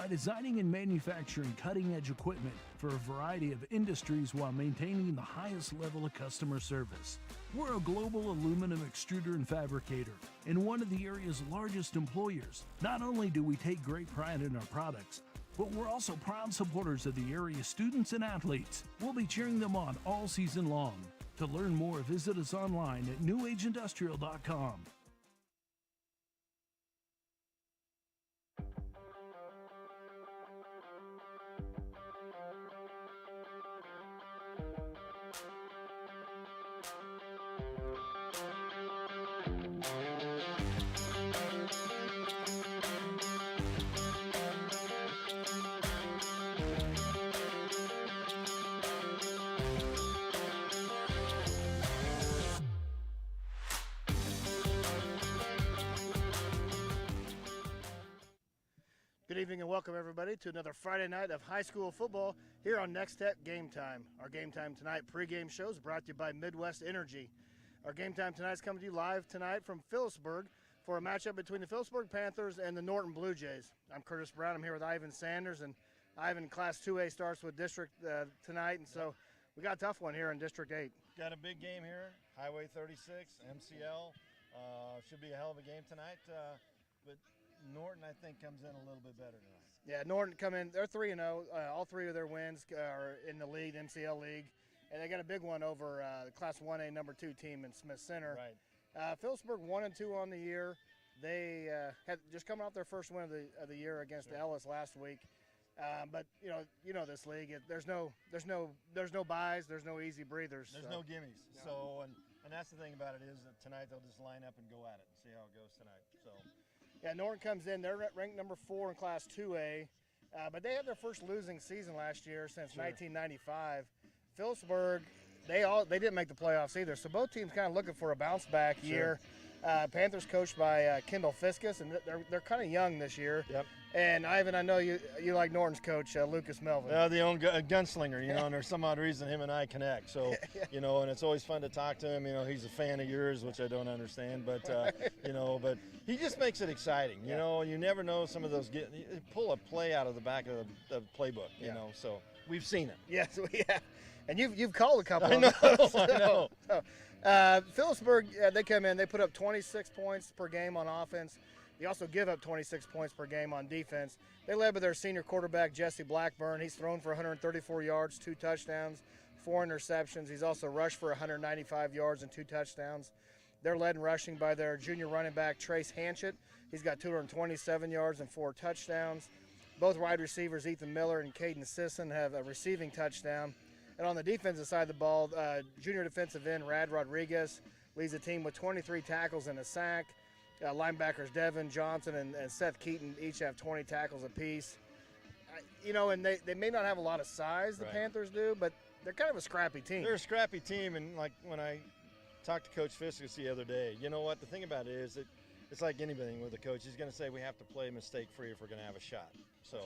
by designing and manufacturing cutting-edge equipment for a variety of industries while maintaining the highest level of customer service. We're a global aluminum extruder and fabricator, and one of the area's largest employers. Not only do we take great pride in our products, but we're also proud supporters of the area's students and athletes. We'll be cheering them on all season long. To learn more, visit us online at newagindustrial.com. Good evening and welcome everybody to another Friday night of high school football here on Nex-Tech Game Time. Our Game Time Tonight pregame show is brought to you by Midwest Energy. Our Game Time Tonight is coming to you live tonight from Phillipsburg for a matchup between the Phillipsburg Panthers and the Norton Blue Jays. I'm Curtis Brown. I'm here with Ivan Sanders, and Ivan, Class 2A starts with District tonight, and so we got a tough one here in District 8. Got a big game here, Highway 36, MCL. Should be a hell of a game tonight, but Norton, I think, comes in a little bit better tonight. Yeah, Norton come in. They're 3-0. All three of their wins are in the league, MCL league, and they got a big one over the Class 1A number 2 team in Smith Center. Right. Phillipsburg 1-2 on the year. They had just coming off their first win of the year against Ellis last week. But you know this league. There's no buys. There's no easy breathers. There's no gimmies. Yeah. So and that's the thing about it is that tonight they'll just line up and go at it and see how it goes tonight. So. Yeah, Norton comes in. They're ranked number 4 in Class 2A, but they had their first losing season last year since 1995. Phillipsburg, they didn't make the playoffs either, so both teams kind of looking for a bounce back year. Panthers coached by Kendall Fiskus, and they're kind of young this year. Yep. And Ivan, I know you like Norton's coach, Lucas Melvin. The old gunslinger, and there's some odd reason him and I connect. So, and it's always fun to talk to him. He's a fan of yours, which I don't understand, but but he just makes it exciting. You never know some of those pull a play out of the back of the playbook. So we've seen it. Yes, we have, and you've called a couple. I know. Of them. I know. Phillipsburg, they come in. They put up 26 points per game on offense. They also give up 26 points per game on defense. They led by their senior quarterback, Jesse Blackburn. He's thrown for 134 yards, 2 touchdowns, 4 interceptions. He's also rushed for 195 yards and 2 touchdowns. They're led in rushing by their junior running back, Trace Hanchett. He's got 227 yards and 4 touchdowns. Both wide receivers, Ethan Miller and Caden Sisson, have a receiving touchdown. And on the defensive side of the ball, junior defensive end, Rad Rodriguez, leads the team with 23 tackles and a sack. Linebackers Devin Johnson and Seth Keaton each have 20 tackles apiece. And they may not have a lot of size, the Panthers do, but they're kind of a scrappy team. They're a scrappy team, and like when I talked to Coach Fiskus the other day, you know what? The thing about it is that it's like anything with a coach. He's going to say we have to play mistake-free if we're going to have a shot. So.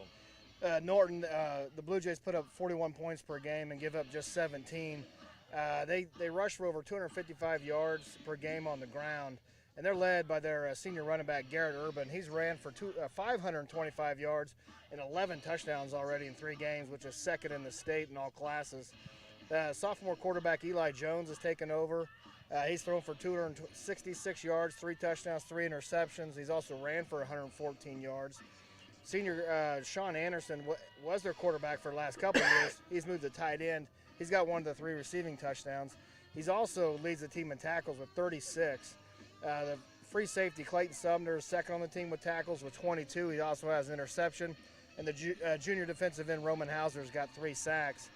Norton, the Blue Jays put up 41 points per game and give up just 17. They rush for over 255 yards per game on the ground. And they're led by their senior running back, Garrett Urban. He's ran for 525 yards and 11 touchdowns already in 3 games, which is second in the state in all classes. Sophomore quarterback Eli Jones has taken over. He's thrown for 266 yards, 3 touchdowns, 3 interceptions. He's also ran for 114 yards. Senior Sean Anderson was their quarterback for the last couple of years. He's moved to tight end. He's got 1 of the 3 receiving touchdowns. He's also leads the team in tackles with 36. The free safety, Clayton Sumner, is second on the team with tackles with 22. He also has an interception. And the junior defensive end, Roman Hauser's got 3 sacks.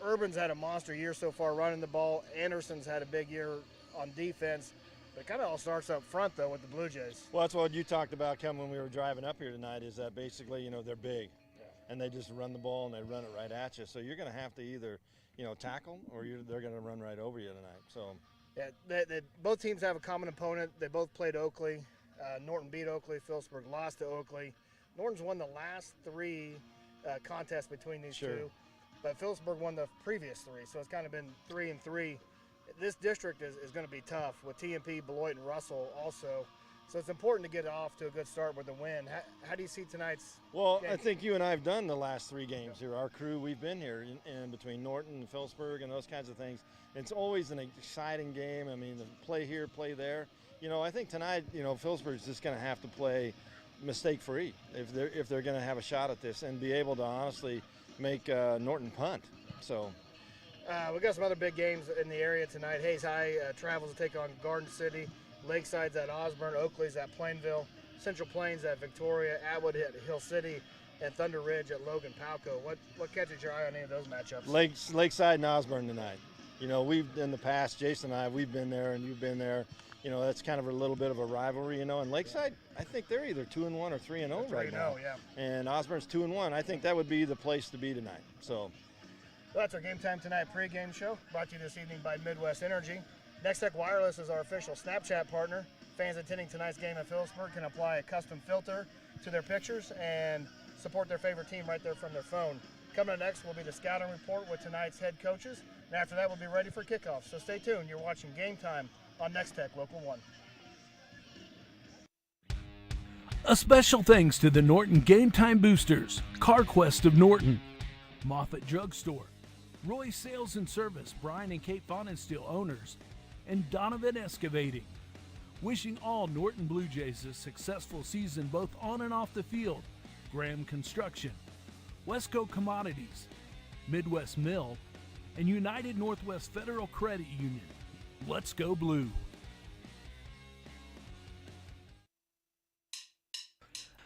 Urban's had a monster year so far running the ball. Anderson's had a big year on defense. But it kind of all starts up front, though, with the Blue Jays. Well, that's what you talked about, Kevin, when we were driving up here tonight, is that basically, they're big. Yeah. And they just run the ball and they run it right at you. So you're going to have to either, tackle or they're going to run right over you tonight. So. Yeah, both teams have a common opponent. They both played Oakley. Norton beat Oakley. Phillipsburg lost to Oakley. Norton's won the last 3 contests between these two, but Phillipsburg won the previous 3, so it's kind of been 3-3. This district is going to be tough with TMP, Beloit, and Russell also. So it's important to get off to a good start with a win. How do you see tonight's game? I think you and I have done the last 3 games here. Our crew, we've been here in between Norton and Phillipsburg and those kinds of things. It's always an exciting game. I mean, the play here, play there. I think tonight, Phillipsburg's just going to have to play mistake-free if they're going to have a shot at this and be able to honestly make Norton punt. So. We got some other big games in the area tonight. Hayes High travels to take on Garden City. Lakeside's at Osborne, Oakley's at Plainville, Central Plains at Victoria, Atwood at Hill City, and Thunder Ridge at Logan Palco. What catches your eye on any of those matchups? Lakeside and Osborne tonight. We've in the past, Jason and I, we've been there and you've been there. That's kind of a little bit of a rivalry, And Lakeside, I think they're either 2-1 or 3-0 right now. Yeah. And Osborne's 2-1. I think that would be the place to be tonight. So. Well, that's our Game Time Tonight pregame show, brought to you this evening by Midwest Energy. Nex-Tech Wireless is our official Snapchat partner. Fans attending tonight's game in Phillipsburg can apply a custom filter to their pictures and support their favorite team right there from their phone. Coming up next will be the scouting report with tonight's head coaches, and after that we'll be ready for kickoff. So stay tuned. You're watching Game Time on Nex-Tech Local 1. A special thanks to the Norton Game Time Boosters, CarQuest of Norton, Moffett Drugstore, Roy Sales and Service, Brian and Kate Faunensteel owners, and Donovan Excavating. Wishing all Norton Blue Jays a successful season both on and off the field. Graham Construction, Westco Commodities, Midwest Mill, and United Northwest Federal Credit Union. Let's go Blue.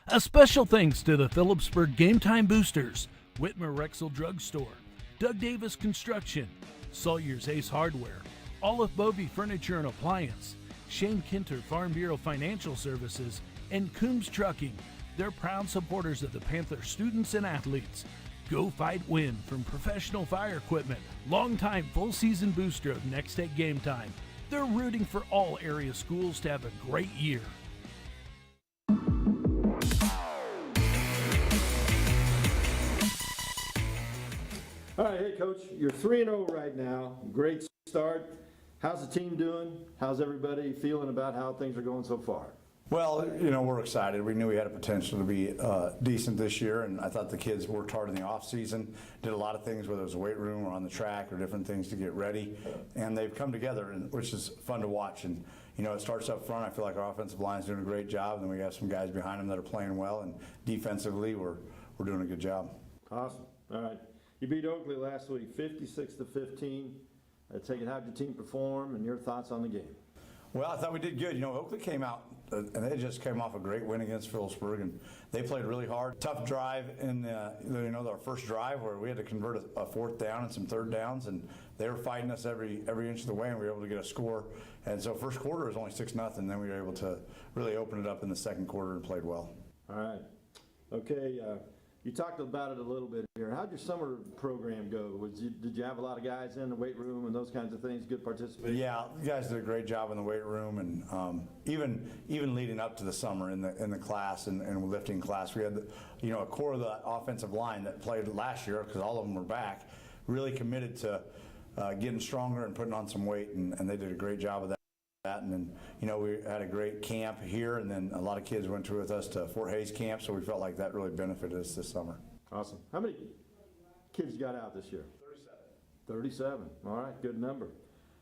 A special thanks to the Phillipsburg Game Time Boosters, Whitmer Rexel Drugstore, Doug Davis Construction, Sawyer's Ace Hardware, Olive Bovey Furniture and Appliance, Shane Kinter Farm Bureau Financial Services, and Coombs Trucking. They're proud supporters of the Panther students and athletes. Go Fight Win from Professional Fire Equipment, longtime full-season booster of Nex-Tech Game Time. They're rooting for all area schools to have a great year. All right, hey Coach, you're 3-0 right now. Great start. How's the team doing? How's everybody feeling about how things are going so far? Well, we're excited. We knew we had a potential to be decent this year, and I thought the kids worked hard in the off season, did a lot of things, whether it was a weight room or on the track or different things to get ready, and they've come together, which is fun to watch. And it starts up front. I feel like our offensive line is doing a great job, and then we have some guys behind them that are playing well, and defensively we're doing a good job. Awesome. All right. You beat Oakley last week, 56-15. How'd your team perform, and your thoughts on the game? Well, I thought we did good. Oakley came out, and they just came off a great win against Phillipsburg, and they played really hard. Tough drive in our first drive where we had to convert a 4th down and some 3rd downs, and they were fighting us every inch of the way, and we were able to get a score. And so first quarter was only 6-0, and then we were able to really open it up in the second quarter and played well. All right. Okay. You talked about it a little bit here. How'd your summer program go? Did you have a lot of guys in the weight room and those kinds of things? Good participation? Yeah, you guys did a great job in the weight room, and even leading up to the summer in the class and lifting class, we had a core of the offensive line that played last year because all of them were back, really committed to getting stronger and putting on some weight, and they did a great job of that. And then, we had a great camp here, and then a lot of kids went with us to Fort Hays camp, so we felt like that really benefited us this summer. Awesome. How many kids got out this year? 37. All right, good number.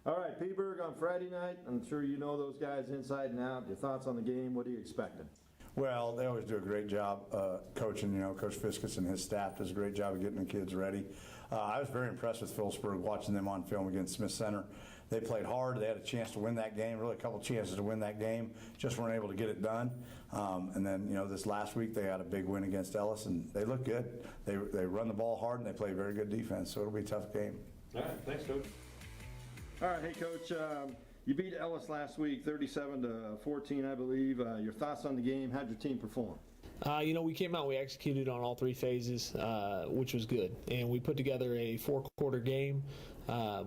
All right, Petersburg on Friday night. I'm sure you know those guys inside and out. Your thoughts on the game? What are you expecting? Well, they always do a great job coaching. Coach Fiskus and his staff does a great job of getting the kids ready. I was very impressed with Phillipsburg watching them on film against Smith Center. They played hard. They had a chance to win that game, really a couple chances to win that game, just weren't able to get it done. And then, this last week they had a big win against Ellis, and they look good. They run the ball hard, and they play very good defense, so it'll be a tough game. All right, thanks, Coach. All right, hey, Coach, you beat Ellis last week, 37-14, I believe. Your thoughts on the game? How'd your team perform? We came out, we executed on all 3 phases, which was good. And we put together a 4-quarter game,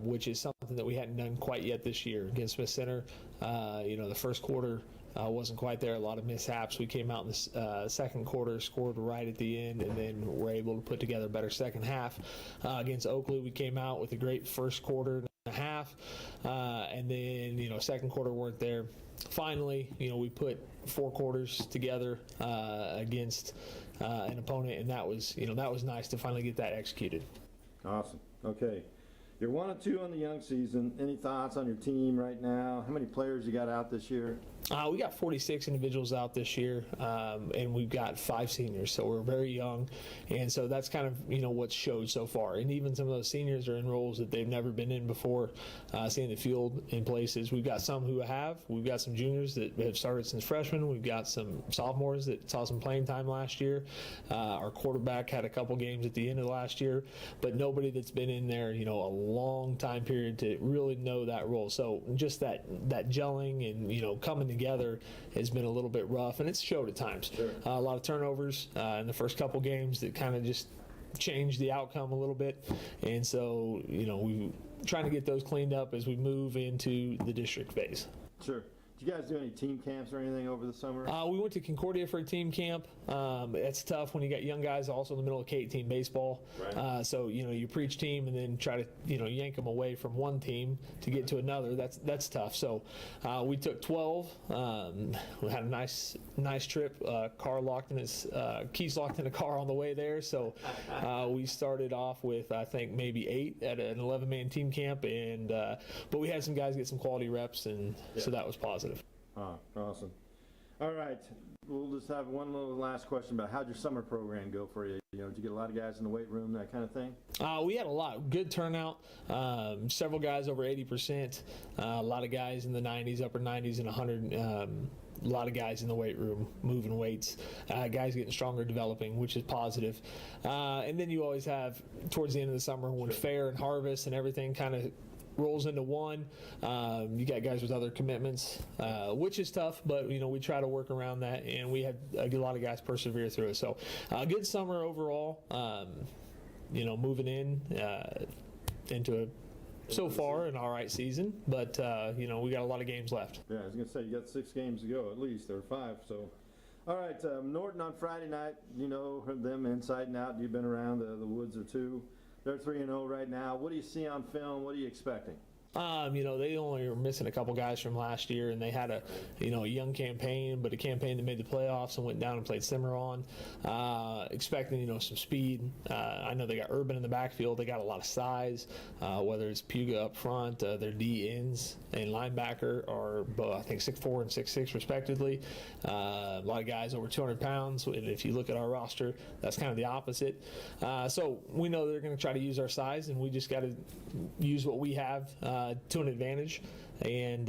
which is something that we hadn't done quite yet this year against Smith Center. The first quarter wasn't quite there, a lot of mishaps. We came out in the second quarter, scored right at the end, and then were able to put together a better second half. Against Oakley, we came out with a great first quarter. a half, and then second quarter weren't there. Finally, we put 4 quarters together against an opponent, and that was nice to finally get that executed. Awesome. Okay. You're 1-2 on the young season. Any thoughts on your team right now? How many players you got out this year? We got 46 individuals out this year, and we've got 5 seniors, so we're very young, and so that's kind of what's showed so far. And even some of those seniors are in roles that they've never been in before, seeing the field in places. We've got some who have. We've got some juniors that have started since freshmen. We've got some sophomores that saw some playing time last year. Our quarterback had a couple games at the end of last year, but nobody that's been in there a long time period to really know that role. So just that gelling and coming together has been a little bit rough, and it's showed at times. Sure. A lot of turnovers in the first couple games that kind of just changed the outcome a little bit, and so we trying to get those cleaned up as we move into the district phase. Sure. Did you guys do any team camps or anything over the summer? We went to Concordia for a team camp. It's tough when you got young guys also in the middle of K team baseball. Right. So you preach team and then try to yank them away from one team to get to another. That's tough. So we took 12. We had a nice trip. Car locked in his keys locked in a car on the way there. So we started off with I think maybe 8 at an 11-man team camp, and but we had some guys get some quality reps, and so that was positive. Awesome. All right. We'll just have one little last question about how'd your summer program go for you? Did you get a lot of guys in the weight room, that kind of thing? We had a lot. Good turnout. Several guys over 80%. A lot of guys in the 90s, upper 90s, and 100. A lot of guys in the weight room moving weights. Guys getting stronger, developing, which is positive. And then you always have, towards the end of the summer, when fair and harvest and everything kind of rolls into one. You got guys with other commitments, which is tough, but we try to work around that, and we had a lot of guys persevere through it. So good summer overall. Moving into a so far an all right season, but we got a lot of games left. Yeah, I was gonna say you got 6 games to go at least, or 5. So, all right, Norton on Friday night. Them inside and out. You've been around the woods or two. They're 3-0 right now. What do you see on film? What are you expecting? They only were missing a couple guys from last year, and they had a young campaign, but a campaign that made the playoffs and went down and played Cimarron. Expecting, some speed. I know they got Urban in the backfield. They got a lot of size, whether it's Puga up front, their D ends and linebacker are both, I think, 6'4" and 6'6" respectively. A lot of guys over 200 pounds. And if you look at our roster, that's kind of the opposite. So we know they're going to try to use our size, and we just got to use what we have to an advantage, and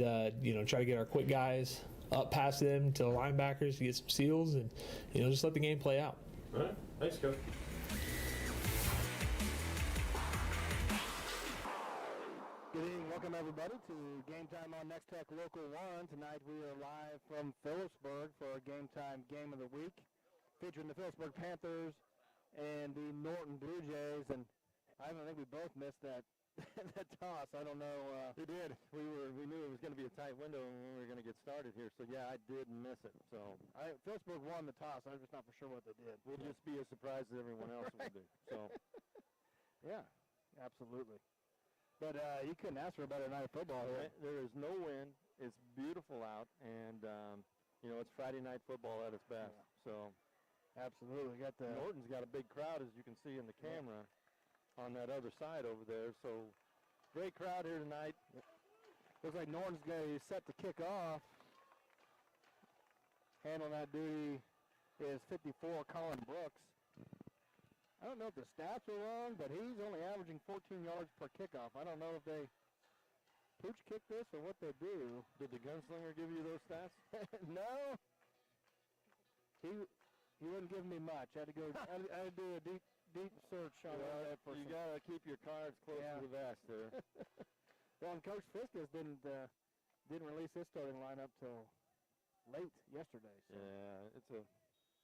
try to get our quick guys up past them to the linebackers to get some seals, and just let the game play out. All right. Thanks, Coach. Good evening. Welcome, everybody, to Game Time on Nex-Tech Local 1. Tonight we are live from Phillipsburg for our Game Time Game of the Week, featuring the Phillipsburg Panthers and the Norton Blue Jays. And I think we both missed that toss. I don't know. We did. We knew it was going to be a tight window when we were going to get started here. So yeah, I did miss it. So Phillipsburg won the toss. I'm just not for sure what they did. we'll just be as surprised as everyone else will be. So Yeah, absolutely. But you couldn't ask for a better night of football here. there is no wind. It's beautiful out, and it's Friday night football at its best. Yeah. So Absolutely. Got the Norton's got a big crowd, as you can see in the camera, on that other side over there. So great crowd here tonight. Looks like Norton's going to set to kick off. Handling that duty is 54, Colin Brooks. I don't know if the stats are wrong, but he's only averaging 14 yards per kickoff. I don't know if they pooch kick this or what they do. Did the gunslinger give you those stats? No. He wouldn't give me much. I had to go. I had to do a deep search on that. You got to keep your cards close to the vest there. Well, and Coach Fiskus didn't release his starting lineup till late yesterday. So. Yeah,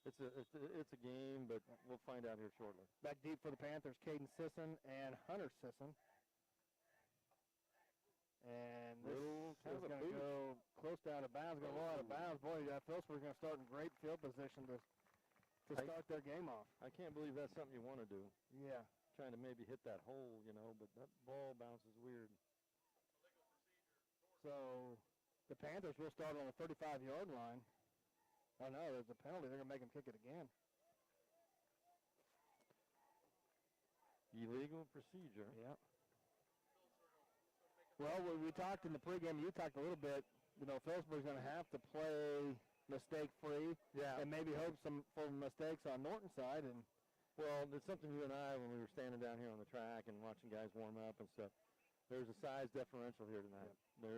it's a game, but we'll find out here shortly. Back deep for the Panthers, Caden Sisson and Hunter Sisson. And this is going to go close down to bounds. Going to roll out of bounds. Boy, Phillipsburg's going to start in great field position to start their game off. I can't believe that's something you want to do. Yeah. Trying to maybe hit that hole, but that ball bounces weird. So the Panthers will start on the 35-yard line. Oh, no, there's a penalty. They're going to make him kick it again. Illegal procedure. Yeah. Well, we talked in the pregame, you talked a little bit, Phillipsburg's going to have to play mistake-free and maybe hope for mistakes on Norton's side. And Well, it's something you and I, when we were standing down here on the track and watching guys warm up and stuff, there's a size differential here tonight. Yeah.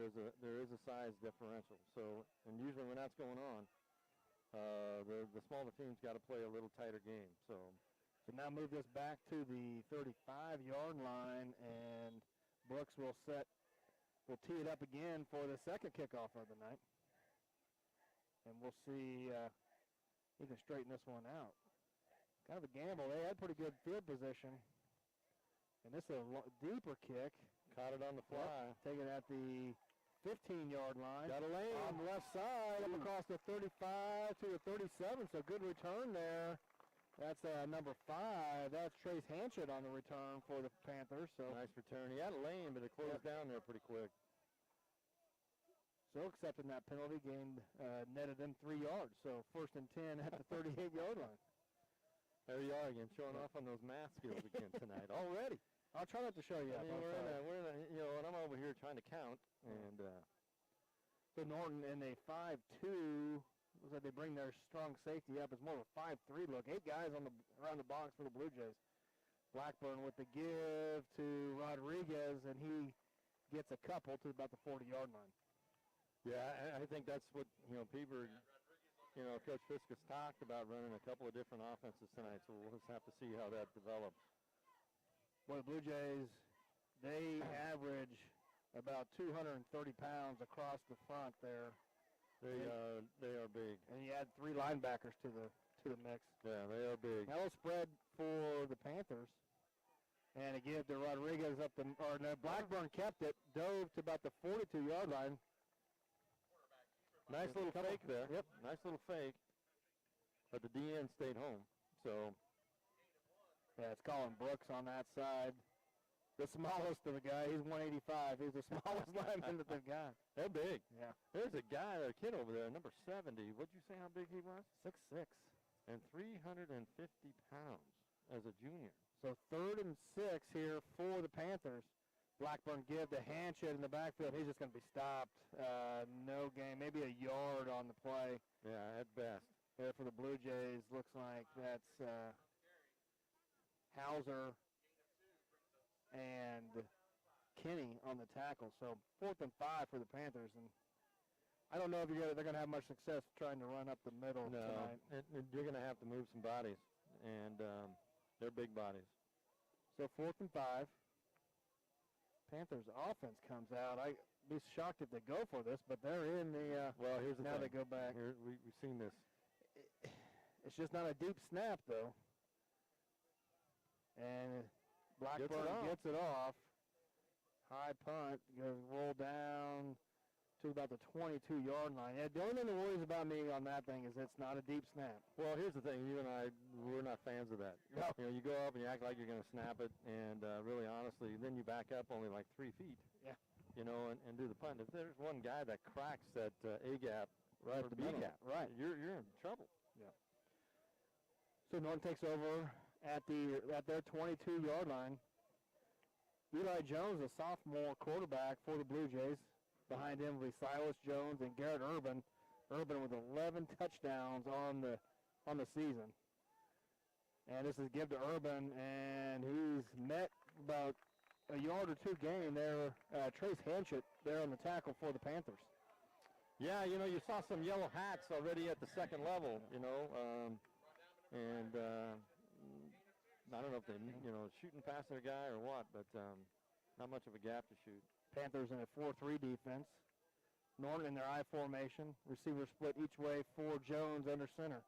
There is a size differential. So, and usually when that's going on, the smaller team's got to play a little tighter game. So now move this back to the 35-yard line, and Brooks will tee it up again for the second kickoff of the night. And we'll see he can straighten this one out. Kind of a gamble. They had pretty good field position. And this is a deeper kick. caught it on the fly. Taking it at the 15-yard line. Got a lane. On the left side, up across the 35 to the 37. So good return there. That's number 5. That's Trace Hanchett on the return for the Panthers. So nice return. He had a lane, but it closed down there pretty quick. So accepting that penalty, gained netted them 3 yards. So 1st and 10 at the 38-yard line. There you are again, showing off on those math skills again tonight already. I'll try not to show you. I mean, we're in a, and I'm over here trying to count, and so Norton in a 5-2. Looks like they bring their strong safety up. It's more of a 5-3 look. 8 guys around the box for the Blue Jays. Blackburn with the give to Rodriguez, and he gets a couple to about the 40-yard line. Yeah, I think that's what, Phillipsburg, Coach Fisk has talked about running a couple of different offenses tonight, so we'll just have to see how that develops. Well, the Blue Jays, they average about 230 pounds across the front there. They are big. And you add 3 linebackers to the mix. Yeah, they are big. Now a spread for the Panthers. And it gives to Rodriguez Blackburn kept it, dove to about the 42-yard line. Nice little fake there. Yep, nice little fake. But the DN stayed home. So, yeah, it's Colin Brooks on that side. The smallest of the guy. He's 185. He's the smallest lineman that they've got. They're big. Yeah. There's a kid over there, number 70. What'd you say how big he was? 6'6". And 350 pounds as a junior. So 3rd and 6 here for the Panthers. Blackburn give to Hanchett in the backfield. He's just going to be stopped. No gain. Maybe a yard on the play. Yeah, at best. There for the Blue Jays. Looks like that's Hauser and Kenny on the tackle. So 4th and 5 for the Panthers. And I don't know if they're going to have much success trying to run up the middle tonight. You're going to have to move some bodies. And they're big bodies. So 4th and 5. Panthers offense comes out. I'd be shocked if they go for this, but they're in the well, here's the now thing. They go back. We've seen this. It's just not a deep snap, though. And Blackburn gets it off. High punt, goes roll down to about the 22-yard line. Yeah, the only thing that worries about me on that thing is it's not a deep snap. Well, here's the thing. You and I, we're not fans of that. No. You go up and you act like you're going to snap it, and really honestly, then you back up only like 3 feet. Yeah. And do the punt. If there's one guy that cracks that A-gap Right or at the B middle. gap, Right. you're in trouble. Yeah. So Norton takes over at their 22-yard line. Eli Jones, a sophomore quarterback for the Blue Jays. Behind him will be Silas Jones and Garrett Urban. Urban with 11 touchdowns on the season. And this is give to Urban, and he's met about a yard or 2 gain there. Trace Hanchett there on the tackle for the Panthers. Yeah, you saw some yellow hats already at the second level, and I don't know if they, shooting past their guy or what, but not much of a gap to shoot. Panthers in a 4-3 defense. Norton in their I formation. Receivers split each way for Jones under center.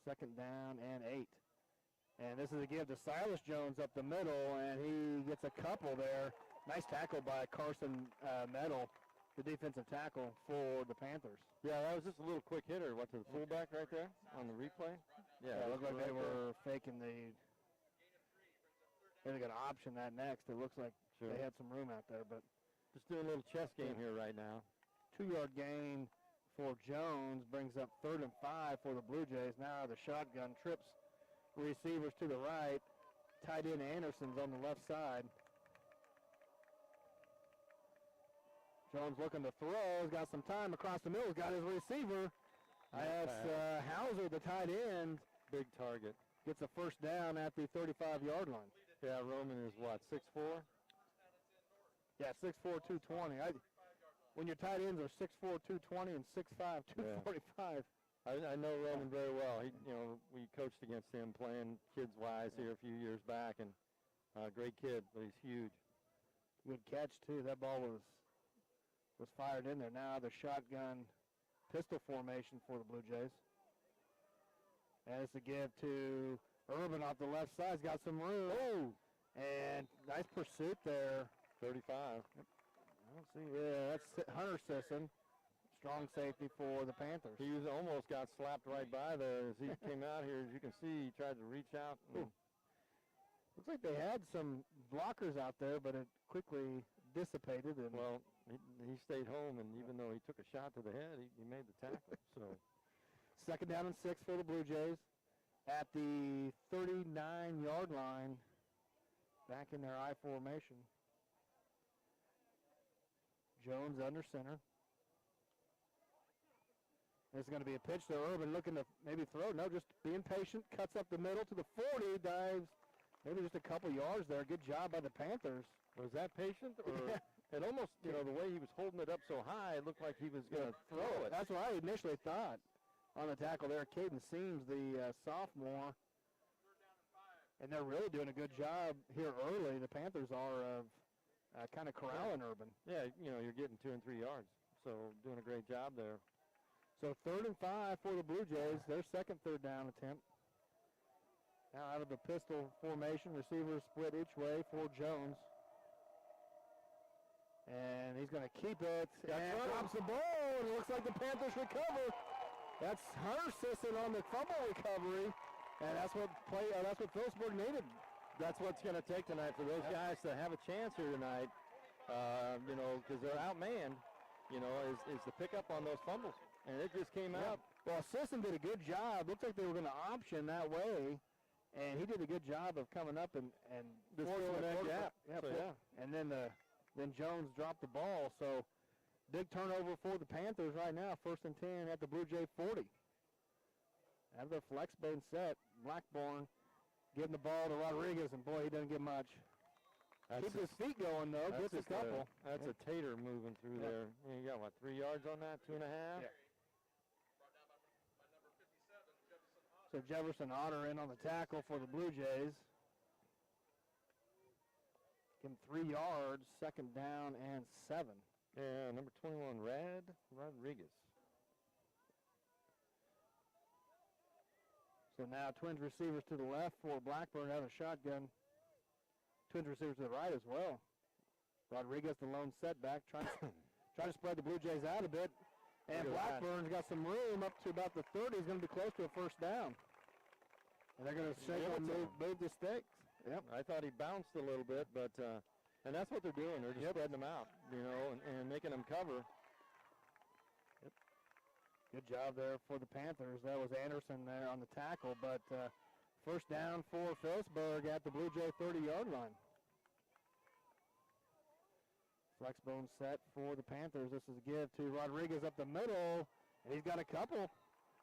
2nd down and 8. And this is a give to Silas Jones up the middle, and he gets a couple there. Nice tackle by Carson Metal, the defensive tackle for the Panthers. Yeah, that was just a little quick hitter. What, to the fullback right there on the replay? Yeah, it looked like they were faking the... They're going to option that next. It looks like they had some room out there, but Just doing a little chess game here right now. 2-yard gain for Jones brings up 3rd and 5 for the Blue Jays. Now the shotgun trips receivers to the right. Tight end Anderson's on the left side. Jones looking to throw. He's got some time across the middle. He's got his receiver. That's Hauser, the tight end. Big target. Gets a first down at the 35-yard line. Yeah, Roman is what, 6'4"? Yeah, 6'4", 220. When your tight ends are 6'4", 220 and 6'5", 245. I know Roman very well. We coached against him playing kids-wise here a few years back, and great kid, but he's huge. Good catch, too. That ball was fired in there. Now the shotgun pistol formation for the Blue Jays. And it's a give to Urban off the left side. He's got some room. Oh! And nice pursuit there. 35. I don't see. Yeah, that's Hunter Sisson. Strong safety for the Panthers. He almost got slapped right by there as he came out here. As you can see, he tried to reach out. Looks like they had some blockers out there, but it quickly dissipated. And well, he stayed home, and even though he took a shot to the head, he made the tackle. So, 2nd down and 6 for the Blue Jays at the 39-yard line, back in their I formation. Jones under center. There's going to be a pitch to Urban, looking to maybe throw. No, just being patient. Cuts up the middle to the 40, dives maybe just a couple yards there. Good job by the Panthers. Was that patient? Or it almost, the way he was holding it up so high, it looked like he was going to throw it. That's what I initially thought on the tackle there. Caden Seams, the sophomore. And they're really doing a good job here early. The Panthers are of kind of corralling Urban. Yeah, you're getting 2 and 3 yards. So doing a great job there. So 3rd and 5 for the Blue Jays. Their second 3rd down attempt. Now out of the pistol formation, receivers split each way for Jones. And he's going to keep it. And drops the ball. And it looks like the Panthers recover. That's Hunter Sisson on the fumble recovery. And that's what Phillipsburg needed. That's what's going to take tonight for those guys to have a chance here tonight. Because they're outmanned, is to pick up on those fumbles. And it just came out. Well, Sisson did a good job. Looked like they were going to option that way. And he did a good job of coming up and forcing that gap. And then Jones dropped the ball. So big turnover for the Panthers right now. 1st and 10 at the Blue Jay 40. Out of the Phillipsburg Sept, Blackburn getting the ball to Rodriguez, and boy, he doesn't get much. Keeps his feet going, though. Gets a couple. That's a tater moving through there. You got, 3 yards on that? 2.5? Yeah. So Jefferson Otter in on the tackle for the Blue Jays. Give him 3 yards, 2nd down and 7. Yeah, number 21, Rodriguez. So now Twins receivers to the left for Blackburn out of shotgun. Twins receivers to the right as well. Rodriguez, the lone setback, trying to spread the Blue Jays out a bit. And Blackburn's got some room up to about the 30. He's going to be close to a 1st down. And they're going to shake and move the sticks. Yep. I thought he bounced a little bit, but and that's what they're doing. They're just spreading them out, and making them cover. Yep. Good job there for the Panthers. That was Anderson there on the tackle, but 1st down for Phillipsburg at the Blue Jay 30-yard line. Flexbone set for the Panthers. This is a give to Rodriguez up the middle, and he's got a couple.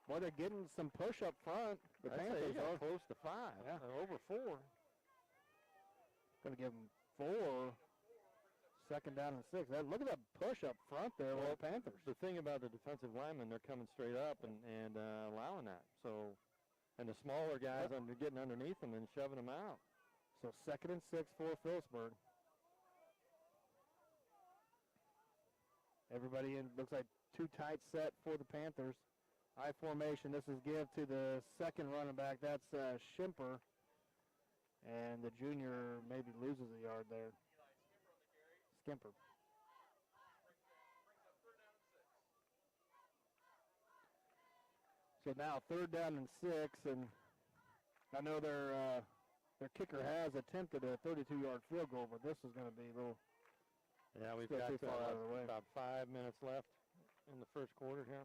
Boy, they're getting some push up front. The Panthers are close to 5. Yeah, over 4. Going to give them 4. 2nd down and 6. Look at that push up front there with the Panthers. The thing about the defensive linemen, they're coming straight up and allowing that. So, and the smaller guys are getting underneath them and shoving them out. So 2nd and 6 for Phillipsburg. Everybody in, looks like 2 tight set for the Panthers. I formation. This is give to the 2nd running back. That's Schimper. And the junior maybe loses a yard there. Skimper. So now 3rd down and 6, and I know their kicker has attempted a 32-yard field goal, but this is going to be a little Yeah, we've Still got too far out of the way. about 5 minutes left in the first quarter here.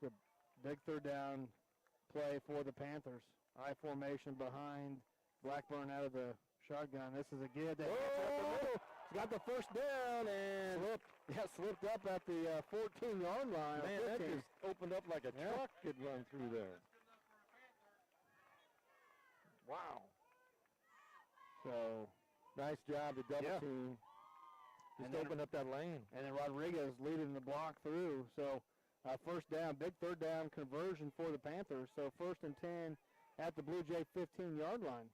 It's a big third down play for the Panthers. I formation behind Blackburn out of the shotgun. This is a good. He's got the first down and slipped up at the 14-yard line. Man, that just opened up like a truck could run through there. Wow. So nice job to double team. Just opened up that lane. And then Rodriguez leading the block through. So first down, big third down conversion for the Panthers. So 1st and 10 at the Blue Jay 15-yard line.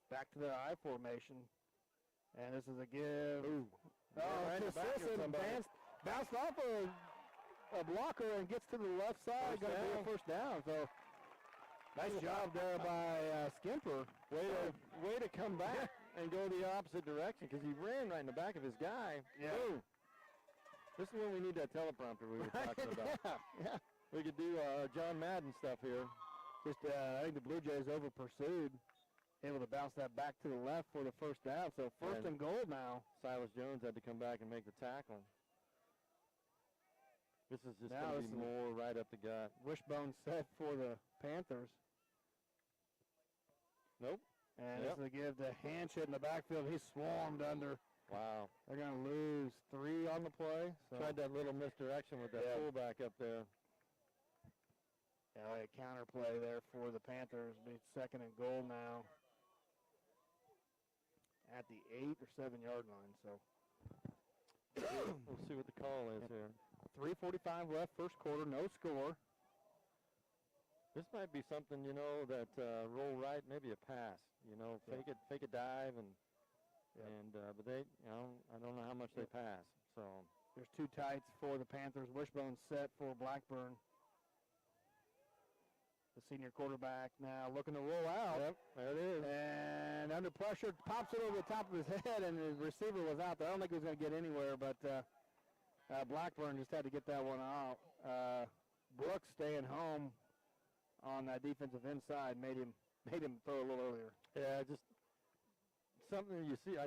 Back to the I formation. And this is a give. Ooh. Bounced off a blocker and gets to the left side. Going to be a first down. So nice job there by Skimper. Way to come back and go the opposite direction because he ran right in the back of his guy. Yeah. Ooh. This is when we need that teleprompter we were talking about. Yeah. We could do John Madden stuff here. Just, I think the Blue Jays over pursued. Able to bounce that back to the left for the first down. So first and goal now. Silas Jones had to come back and make the tackle. This is just going to be more right up the gut. Wishbone set for the Panthers. Nope. And this is a give to Hanchett in the backfield. He's swarmed under. Wow. They're going to lose 3 on the play. So. Tried that little misdirection with that fullback up there. Yeah, a counter play there for the Panthers. Be 2nd and goal now at the 8 or 7-yard line. So we'll see what the call is here. 3:45 left, first quarter, no score. This might be something, that roll right, maybe a pass. Fake a dive, but they, I don't know how much they pass. So there's 2 tights for the Panthers. Wishbone set for Blackburn. The senior quarterback now looking to roll out. Yep, there it is. And under pressure, pops it over the top of his head, and the receiver was out there. I don't think he was going to get anywhere, but Blackburn just had to get that one out. Brooks staying home on that defensive inside made him throw a little earlier. Yeah, just something you see.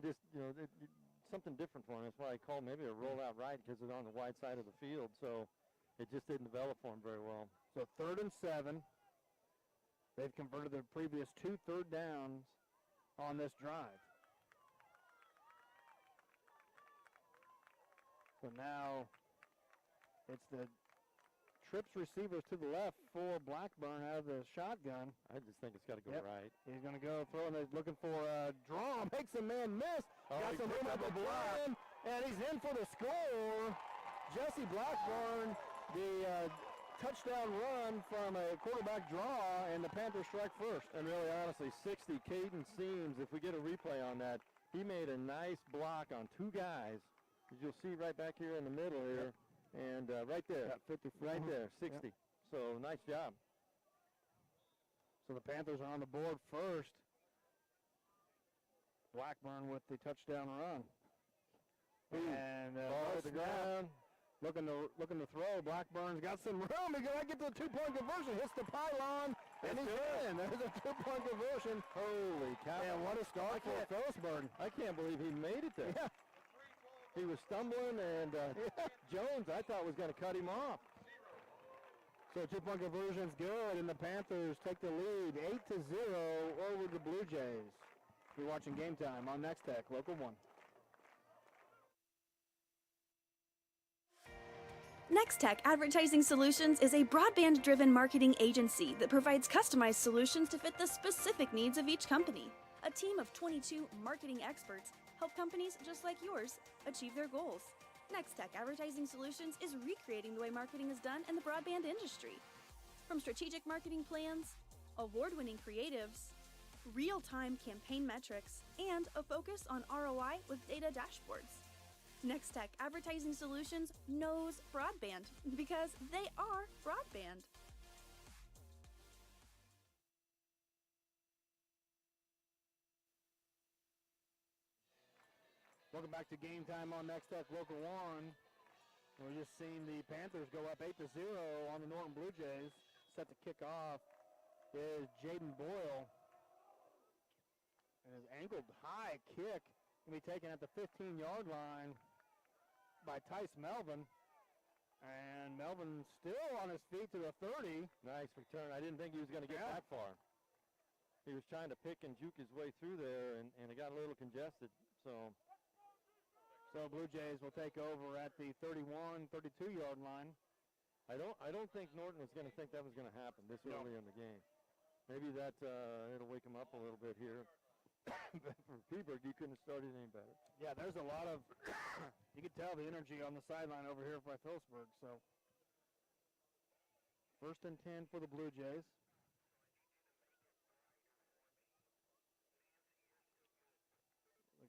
Something different for him. That's why I called maybe a rollout right because it's on the wide side of the field. So it just didn't develop for him very well. So 3rd and 7. They've converted their previous 2 third downs on this drive. So now it's the trips receivers to the left for Blackburn out of the shotgun. I just think it's got to go right. He's going to go throwing. He's looking for a draw. Makes a man miss. Got some room up the line, and he's in for the score. Jesse Blackburn, the touchdown run from a quarterback draw, and the Panthers strike first. And really, honestly, 60, Caden Seams, if we get a replay on that, he made a nice block on 2 guys, as you'll see right back here in the middle here, and right there, 54. right there, 60. So, nice job. So the Panthers are on the board first. Blackburn with the touchdown run. And ball to the ground. Looking to throw. Blackburn's got some room. He's going to get to the 2-point conversion. Hits the pylon, and he's in. There's a 2-point conversion. Holy cow. And what a start for Phillipsburg. I can't believe he made it there. Yeah. He was stumbling, and Jones, I thought, was going to cut him off. So 2-point conversion's good, and the Panthers take the lead 8-0 over the Blue Jays. You're watching Game Time on Nex-Tech, Local 1. Nex-Tech Advertising Solutions is a broadband-driven marketing agency that provides customized solutions to fit the specific needs of each company. A team of 22 marketing experts help companies just like yours achieve their goals. Nex-Tech Advertising Solutions is recreating the way marketing is done in the broadband industry. From strategic marketing plans, award-winning creatives, real-time campaign metrics, and a focus on ROI with data dashboards. Nex-Tech Advertising Solutions knows broadband because they are broadband. Welcome back to Game Time on Nex-Tech Local 1. We're just seeing the Panthers go up 8-0 on the Norton Blue Jays. Set to kick off is Jaden Boyle. And his angled high kick can be taken at the 15-yard line by Tice Melvin. And Melvin still on his feet to the 30. Nice return. I didn't think he was going to get that far. He was trying to pick and juke his way through there, and it got a little congested. So Blue Jays will take over at the 31, 32-yard line. I don't think Norton was going to think that was going to happen this early in the game. Maybe that it'll wake him up a little bit here. But for Phillipsburg, you couldn't have started any better. Yeah, there's a lot of, you can tell the energy on the sideline over here by Phillipsburg. So 1st and 10 for the Blue Jays.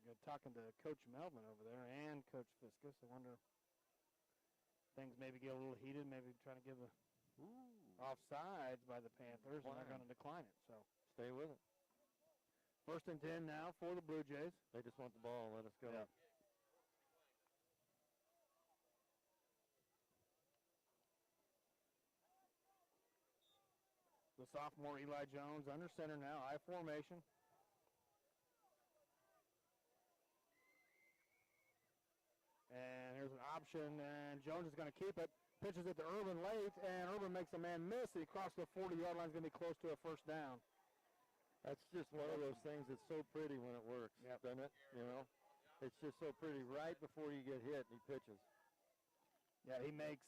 We're talking to Coach Melvin over there and Coach Fiskus. I wonder things maybe get a little heated, maybe trying to give a offsides by the Panthers, and they're going to decline it. So stay with it. 1st and 10 now for the Blue Jays. They just want the ball. Let us go. Yeah. The sophomore Eli Jones under center now, I formation. And here's an option, and Jones is going to keep it. Pitches it to Urban late, and Urban makes a man miss. He crossed the 40-yard line. Is going to be close to a first down. That's just one of those things that's so pretty when it works, doesn't it? You know, it's just so pretty right before you get hit, and he pitches. Yeah, he makes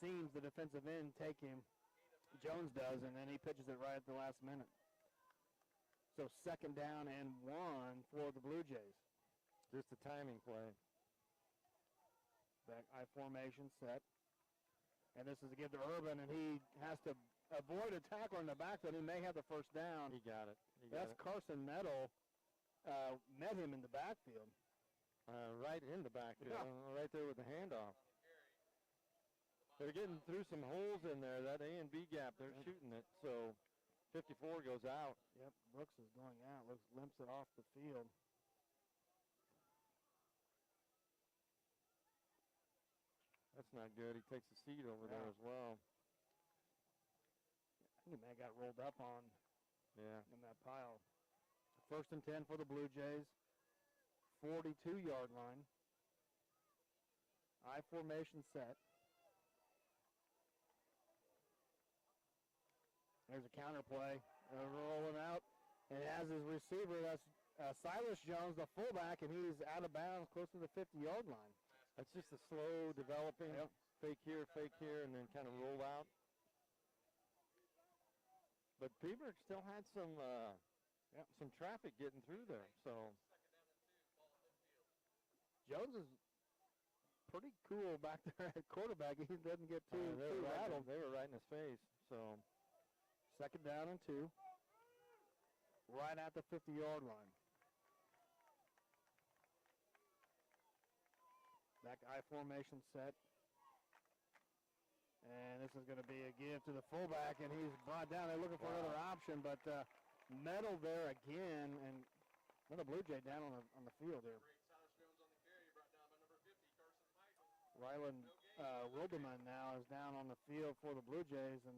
seems the defensive end take him. Jones does, and then he pitches it right at the last minute. So 2nd down and 1 for the Blue Jays. Just a timing play. Back I formation set. And this is to give to Urban, and he has to avoid a tackle in the backfield. He may have the first down. He got it. That's Carson Meadow met him in the backfield. Right in the backfield, right there with the handoff. They're getting through some holes in there. That A and B gap, they're shooting it. So 54 goes out. Yep, Brooks is going out. Limps it off the field. That's not good. He takes a seat over there as well. I think he may have got rolled up on in that pile. 1st and 10 for the Blue Jays. 42-yard line. I formation set. There's a counter play. Rolling out. And has his receiver, that's Silas Jones, the fullback, and he's out of bounds close to the 50-yard line. That's just a slow developing, fake here, and then kind of roll out. But Phillipsburg still had some traffic getting through there. So Jones is pretty cool back there at quarterback. He doesn't get too rattled. They were right in his face. So 2nd down and 2. Right at the 50-yard line. Back I formation set. And this is going to be a give to the fullback, and he's brought down. They're looking for another option, but Metal there again, and another Blue Jay down on the field here. Ryland Wilderman now is down on the field for the Blue Jays, and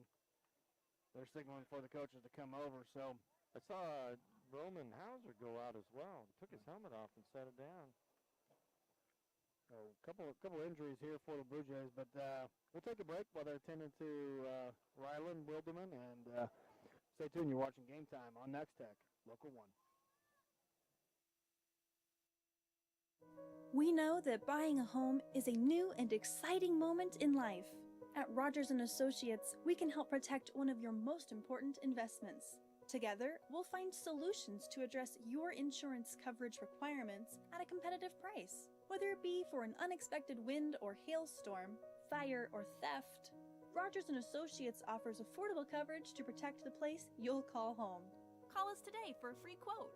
they're signaling for the coaches to come over. So I saw Roman Hauser go out as well. Took his helmet off and set it down. So a couple injuries here for the Blue Jays, but we'll take a break while they're attending to Ryland Wilderman, and stay tuned. You're watching Game Time on Nex-Tech, Local 1. We know that buying a home is a new and exciting moment in life. At Rogers & Associates, we can help protect one of your most important investments. Together, we'll find solutions to address your insurance coverage requirements at a competitive price. Whether it be for an unexpected wind or hailstorm, fire or theft, Rogers & Associates offers affordable coverage to protect the place you'll call home. Call us today for a free quote.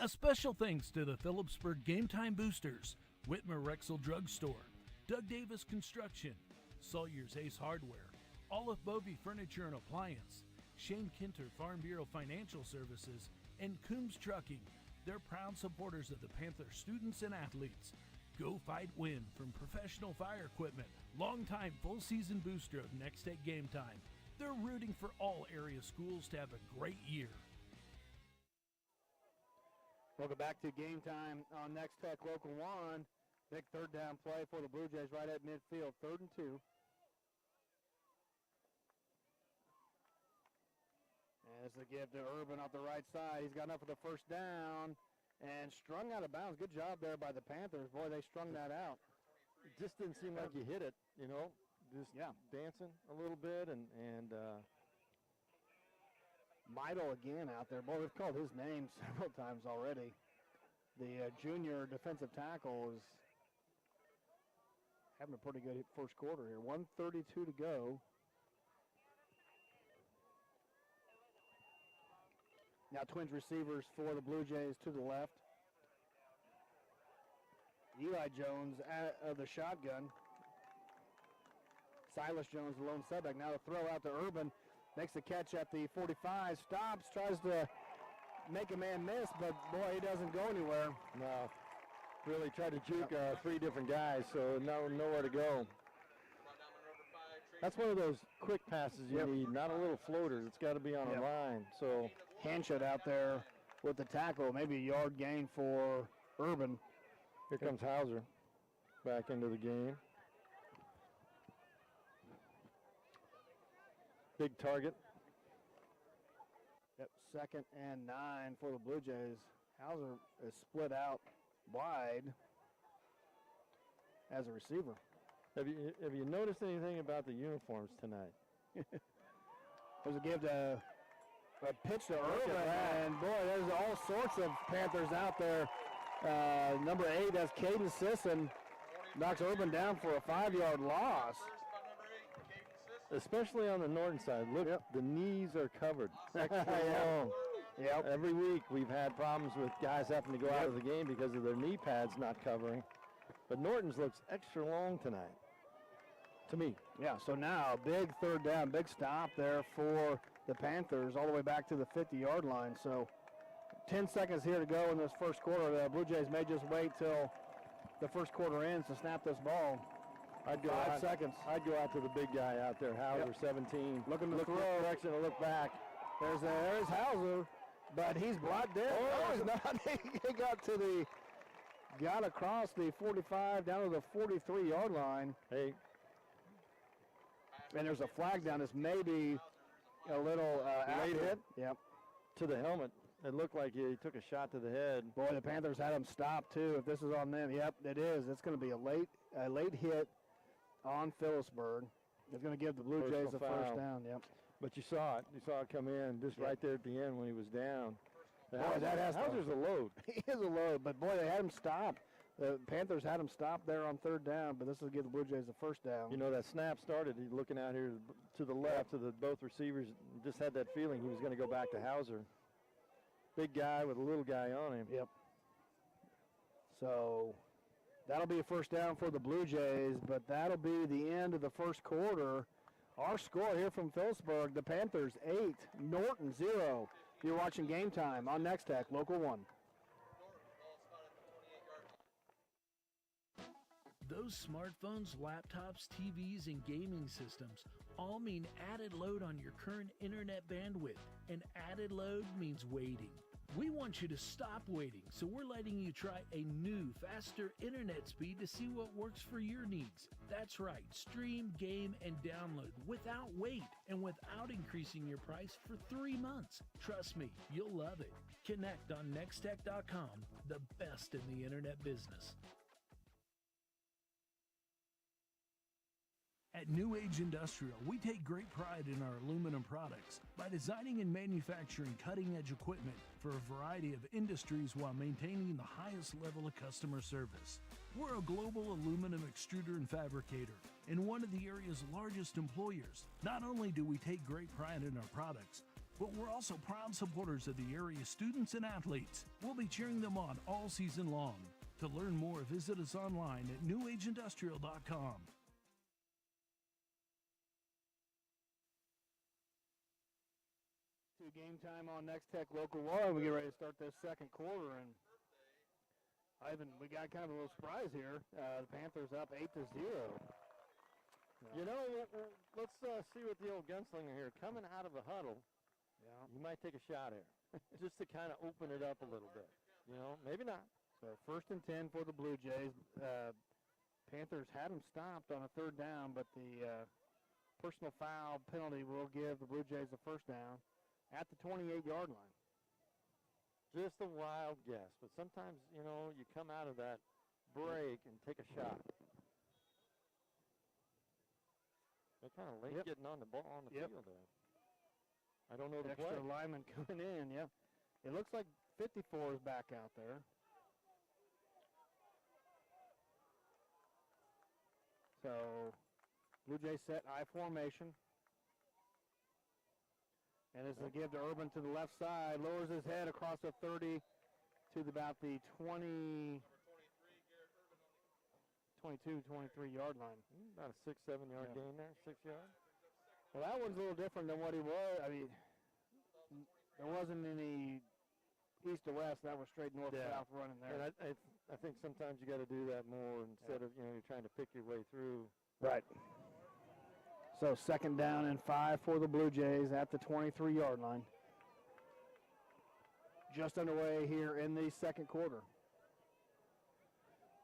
A special thanks to the Phillipsburg Game Time Boosters, Whitmer Rexel Drug Store, Doug Davis Construction, Sawyer's Ace Hardware, Olive Bovey Furniture and Appliance, Shane Kinter Farm Bureau Financial Services, and Coombs Trucking. They're proud supporters of the Panther students and athletes. Go Fight Win from Professional Fire Equipment, longtime full-season booster of Nex-Tech Game Time. They're rooting for all area schools to have a great year. Welcome back to Game Time on Nex-Tech Local 1. Big third down play for the Blue Jays right at midfield, 3rd and 2. And it's a give to Urban off the right side. He's got enough for the first down and strung out of bounds. Good job there by the Panthers. Boy, they strung that out. It just didn't seem like you hit it, you know, just dancing a little bit and Midel again out there. Boy, we've called his name several times already. The junior defensive tackle is having a pretty good first quarter here. 1:32 to go. Now Twins receivers for the Blue Jays to the left. Eli Jones of the shotgun. Silas Jones, the lone setback. Now the throw out to Urban. Makes the catch at the 45. Stops, tries to make a man miss, but boy, he doesn't go anywhere. No, really tried to juke 3 different guys, so nowhere to go. That's one of those quick passes you need, not a little floater. It's got to be on a line. So Hanchett out there with the tackle, maybe a yard gain for Urban. Here comes Hauser back into the game. Big target. Yep, 2nd and 9 for the Blue Jays. Hauser is split out wide as a receiver. Have you noticed anything about the uniforms tonight? There's a give to a pitch to Urban, and boy, there's all sorts of Panthers out there. Number 8, that's Caden Sisson, knocks Urban down for a 5-yard loss. Especially on the Norton side. Look, the knees are covered. Extra long. Yep. Every week we've had problems with guys having to go out of the game because of their knee pads not covering. But Norton's looks extra long tonight, to me. Yeah, so now big third down, big stop there for the Panthers all the way back to the 50-yard line. So 10 seconds here to go in this first quarter. The Blue Jays may just wait till the first quarter ends to snap this ball. I'd go 5 seconds. I'd go out to the big guy out there, Hauser, 17. Looking to look throw. Direction and look back. There's Hauser, but he's blocked dead. Oh, he's not. He got across the 45 down to the 43-yard line. Hey. And there's a flag down. This may be a little late hit. Yep. To the helmet. It looked like he took a shot to the head. Boy, the Panthers had him stopped too. If this is on them, yep, it is. It's going to be a late hit on Phillipsburg. It's going to give the Blue Jays the first down. Yep. But you saw it. You saw it come in just right there at the end when he was down. Hauser's a load. He is a load, but boy, they had him stopped. The Panthers had him stopped there on 3rd down, but this will give the Blue Jays the first down. You know, that snap started. He's looking out here to the left to the both receivers. Just had that feeling he was going to go back to Hauser. Big guy with a little guy on him. Yep. So that'll be a first down for the Blue Jays, but that'll be the end of the first quarter. Our score here from Phillipsburg, the Panthers 8, Norton 0. You're watching Game Time on Nex-Tech, Local 1. Those smartphones, laptops, TVs, and gaming systems all mean added load on your current internet bandwidth, and added load means waiting. We want you to stop waiting, so we're letting you try a new, faster internet speed to see what works for your needs. That's right, stream, game, and download without wait and without increasing your price for 3 months. Trust me, you'll love it. Connect on Nex-Tech.com, the best in the internet business. At New Age Industrial, we take great pride in our aluminum products by designing and manufacturing cutting-edge equipment for a variety of industries while maintaining the highest level of customer service. We're a global aluminum extruder and fabricator and one of the area's largest employers. Not only do we take great pride in our products, but we're also proud supporters of the area students and athletes. We'll be cheering them on all season long. To learn more, visit us online at newageindustrial.com. Game Time on Nex-Tech Local 1. We get ready to start this second quarter, and Ivan, we got kind of a little surprise here. The Panthers up 8-0. You know, let's see what the old gunslinger here, coming out of the huddle, you might take a shot here, just to kind of open it up a little bit. You know, maybe not. So 1st and 10 for the Blue Jays. Panthers had them stopped on a 3rd down, but the personal foul penalty will give the Blue Jays the 1st down at the 28-yard line. Just a wild guess, but sometimes, you know, you come out of that break and take a shot. They're kind of late getting on the ball on the field there. I don't know the Extra play. lineman coming in, It looks like 54 is back out there. So, Blue Jays set I formation. And this is a give to Urban to the left side. Lowers his head across the 30 to about the 22, 23-yard line. About a 6-7 yard gain there, 6 yards. Well, that one's a little different than what he was. I mean, there wasn't any east to west. That was straight north-south running there. And I think sometimes you got to do that more instead of, you know, you're trying to pick your way through. Right. So 2nd down and 5 for the Blue Jays at the 23-yard line. Just underway here in the 2nd quarter.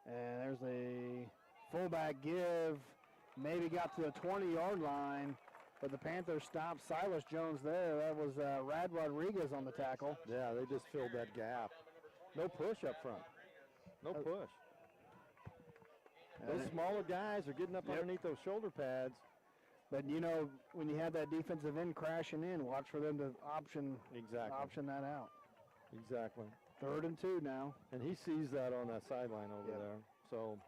And there's a fullback give. Maybe got to the 20-yard line, but the Panthers stopped Silas Jones there. That was Rad Rodriguez on the tackle. Yeah, they just filled that gap. No push up front. No push. Those smaller guys are getting up underneath those shoulder pads. But, you know, when you have that defensive end crashing in, watch for them to option that out. Exactly. 3rd and 2 now. And he sees that on that sideline over there. So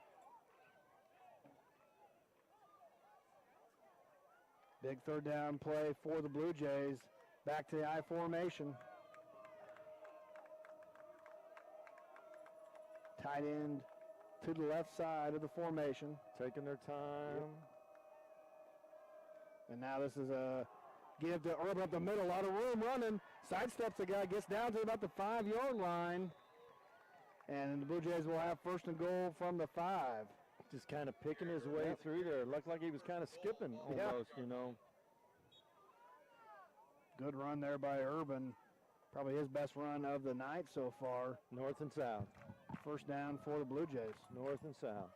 big 3rd down play for the Blue Jays. Back to the I formation. Tight end to the left side of the formation. taking their time. And now this is a give to Urban up the middle. A lot of room running. Sidesteps the guy, gets down to about the 5-yard line. And the Blue Jays will have 1st and goal from the 5. Just kind of picking his way through there. Looked like he was kind of skipping almost, you know. Good run there by Urban. Probably his best run of the night so far. North and south. 1st down for the Blue Jays. North and south.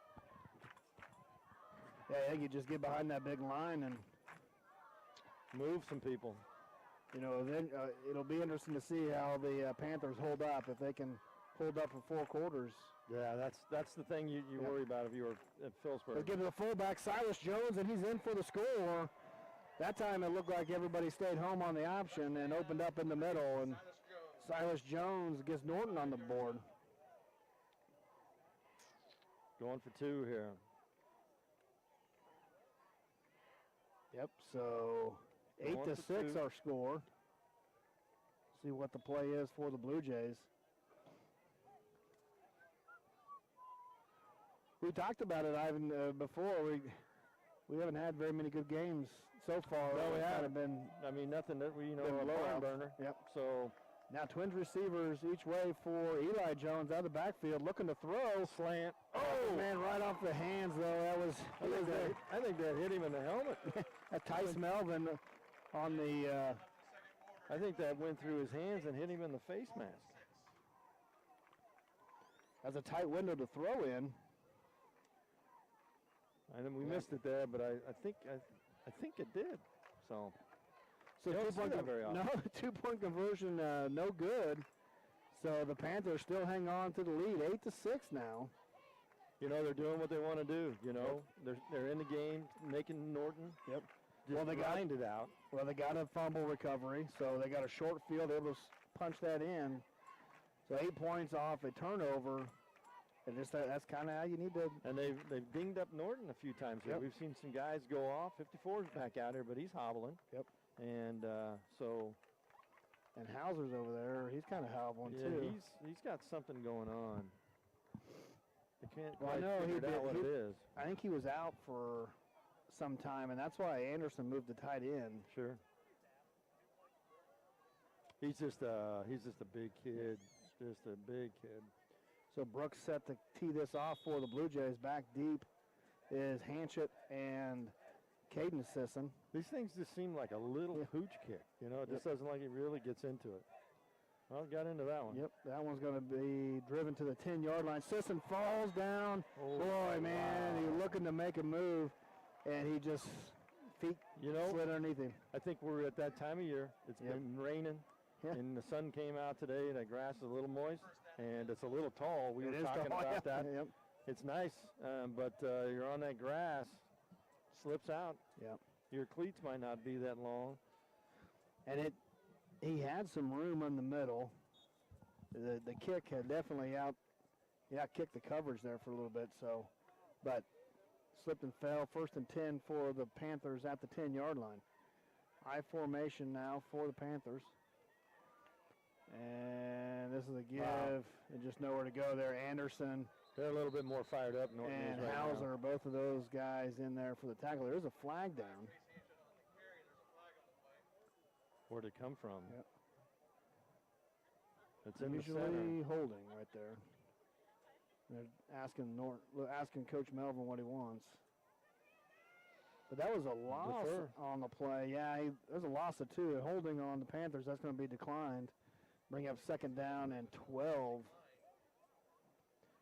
Yeah, I think you just get behind that big line and move some people. You know, then it'll be interesting to see how the Panthers hold up, if they can hold up for 4 quarters. Yeah, that's the thing you worry about if you were at Phillipsburg. Let's give it to the fullback, Silas Jones, and he's in for the score. That time it looked like everybody stayed home on the option and opened up in the middle, and Silas Jones gets Norton on the board. Going for 2 here. Yep, so 8-6 our score. See what the play is for the Blue Jays. We talked about it, Ivan, before. We haven't had very many good games so far. No, we haven't been. I mean, nothing that we been a barn blowouts. burner. Yep. So now Twins receivers each way for Eli Jones out of the backfield, looking to throw. Slant. Oh man, right off the hands though. That was. I think that hit him in the helmet. Tice Melvin on the. I think that went through his hands and hit him in the face mask. That's a tight window to throw in. And we missed it there, but I think it did. So 2-point conversion, no good. So the Panthers still hang on to the lead, 8-6 now. You know, they're doing what they want to do. You know, they're in the game, making Norton. Yep. Just they grind it out. Well, they got a fumble recovery, so they got a short field, able to punch that in. So 8 points off a turnover. And that's kind of how you need to. And they've dinged up Norton a few times here. Yep. We've seen some guys go off. 54's back out here, but he's hobbling. Yep. And And Hauser's over there. He's kind of hobbling too. He's got something going on. I can't Well, quite I know figure out what it is. I think he was out for some time, and that's why Anderson moved to tight end. Sure. He's just a big kid. Just a big kid. So Brooks set to tee this off for the Blue Jays. Back deep is Hanchett and Caden Sisson. These things just seem like a little pooch kick. You know, it just doesn't like it really gets into it. Well, got into that one. Yep, that one's going to be driven to the 10-yard line. Sisson falls down. Oh, boy, man, he's looking to make a move, and he just feet slid underneath him. I think we're at that time of year. It's been raining, and the sun came out today, and the grass is a little moist, and it's a little tall. We were talking about that. Yep. It's nice, but you're on that grass, slips out. Yep. Your cleats might not be that long. And he had some room in the middle. The kick had definitely kicked the coverage there for a little bit. So, but slipped and fell. 1st and 10 for the Panthers at the 10-yard line. I formation now for the Panthers. And this is a give, and just nowhere to go there. Anderson. They're a little bit more fired up. Norton and right Hauser, now. both of those guys in there for the tackle. There's a flag down. Where'd it come from? Yep. It's in usually the center. Holding right there. They're asking Coach Melvin what he wants. But that was a loss on the play. Yeah, there's a loss of 2. Holding on the Panthers, that's going to be declined. Bring up 2nd down and 12.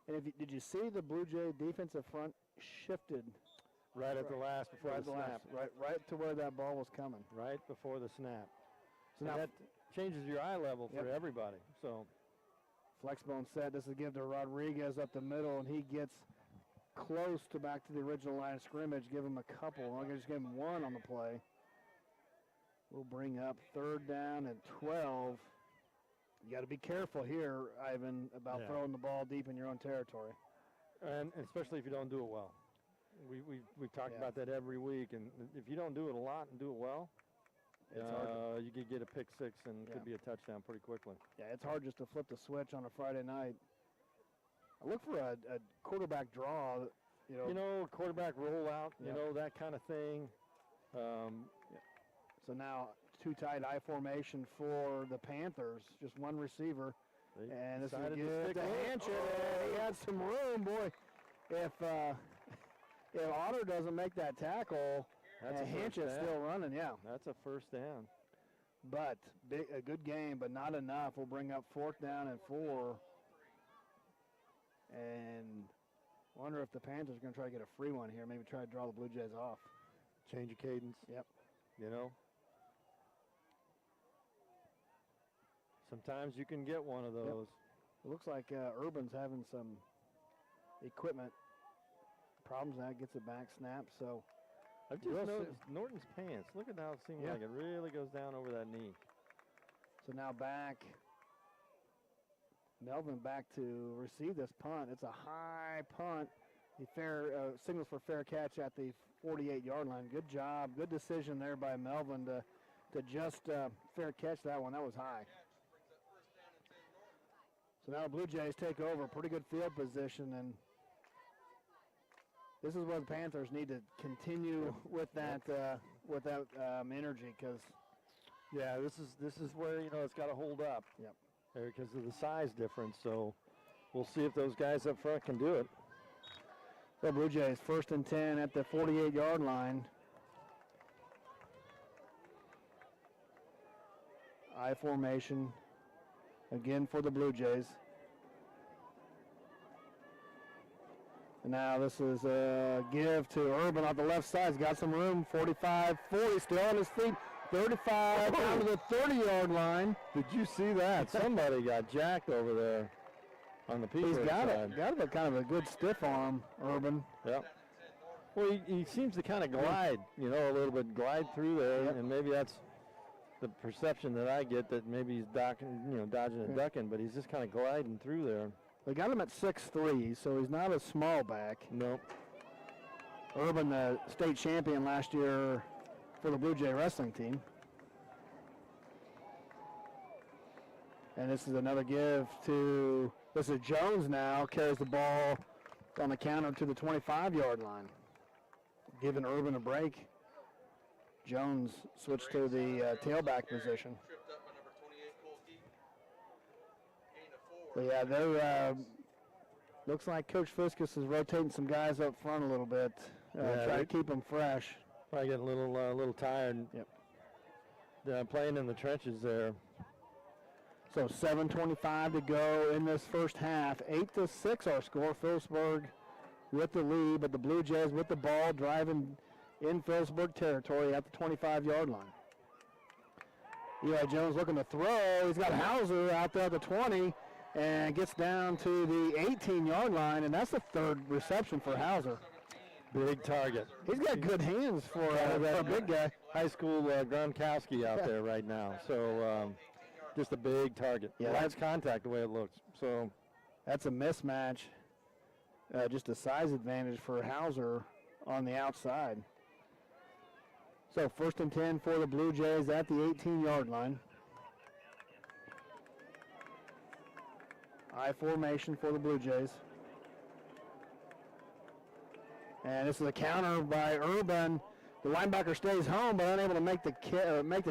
And did you see the Blue Jay defensive front shifted right at the last before the snap? Right to where that ball was coming. Right before the snap. So now that changes your eye level for everybody. So flexbone set. This is a give to Rodriguez up the middle, and he gets close to back to the original line of scrimmage. Give him a couple. I'm going to just give him 1 on the play. We'll bring up 3rd down and 12. You got to be careful here, Ivan, about throwing the ball deep in your own territory. And especially if you don't do it well. We've talked about that every week, and if you don't do it a lot and do it well, you could get a pick 6 and could be a touchdown pretty quickly. Yeah, it's hard just to flip the switch on a Friday night. I look for a quarterback draw. Quarterback rollout, that kind of thing. So now 2 tight I formation for the Panthers, just 1 receiver. And this is good to Hanchett. He had some room, boy. If Otter doesn't make that tackle, Hanchett's still running, That's a 1st down. But a good game, but not enough. We'll bring up 4th down and 4. And wonder if the Panthers are going to try to get a free one here, maybe try to draw the Blue Jays off. Change of cadence. Yep. Sometimes you can get one of those. It looks like Urban's having some equipment problems. Now gets it back, snap. So I've just noticed Norton's pants. Look at how it seems like it really goes down over that knee. So now back. Melvin back to receive this punt. It's a high punt. He signals for fair catch at the 48-yard line. Good job. Good decision there by Melvin to just fair catch that one. That was high. So now the Blue Jays take over. Pretty good field position, and this is where the Panthers need to continue with that energy, because this is where it's got to hold up. Yep. Because of the size difference. So we'll see if those guys up front can do it. The Blue Jays 1st and 10 at the 48-yard line. I formation again for the Blue Jays. And now this is a give to Urban on the left side. He's got some room. 45, 40, still on his feet. 35 down to the 30-yard line. Did you see that? Somebody got jacked over there on the Phillipsburg He's got side. Got a kind of a good stiff arm, Urban. Yep. Well, he seems to kind of glide, a little bit glide through there, and maybe that's the perception that I get, that maybe he's dodging and ducking, but he's just kind of gliding through there. They got him at 6'3", so he's not a small back. Nope. Urban, the state champion last year for the Blue Jay wrestling team. And this is another give to, this is Jones now, carries the ball on the counter to the 25-yard line. Giving Urban a break. Jones switched to the tailback position. But yeah, they're, looks like Coach Fiskus is rotating some guys up front a little bit, try to keep them fresh. Probably getting a little tired. Yep. Playing in the trenches there. So 7:25 to go in this first half. 8-6 our score. Phillipsburg with the lead, but the Blue Jays with the ball driving in Phillipsburg territory at the 25-yard line. Eli Jones looking to throw. He's got Hauser out there at the 20 and gets down to the 18-yard line, and that's the third reception for Hauser. Big target. He's got good hands for a big guy. High school Gronkowski out there right now. So just a big target. Yeah, that's contact the way it looks. So that's a mismatch. Just a size advantage for Hauser on the outside. So 1st and 10 for the Blue Jays at the 18-yard line. I formation for the Blue Jays. And this is a counter by Urban. The linebacker stays home, but unable to make the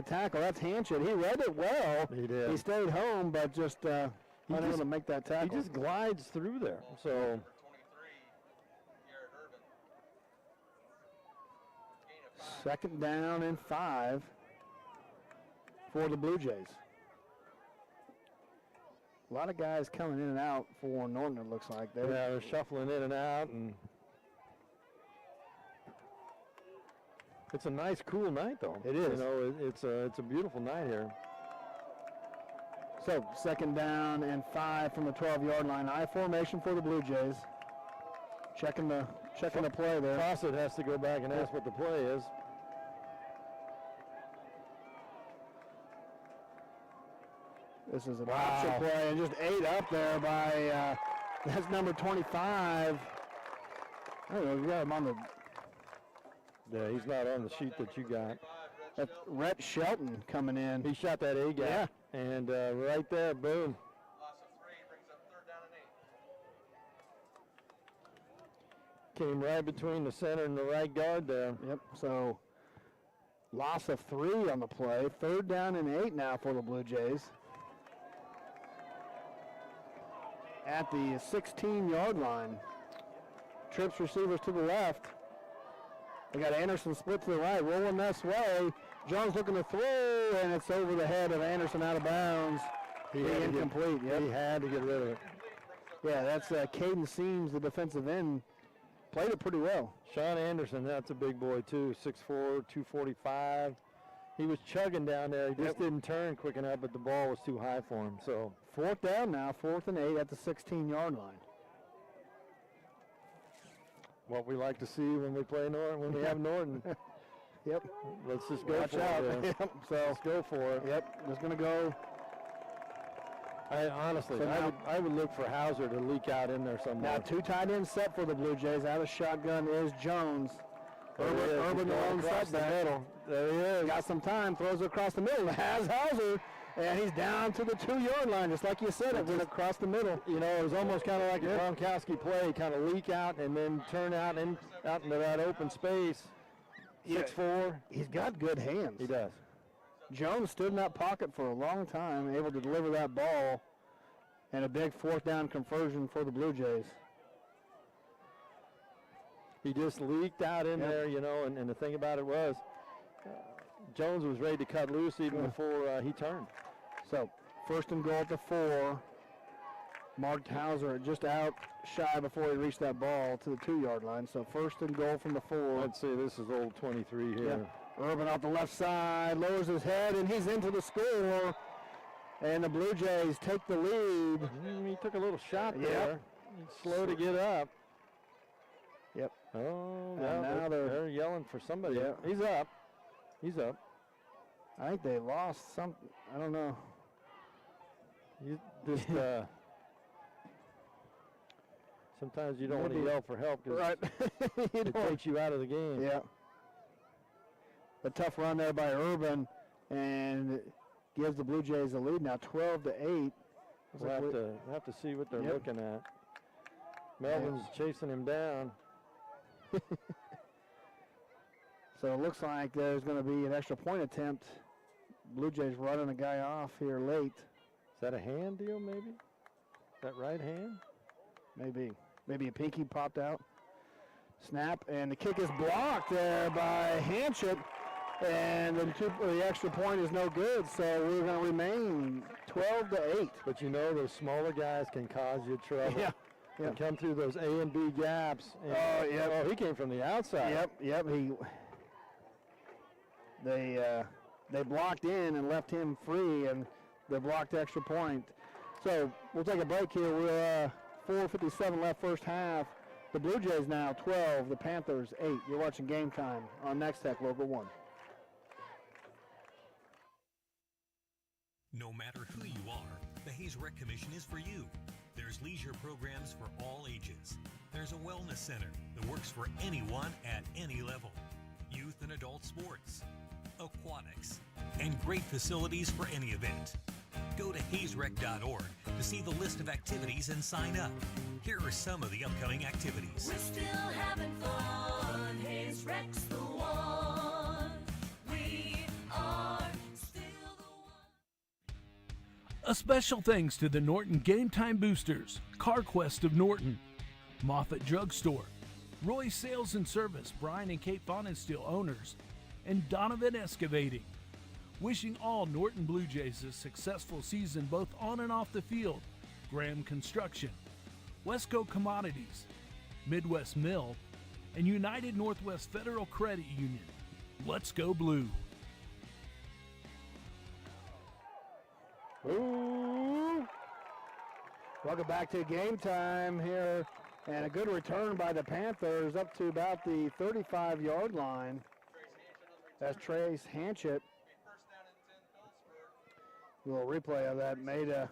tackle. That's Hanchett. He read it well. He did. He stayed home, but just unable to make that tackle. He just glides through there. So 2nd down and 5 for the Blue Jays. A lot of guys coming in and out for Norton, it looks like. They're shuffling in and out, and it's a nice, cool night, though. It is. You know, it's a beautiful night here. So 2nd down and 5 from the 12-yard line. I formation for the Blue Jays. Checking the play there. Fawcett has to go back and ask what the play is. This is an option play, and just ate up there by that's number 25. I don't know, we got him on the. Yeah, he's not on the sheet that you got. That's Rhett Shelton coming in. He shot that A gap. Yeah. And right there, boom. Came right between the center and the right guard there. Yep, so loss of 3 on the play. 3rd down and 8 now for the Blue Jays. At the 16-yard line. Trips receivers to the left. They got Anderson split to the right, rolling this way. Jones looking to throw, and it's over the head of Anderson out of bounds. Incomplete. He had to get rid of it. Yeah, that's Caden Seams, the defensive end. Played it pretty well. Sean Anderson, that's a big boy too, 6'4", 245. He was chugging down there. He just didn't turn quick enough, but the ball was too high for him. So 4th down now, 4th and 8 at the 16-yard line. What we like to see when we play Norton, when we have Norton. Yep. Let's just go Watch for out. it. Yeah. Yep. So let's go for it. Yep. Just going to go. Honestly, So I would look for Hauser to leak out in there somewhere. Now 2 tight ends set for the Blue Jays. Out of shotgun is Jones. Urban the lone setback. There he is. Got some time. Throws it across the middle. Has Hauser. And he's down to the 2-yard line, just like you said. It went across the middle. You know, it was almost kind of like a Gronkowski play, kind of leak out and then turn out into that open space. 6'4". He's got good hands. He does. Jones stood in that pocket for a long time, able to deliver that ball, and a big 4th down conversion for the Blue Jays. He just leaked out in there, you know, and the thing about it was, Jones was ready to cut loose even before he turned. So 1st and goal at the 4. Marked Hauser just out shy before he reached that ball to the 2-yard line. So 1st and goal from the 4. Let's see, this is old 23 here. Yeah. Urban off the left side, lowers his head, and he's into the score. And the Blue Jays take the lead. He took a little shot there. He's slow to get up. Yep. Oh, now they're yelling for somebody. Yeah. He's up. He's up. I think they lost something. I don't know. Sometimes you don't want to yell for help because it takes you out of the game. Yeah. A tough run there by Urban, and it gives the Blue Jays the lead now, 12-8. We'll have to see what they're looking at. Melvin's chasing him down. So it looks like there's going to be an extra point attempt. Blue Jays running a guy off here late. Is that a hand deal, maybe? That right hand? Maybe. Maybe a pinky popped out. Snap, and the kick is blocked there by Hanchett, and the extra point is no good, so we're going to remain 12-8. But you know those smaller guys can cause you trouble. Yeah. And come through those A and B gaps. And, he came from the outside. Yep. They blocked in and left him free, and they blocked extra point. So we'll take a break here. We're 4:57 left first half. The Blue Jays now 12, the Panthers 8. You're watching Game Time on Nex-Tech Local 1. No matter who you are, the Hayes Rec Commission is for you. There's leisure programs for all ages. There's a wellness center that works for anyone at any level. Youth and adult sports, aquatics, and great facilities for any event. Go to hazerec.org to see the list of activities and sign up. Here are some of the upcoming activities. We're still having fun. Hayes Rec's the one. We are still the one. A special thanks to the Norton Game Time Boosters, CarQuest of Norton, Moffett Drugstore, Roy Sales and Service, Brian and Kate Bonensteel owners, and Donovan Excavating. Wishing all Norton Blue Jays a successful season both on and off the field. Graham Construction, Westco Commodities, Midwest Mill, and United Northwest Federal Credit Union. Let's go Blue. Ooh. Welcome back to Game Time here, and a good return by the Panthers up to about the 35-yard line. That's Trace Hanchett. A little replay of that, made a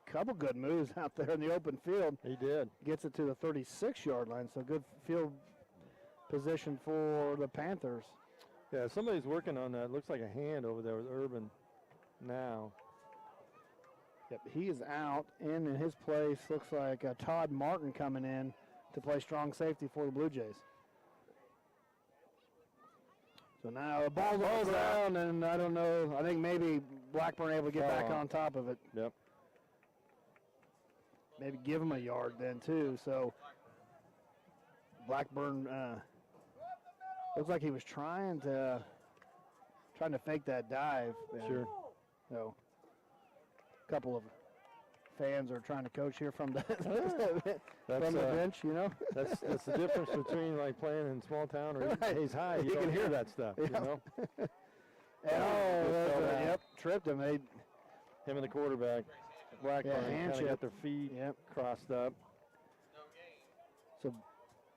couple good moves out there in the open field. He did. Gets it to the 36-yard line, so good field position for the Panthers. Yeah, somebody's working on that. Looks like a hand over there with Urban now. Yep, he is out. In his place, looks like Todd Martin coming in to play strong safety for the Blue Jays. So now the ball's all around, and I don't know. I think maybe Blackburn able to get back on top of it. Yep. Maybe give him a yard then too. So Blackburn looks like he was trying to fake that dive. Sure. So a couple of fans are trying to coach here from the from the bench, you know. That's the difference between like playing in small town or Hayes High. You can hear that stuff, you know. Yep, tripped him. Him and the quarterback, Blackburn, kind of got their feet crossed up. So,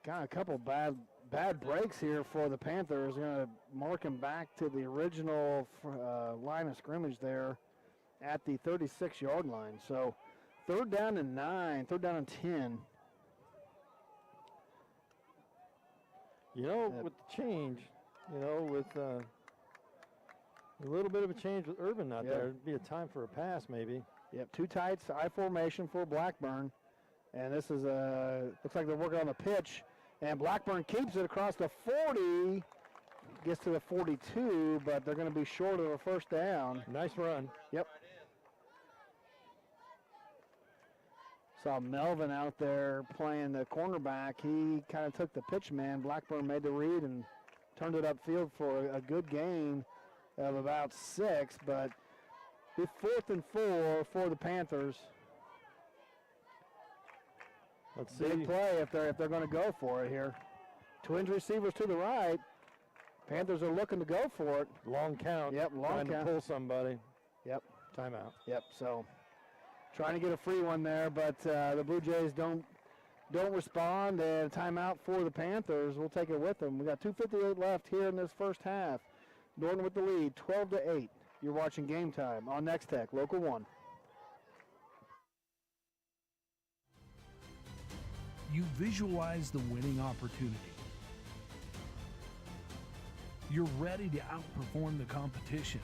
got a couple bad breaks here for the Panthers. Going to mark him back to the original line of scrimmage there at the 36-yard line. So, 3rd down and 9, 3rd down and 10. You know, with the change, you know, with a little bit of a change with Urban out there, it'd be a time for a pass maybe. Yep, two tights, I formation for Blackburn. And this is looks like they're working on the pitch. And Blackburn keeps it across the 40, gets to the 42, but they're going to be short of a first down. Nice run. Yep. Saw Melvin out there playing the cornerback. He kind of took the pitch man. Blackburn made the read and turned it upfield for a good gain of about 6, but it's 4th and 4 for the Panthers. Let's see. Big play if they're going to go for it here. Twins receivers to the right. Panthers are looking to go for it. Long count. Yep, long trying count. to pull somebody. Yep. Timeout. Yep. So trying to get a free one there, but the Blue Jays don't respond. And timeout for the Panthers. We'll take it with them. We got 2:58 left here in this first half. Norton with the lead, 12-8. You're watching Game Time on Nex-Tech, Local 1. You visualize the winning opportunity. You're ready to outperform the competition.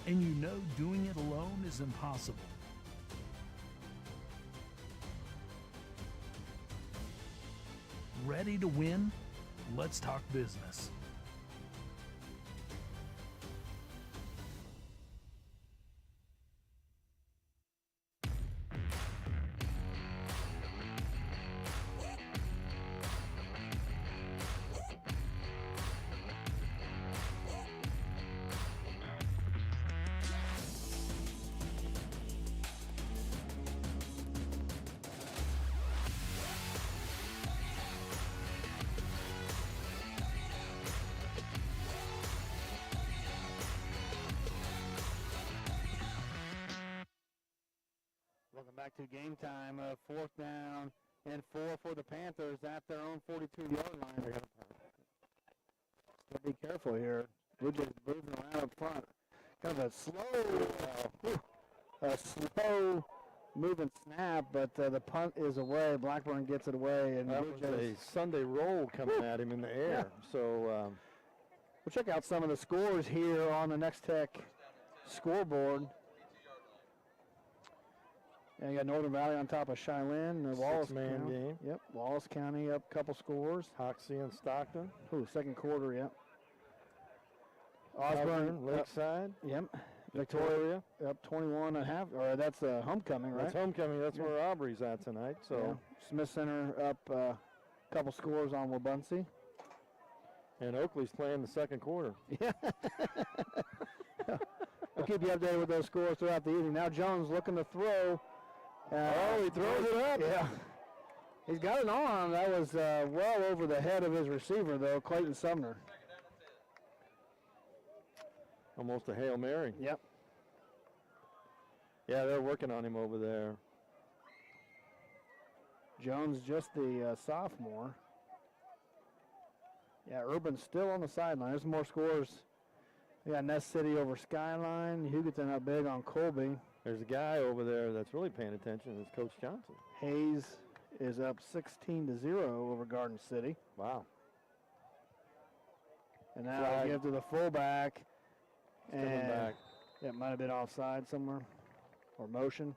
And you know doing it alone is impossible. Ready to win? Let's talk business. to game time. 4th down and 4 for the Panthers at their own 42-yard line. Be careful here. Blue Jays moving around up front. Kind of a slow moving snap, but the punt is away. Blackburn gets it away, and That Blue was Jays. a Sunday roll coming at him in the air. So We'll check out some of the scores here on the Nex-Tech scoreboard. And you got Northern Valley on top of Cheyenne. The Wallace Six-man County. game. Yep, Wallace County up a couple scores. Hoxie and Stockton. Ooh, second quarter, yep. Osborne, Lakeside. Yep. Victoria up 21 and a half, or that's homecoming, right? That's homecoming. That's where Aubrey's at tonight. So Yeah. Smith Center up a couple scores on Wabunsie. And Oakley's playing the second quarter. Yeah. We'll keep you updated with those scores throughout the evening. Now Jones looking to throw. He throws it up. Yeah. He's got an arm. That was well over the head of his receiver, though, Clayton Sumner. Almost a Hail Mary. Yep. Yeah, they're working on him over there. Jones just the sophomore. Yeah, Urban's still on the sideline. There's more scores. We got Ness City over Skyline. Hugoton up big on Colby. There's a guy over there that's really paying attention. It's Coach Johnson. Hayes is up 16-0 over Garden City. Wow. And now Flag. give to the fullback. Coming back. It might have been offside somewhere or motion.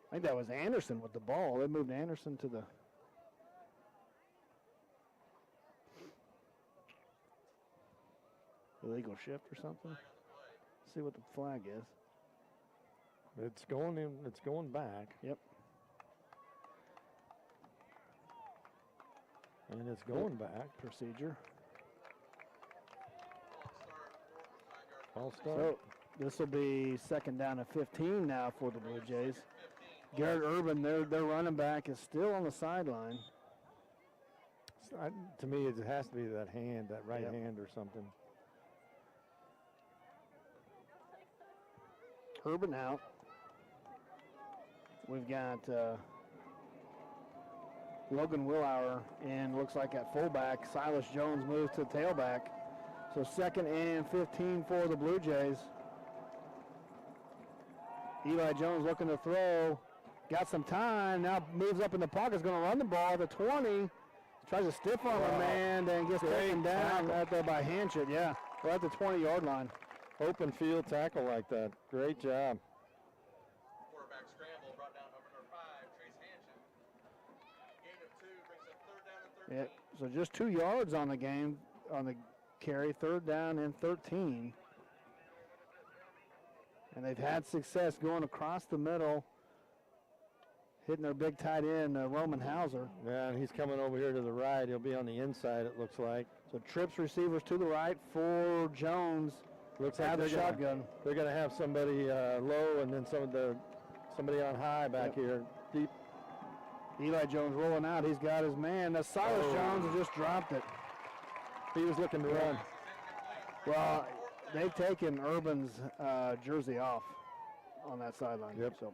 I think that was Anderson with the ball. They moved Anderson to the illegal shift or something. See what the flag is. It's going in. It's going back. Yep. And it's going back. Procedure. All start. So this will be second down and 15 now for the Blue Jays. Garrett Urban, their running back, is still on the sideline. To me, it has to be that hand, that right Yep. hand or something. Urban out. We've got Logan Willauer in, looks like at fullback. Silas Jones moves to tailback. So second and 15 for the Blue Jays. Eli Jones looking to throw. Got some time. Now moves up in the pocket. Is going to run the ball. The 20. Tries to stiff arm a man and gets taken down right there by Hanchett. Yeah, right at the 20-yard line. Open field tackle like that. Great job. Quarterback scramble brought down number 5, Trace Hanchett. Gain of 2 brings up 3rd down and 13. Yeah, so just 2 yards on the game, on the carry, 3rd down and 13. And they've had success going across the middle, hitting their big tight end, Roman Hauser. Yeah, and he's coming over here to the right. He'll be on the inside, it looks like. So trips receivers to the right for Jones. Looks like Out of the they're shotgun. They're going to have somebody low and then somebody on high back here, deep. Eli Jones rolling out. He's got his man. That's Silas Jones who just dropped it. He was looking to run. Well, they've taken Urban's jersey off on that sideline. Yep. So,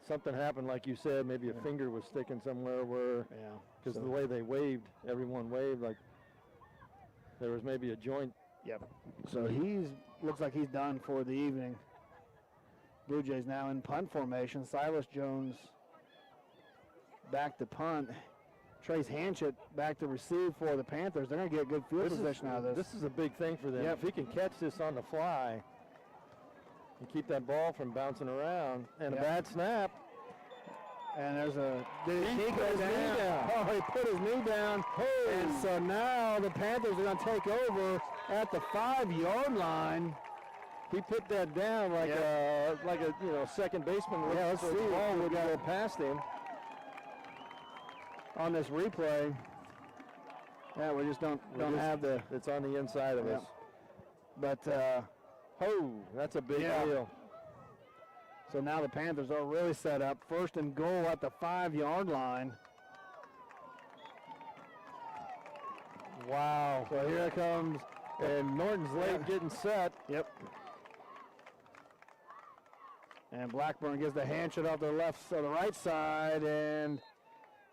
Something happened, like you said. Maybe a finger was sticking somewhere where, because so- the way they waved, everyone waved like there was maybe a joint. Yep. So looks like he's done for the evening. Blue Jays now in punt formation. Silas Jones back to punt. Trace Hanchett back to receive for the Panthers. They're going to get good field position out of this. This is a big thing for them. Yep. If he can catch this on the fly and keep that ball from bouncing around, and Yep. a bad snap. And there's a He he put goes his knee down. down. Oh, he put his knee down. And so now the Panthers are going to take over at the 5-yard line. He put that down like a second baseman. Yeah, let's so see. the ball would go past him. On this replay. Yeah, we just don't have the. It's on the inside of us. But that's a big Yeah. deal. so now the Panthers are really set up. 1st and goal at the 5-yard line. Wow. So here it comes. And Norton's late getting set. Yep. And Blackburn gets the hand shot off the the right side and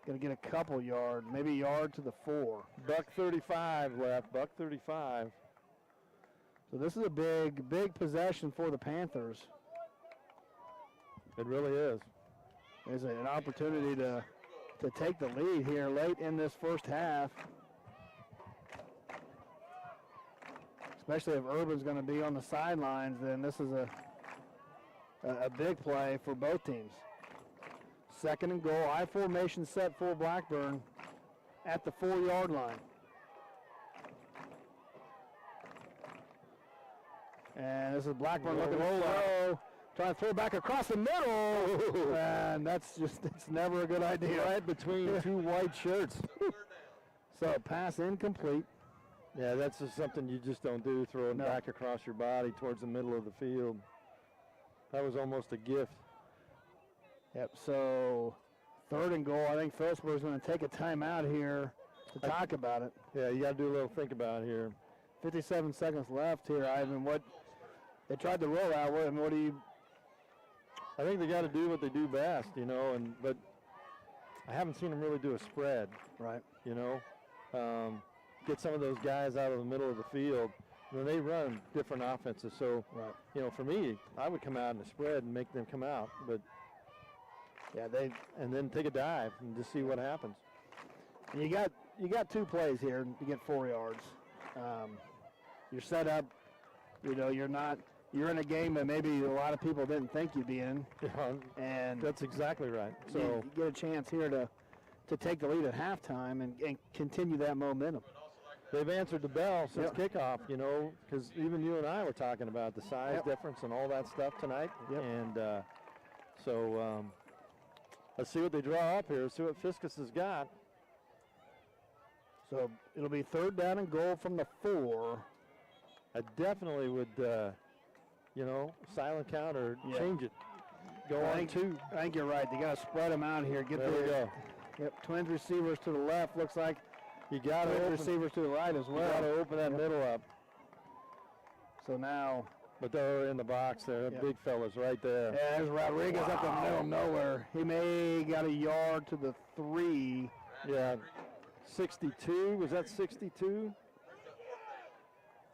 going to get a couple yards, maybe a yard to the 4. Buck 35 left, buck 35. So this is a big possession for the Panthers. It really is. There's an opportunity to take the lead here late in this first half. Especially if Urban's going to be on the sidelines, then this is a big play for both teams. 2nd and goal, I formation set for Blackburn at the 4-yard line. And this is Blackburn looking to throw, trying to throw back across the middle, and it's never a good idea. Right between two white shirts. So pass incomplete. Yeah, that's just something you just don't do, throwing back across your body towards the middle of the field. That was almost a gift. Yep, so 3rd and goal. I think Phillipsburg's going to take a timeout here to talk about it. Yeah, you got to do a little think about it here. 57 seconds left here, Ivan. What they tried to roll out. What do you? I think they got to do what they do best, but I haven't seen them really do a spread. Right. Get some of those guys out of the middle of the field. They run different offenses, so for me, I would come out in a spread and make them come out, but and then take a dive and just see what happens. And you got 2 plays here to get 4 yards. You're set up. You're in a game that maybe a lot of people didn't think you'd be in. And that's exactly right. So you get a chance here to take the lead at halftime and continue that momentum. They've answered the bell since kickoff, because even you and I were talking about the size difference and all that stuff tonight. And so let's see what they draw up here. See what Fiskus has got. So it'll be 3rd down and goal from the 4. I definitely would, silent count or change it. Go on 2. I think you're right. They got to spread them out here. There we go. Yep, twins receivers to the left. Looks like you got to open receivers to the right as well. You got to open that middle up. So now, but they're in the box there. Big fellas right there. Yeah, there's Rodriguez up the middle of nowhere. He may got a yard to the 3. Yeah, 62. Was that 62?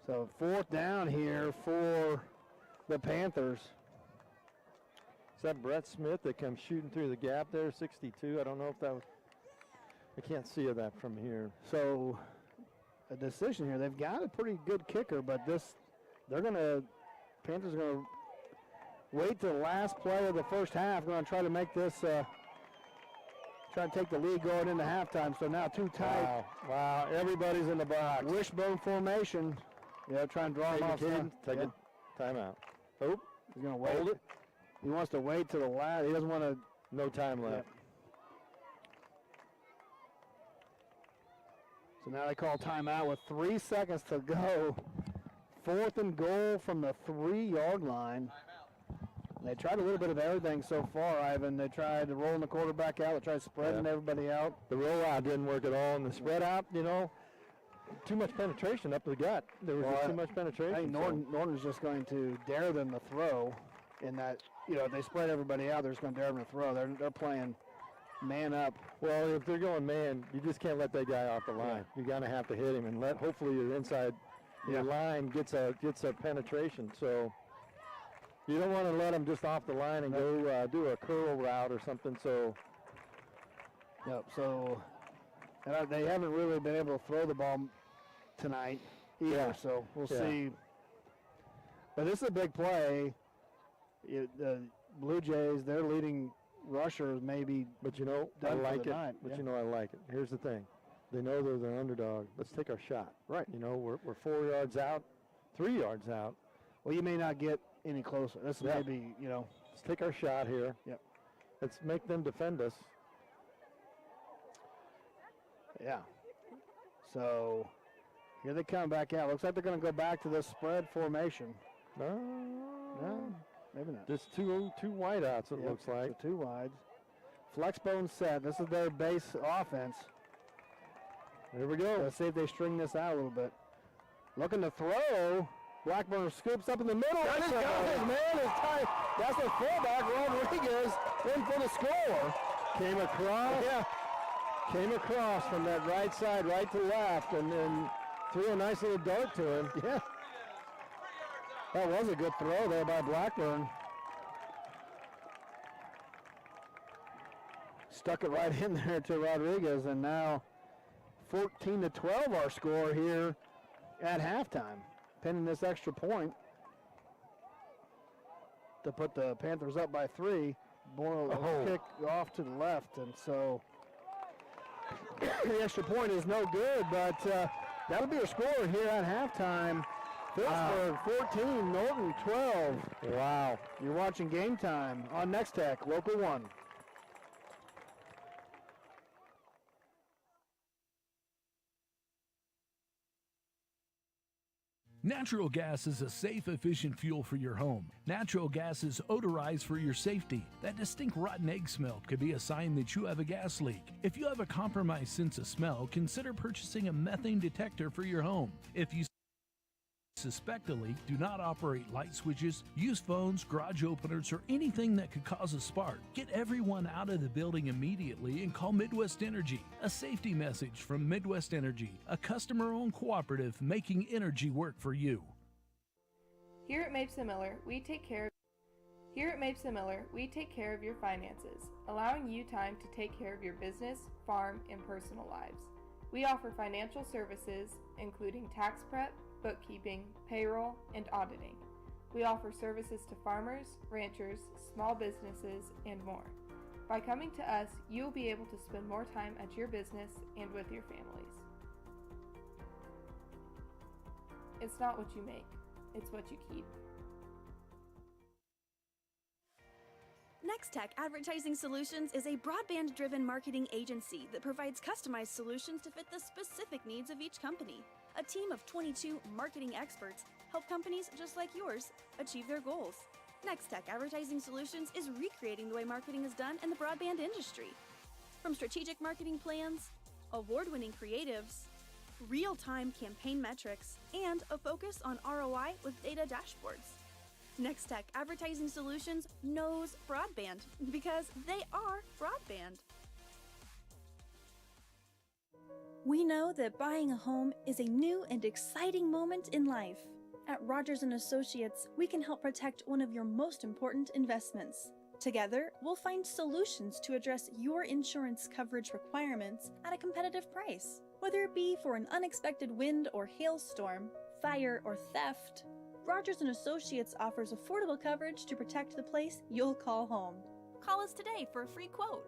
So 4th down here for the Panthers. Is that Brett Smith that comes shooting through the gap there? 62. I don't know if that was. I can't see that from here. So a decision here. They've got a pretty good kicker, but Panthers are going to wait till the last play of the first half. Going to try to make this, try to take the lead going into halftime. So now 2 tight. Wow. Everybody's in the box. Wishbone formation. Yeah, try and draw him off. Take it. Timeout. Oh, he's going to wait. Hold it. He wants to wait till the last. He doesn't want to. No time left. Yep. So now they call timeout with 3 seconds to go. 4th and goal from the 3-yard line. They tried a little bit of everything so far, Ivan. They tried rolling the quarterback out. They tried spreading everybody out. The rollout didn't work at all. And the spread out, too much penetration up the gut. There was just too much penetration. I think Norton's just going to dare them to throw in that, if they spread everybody out, they're just going to dare them to throw. They're playing man up. Well, if they're going man, you just can't let that guy off the line. You're going to have to hit him and hopefully your inside your line gets a penetration. So you don't want to let him just off the line and go do a curl route or something. So so they haven't really been able to throw the ball tonight either. So we'll see. But this is a big play. The Blue Jays, their leading rushers maybe. But I like it. I like it. Here's the thing. They know they're the underdog. Let's take our shot. Right. We're 4 yards out, 3 yards out. Well, you may not get any closer. This may be, Let's take our shot here. Yep. Let's make them defend us. Yeah. So here they come back out. Looks like they're going to go back to this spread formation. No, maybe not. Just two wideouts, it looks like. So 2 wides. Flexbone set. This is their base offense. Here we go. Let's see if they string this out a little bit. Looking to throw. Blackburn scoops up in the middle. That's man is tight. That's a fullback, Rodriguez, in for the score. Came across from that right side, right to left, and then threw a nice little dart to him. Yeah. That was a good throw there by Blackburn. Stuck it right in there to Rodriguez, and now 14-12 our score here at halftime, pending this extra point to put the Panthers up by 3. Boyle kick off to the left, and so the extra point is no good, but that'll be a score here at halftime. Phillipsburg 14, Norton 12. Wow. You're watching Game Time on Nex-Tech, Local 1. Natural gas is a safe, efficient fuel for your home. Natural gas is odorized for your safety. That distinct rotten egg smell could be a sign that you have a gas leak. If you have a compromised sense of smell, consider purchasing a methane detector for your home. If you suspect a leak, do not operate light switches, use phones, garage openers, or anything that could cause a spark. Get everyone out of the building immediately and call Midwest Energy. A safety message from Midwest Energy, a customer-owned cooperative making energy work for you. Here at Mapes & Miller, we take care of your finances, allowing you time to take care of your business, farm, and personal lives. We offer financial services, including tax prep, bookkeeping, payroll, and auditing. We offer services to farmers, ranchers, small businesses, and more. By coming to us, you will be able to spend more time at your business and with your families. It's not what you make, it's what you keep. Nex-Tech Advertising Solutions is a broadband-driven marketing agency that provides customized solutions to fit the specific needs of each company. A team of 22 marketing experts help companies just like yours achieve their goals. Nex-Tech Advertising Solutions is recreating the way marketing is done in the broadband industry. From strategic marketing plans, award-winning creatives, real-time campaign metrics, and a focus on ROI with data dashboards. Nex-Tech Advertising Solutions knows broadband because they are broadband. We know that buying a home is a new and exciting moment in life. At Rogers & Associates, we can help protect one of your most important investments. Together, we'll find solutions to address your insurance coverage requirements at a competitive price. Whether it be for an unexpected wind or hailstorm, fire or theft, Rogers & Associates offers affordable coverage to protect the place you'll call home. Call us today for a free quote.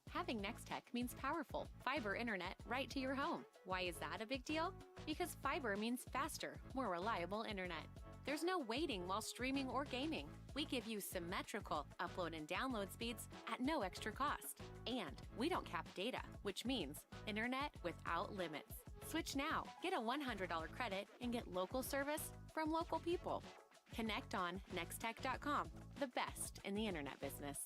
Having Nex-Tech means powerful fiber internet right to your home. Why is that a big deal? Because fiber means faster, more reliable internet. There's no waiting while streaming or gaming. We give you symmetrical upload and download speeds at no extra cost. And we don't cap data, which means internet without limits. Switch now, get a $100 credit, and get local service from local people. Connect on nextech.com, the best in the internet business.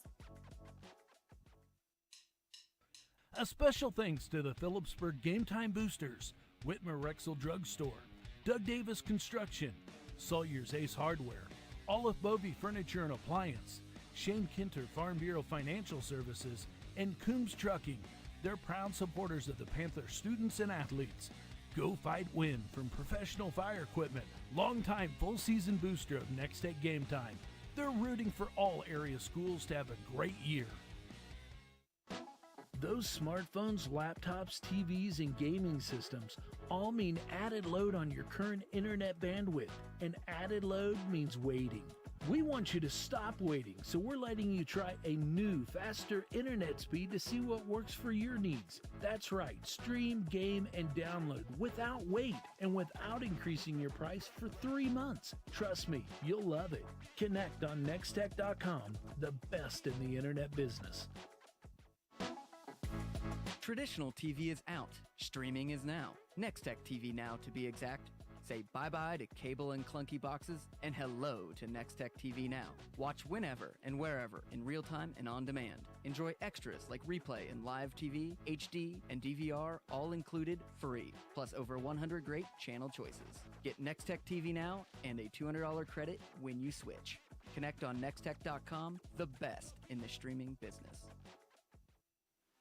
A special thanks to the Phillipsburg Game Time Boosters, Whitmer Rexel Drug Store, Doug Davis Construction, Sawyer's Ace Hardware, Olive Bovey Furniture and Appliance, Shane Kinter Farm Bureau Financial Services, and Coombs Trucking. They're proud supporters of the Panther students and athletes. Go Fight Win from Professional Fire Equipment, longtime full season booster of Nex-Tech Game Time. They're rooting for all area schools to have a great year. Those smartphones, laptops, TVs, and gaming systems all mean added load on your current internet bandwidth, and added load means waiting. We want you to stop waiting, so we're letting you try a new, faster internet speed to see what works for your needs. That's right, stream, game, and download without wait and without increasing your price for 3 months. Trust me, you'll love it. Connect on nextech.com, the best in the internet business. Traditional TV is out. Streaming is now. Nex-Tech TV Now, to be exact. Say bye-bye to cable and clunky boxes and hello to Nex-Tech TV Now. Watch whenever and wherever in real time and on demand. Enjoy extras like replay and live TV, HD, and DVR all included free, plus over 100 great channel choices. Get Nex-Tech TV Now and a $200 credit when you switch. Connect on nextech.com, the best in the streaming business.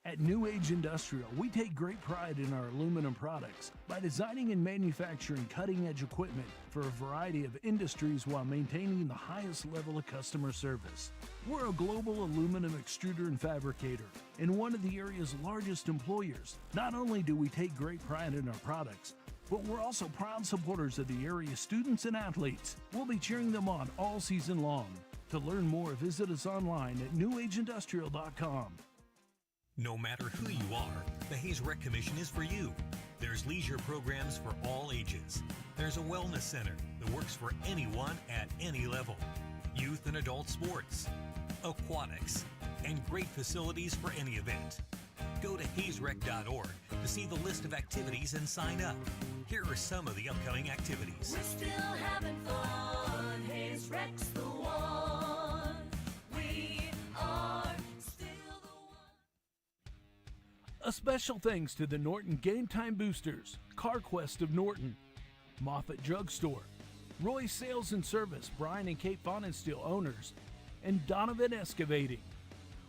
At New Age Industrial, we take great pride in our aluminum products by designing and manufacturing cutting-edge equipment for a variety of industries while maintaining the highest level of customer service. We're a global aluminum extruder and fabricator and one of the area's largest employers. Not only do we take great pride in our products, but we're also proud supporters of the area students and athletes. We'll be cheering them on all season long. To learn more, visit us online at newageindustrial.com. No matter who you are, the Hayes Rec Commission is for you. There's leisure programs for all ages. There's a wellness center that works for anyone at any level. Youth and adult sports, aquatics, and great facilities for any event. Go to hayesrec.org to see the list of activities and sign up. Here are some of the upcoming activities. We're still having fun. Hayes Rec's the one. We are still the one. A special thanks to the Norton Game Time Boosters, CarQuest of Norton, Moffett Drugstore, Roy Sales and Service, Brian and Kate Vonensteel owners, and Donovan Excavating.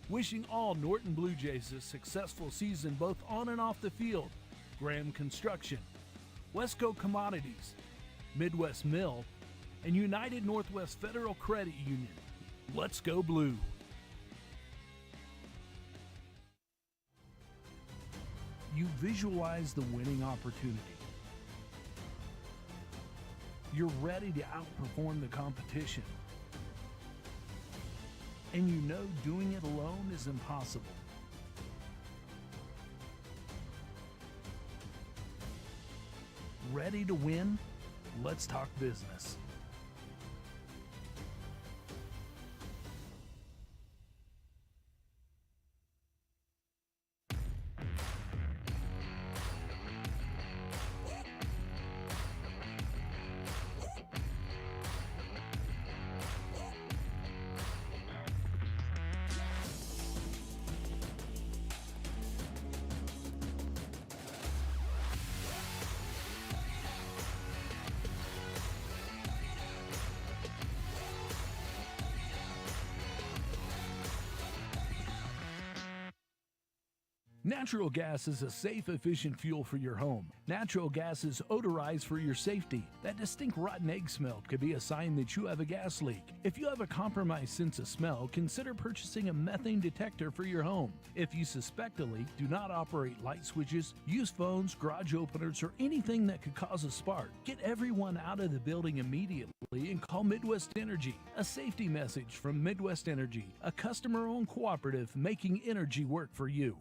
Wishing all Norton Blue Jays a successful season both on and off the field. Graham Construction, Westco Commodities, Midwest Mill, and United Northwest Federal Credit Union. Let's go Blue. You visualize the winning opportunity. You're ready to outperform the competition. And you know doing it alone is impossible. Ready to win? Let's talk business. Natural gas is a safe, efficient fuel for your home. Natural gas is odorized for your safety. That distinct rotten egg smell could be a sign that you have a gas leak. If you have a compromised sense of smell, consider purchasing a methane detector for your home. If you suspect a leak, do not operate light switches, use phones, garage openers, or anything that could cause a spark. Get everyone out of the building immediately and call Midwest Energy. A safety message from Midwest Energy, a customer-owned cooperative making energy work for you.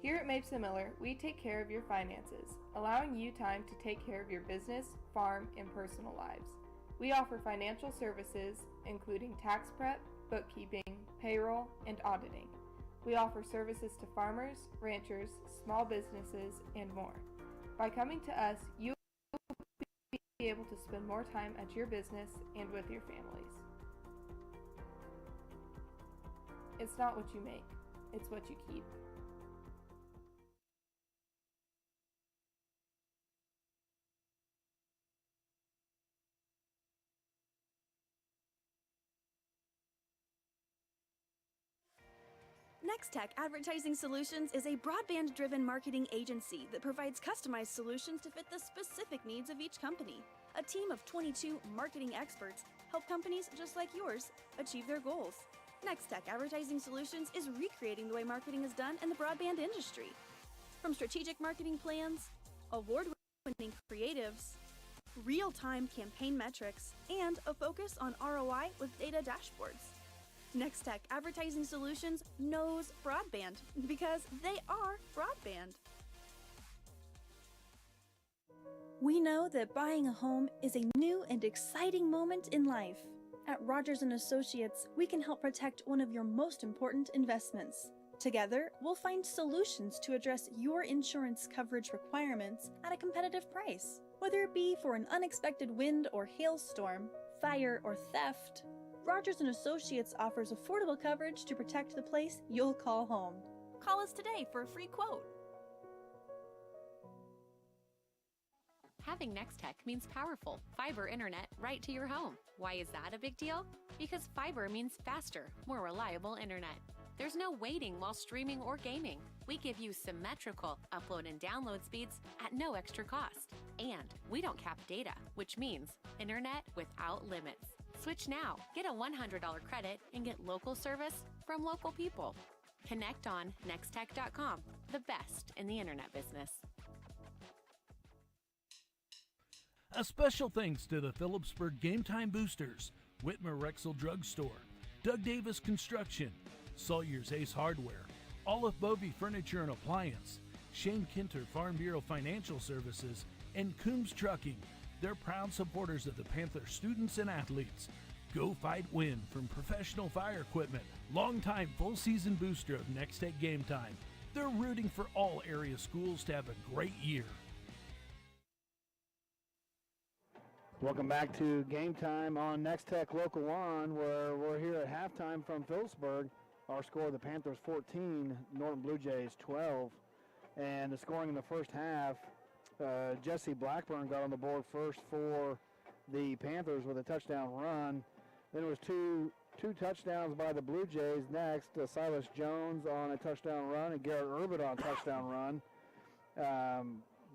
Here at Mapes & Miller, we take care of your finances, allowing you time to take care of your business, farm, and personal lives. We offer financial services, including tax prep, bookkeeping, payroll, and auditing. We offer services to farmers, ranchers, small businesses, and more. By coming to us, you will be able to spend more time at your business and with your families. It's not what you make, it's what you keep. Nex-Tech Advertising Solutions is a broadband-driven marketing agency that provides customized solutions to fit the specific needs of each company. A team of 22 marketing experts help companies just like yours achieve their goals. Nex-Tech Advertising Solutions is recreating the way marketing is done in the broadband industry. From strategic marketing plans, award-winning creatives, real-time campaign metrics, and a focus on ROI with data dashboards. Nex-Tech Advertising Solutions knows broadband because they are broadband. We know that buying a home is a new and exciting moment in life. At Rogers & Associates, we can help protect one of your most important investments. Together, we'll find solutions to address your insurance coverage requirements at a competitive price. Whether it be for an unexpected wind or hailstorm, fire or theft, Rogers & Associates offers affordable coverage to protect the place you'll call home. Call us today for a free quote. Having Nex-Tech means powerful fiber internet right to your home. Why is that a big deal? Because fiber means faster, more reliable internet. There's no waiting while streaming or gaming. We give you symmetrical upload and download speeds at no extra cost. And we don't cap data, which means internet without limits. Switch now, get a $100 credit, and get local service from local people. Connect on nextech.com, the best in the internet business. A special thanks to the Phillipsburg Game Time Boosters, Whitmer Rexel Drug Store, Doug Davis Construction, Sawyer's Ace Hardware, Olive Bovey Furniture and Appliance, Shane Kinter Farm Bureau Financial Services, and Coombs Trucking. They're proud supporters of the Panther students and athletes. Go Fight Win from Professional Fire Equipment, longtime full-season booster of Nex-Tech Game Time. They're rooting for all area schools to have a great year. Welcome back to Game Time on Nex-Tech Local 1, where we're here at halftime from Phillipsburg. Our score, the Panthers 14, Norton Blue Jays 12. And the scoring in the first half, Jesse Blackburn got on the board first for the Panthers with a touchdown run. Then it was two touchdowns by the Blue Jays next. Silas Jones on a touchdown run and Garrett Urban on a touchdown run.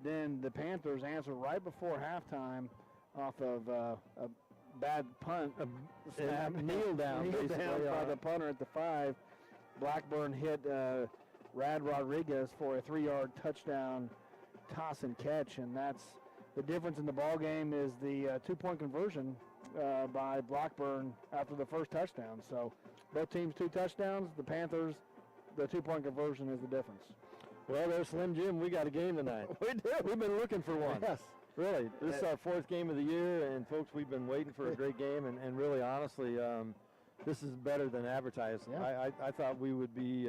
Then the Panthers answered right before halftime off of a bad punt, kneel down by the punter at the 5. Blackburn hit Rad Rodriguez for a 3-yard touchdown toss and catch, and that's the difference in the ball game is the 2-point conversion by Blackburn after the first touchdown. So both teams 2 touchdowns. The Panthers, the 2-point conversion is the difference. Well, there's Slim Jim. We got a game tonight. We do. We've been looking for one. Yes. Really. This is our 4th game of the year, and folks, we've been waiting for a great game, and really, honestly, this is better than advertised. Yeah. I thought we would be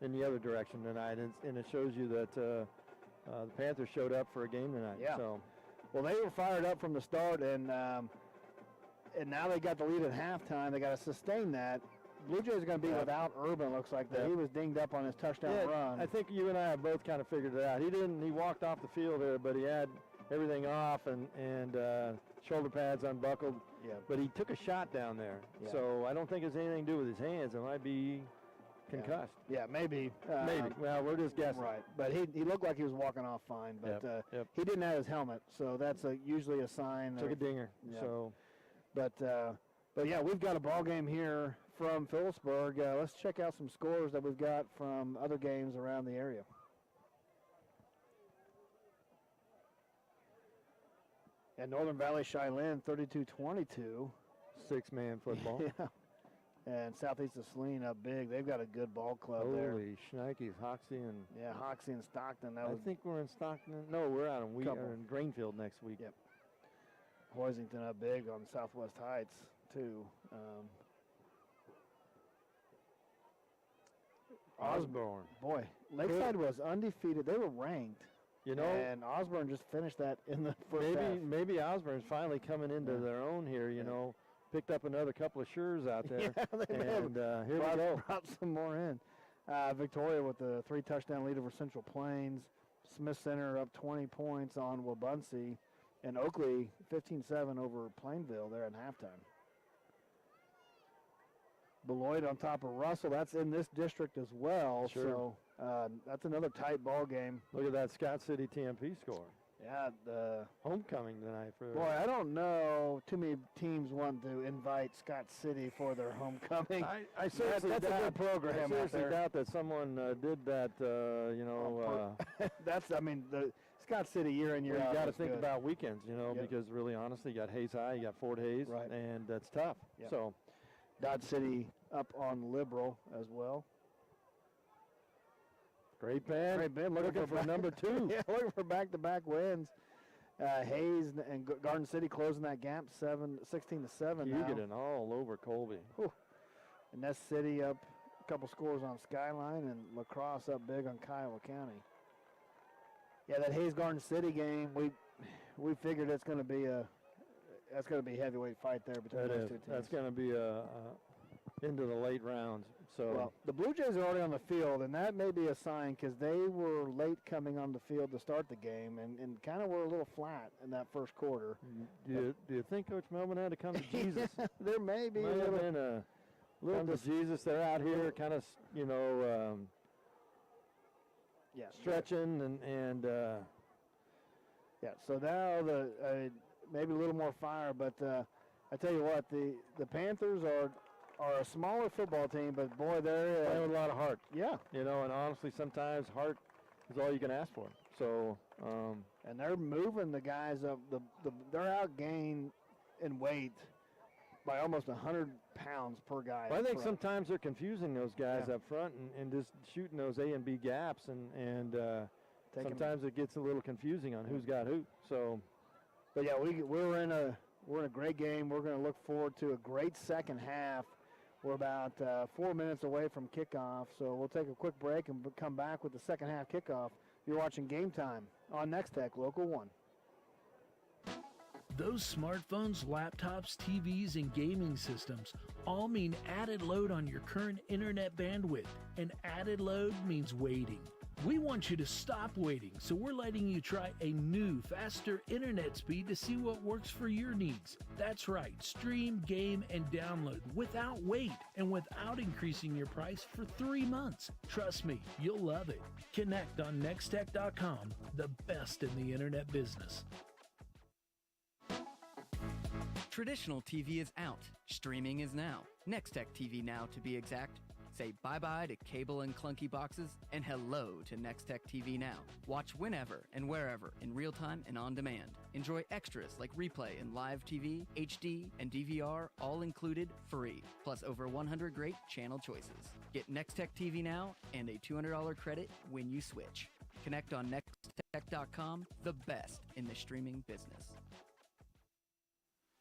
in the other direction tonight, and it shows you that the Panthers showed up for a game tonight. Yeah. So, well, they were fired up from the start, and now they got the lead at halftime. They got to sustain that. Blue Jays are going to be without Urban, looks like that. He was dinged up on his touchdown run. I think you and I have both kind of figured it out. He walked off the field there, but he had everything off and shoulder pads unbuckled. Yeah. But he took a shot down there. Yeah. So I don't think it's anything to do with his hands. It might be concussed. Yeah, maybe. Maybe. Well, we're just guessing. Right. But he looked like he was walking off fine. But he didn't have his helmet, so that's usually a sign. Took a dinger. Yeah. So, But yeah, we've got a ball game here from Phillipsburg. Let's check out some scores that we've got from other games around the area. At Northern Valley Cheyenne, 32-22. 6-man football. Yeah. And Southeast of Saline up big. They've got a good ball club there. Holy shnikes, Hoxie and... Yeah, Hoxie and Stockton. I think we're in Stockton. No, we're out in Greenfield next week. Yep. Hoisington up big on Southwest Heights, too. Osborne. Boy, Lakeside was undefeated. They were ranked. You know, and Osborne just finished that in the first half. Maybe Osborne's finally coming into their own here. You know, picked up another couple of Shures out there. And here we go. Brought some more in. Victoria with the 3-touchdown lead over Central Plains. Smith Center up 20 points on Wabaunsee. And Oakley 15-7 over Plainville there at halftime. Beloit on top of Russell. That's in this district as well. Sure. So that's another tight ball game. Look at that Scott City TMP score. Yeah, the homecoming tonight for. Boy, I don't know too many teams want to invite Scott City for their homecoming. I seriously that's doubt, a good program. I seriously doubt that someone did that. That's the Scott City year in year out. You got to is think good. about weekends, because really honestly, you got Hayes High, you got Fort Hayes, and that's tough. Yep. So, Dodge City up on Liberal as well. Great Ben. Great Ben looking for number 2. Yeah, looking for back-to-back wins. Hayes and Garden City closing that gap 16-7 now. Getting all over Colby. Whew. And Ness City up a couple scores on Skyline, and La Crosse up big on Kiowa County. Yeah, that Hayes Garden City game, we figured it's going to be a heavyweight fight there between those two teams. That's going to be into the late rounds. So well, the Blue Jays are already on the field, and that may be a sign because they were late coming on the field to start the game and kind of were a little flat in that first quarter. Do you think Coach Melvin had to come to Jesus? There may be Might have been a little to Jesus. They're out here kind of, stretching and yeah. So now maybe a little more fire, but I tell you what, the Panthers are a smaller football team, but boy, they're playing with a lot of heart. Yeah. And honestly, sometimes heart is all you can ask for. So, and they're moving the guys up. They're outgained in weight by almost 100 pounds per guy. Well, I think sometimes they're confusing those guys up front and just shooting those A and B gaps, and sometimes it gets a little confusing on who's got who. So, but yeah, we're in a great game. We're going to look forward to a great second half. We're about 4 minutes away from kickoff, so we'll take a quick break and come back with the second half kickoff. You're watching Game Time on Nex-Tech Local 1. Those smartphones, laptops, TVs, and gaming systems all mean added load on your current internet bandwidth, and added load means waiting. We want you to stop waiting, so we're letting you try a new, faster internet speed to see what works for your needs. That's right, stream, game, and download without wait and without increasing your price for 3 months. Trust me, you'll love it. Connect on Nex-Tech.com, the best in the internet business. Traditional TV is out. Streaming is now. Nex-Tech TV Now, to be exact. Say bye-bye to cable and clunky boxes and hello to Nex-Tech TV Now. Watch whenever and wherever in real time and on demand. Enjoy extras like replay and live TV, HD, and DVR all included free, plus over 100 great channel choices. Get Nex-Tech TV Now and a $200 credit when you switch. Connect on Nex-Tech.com, the best in the streaming business.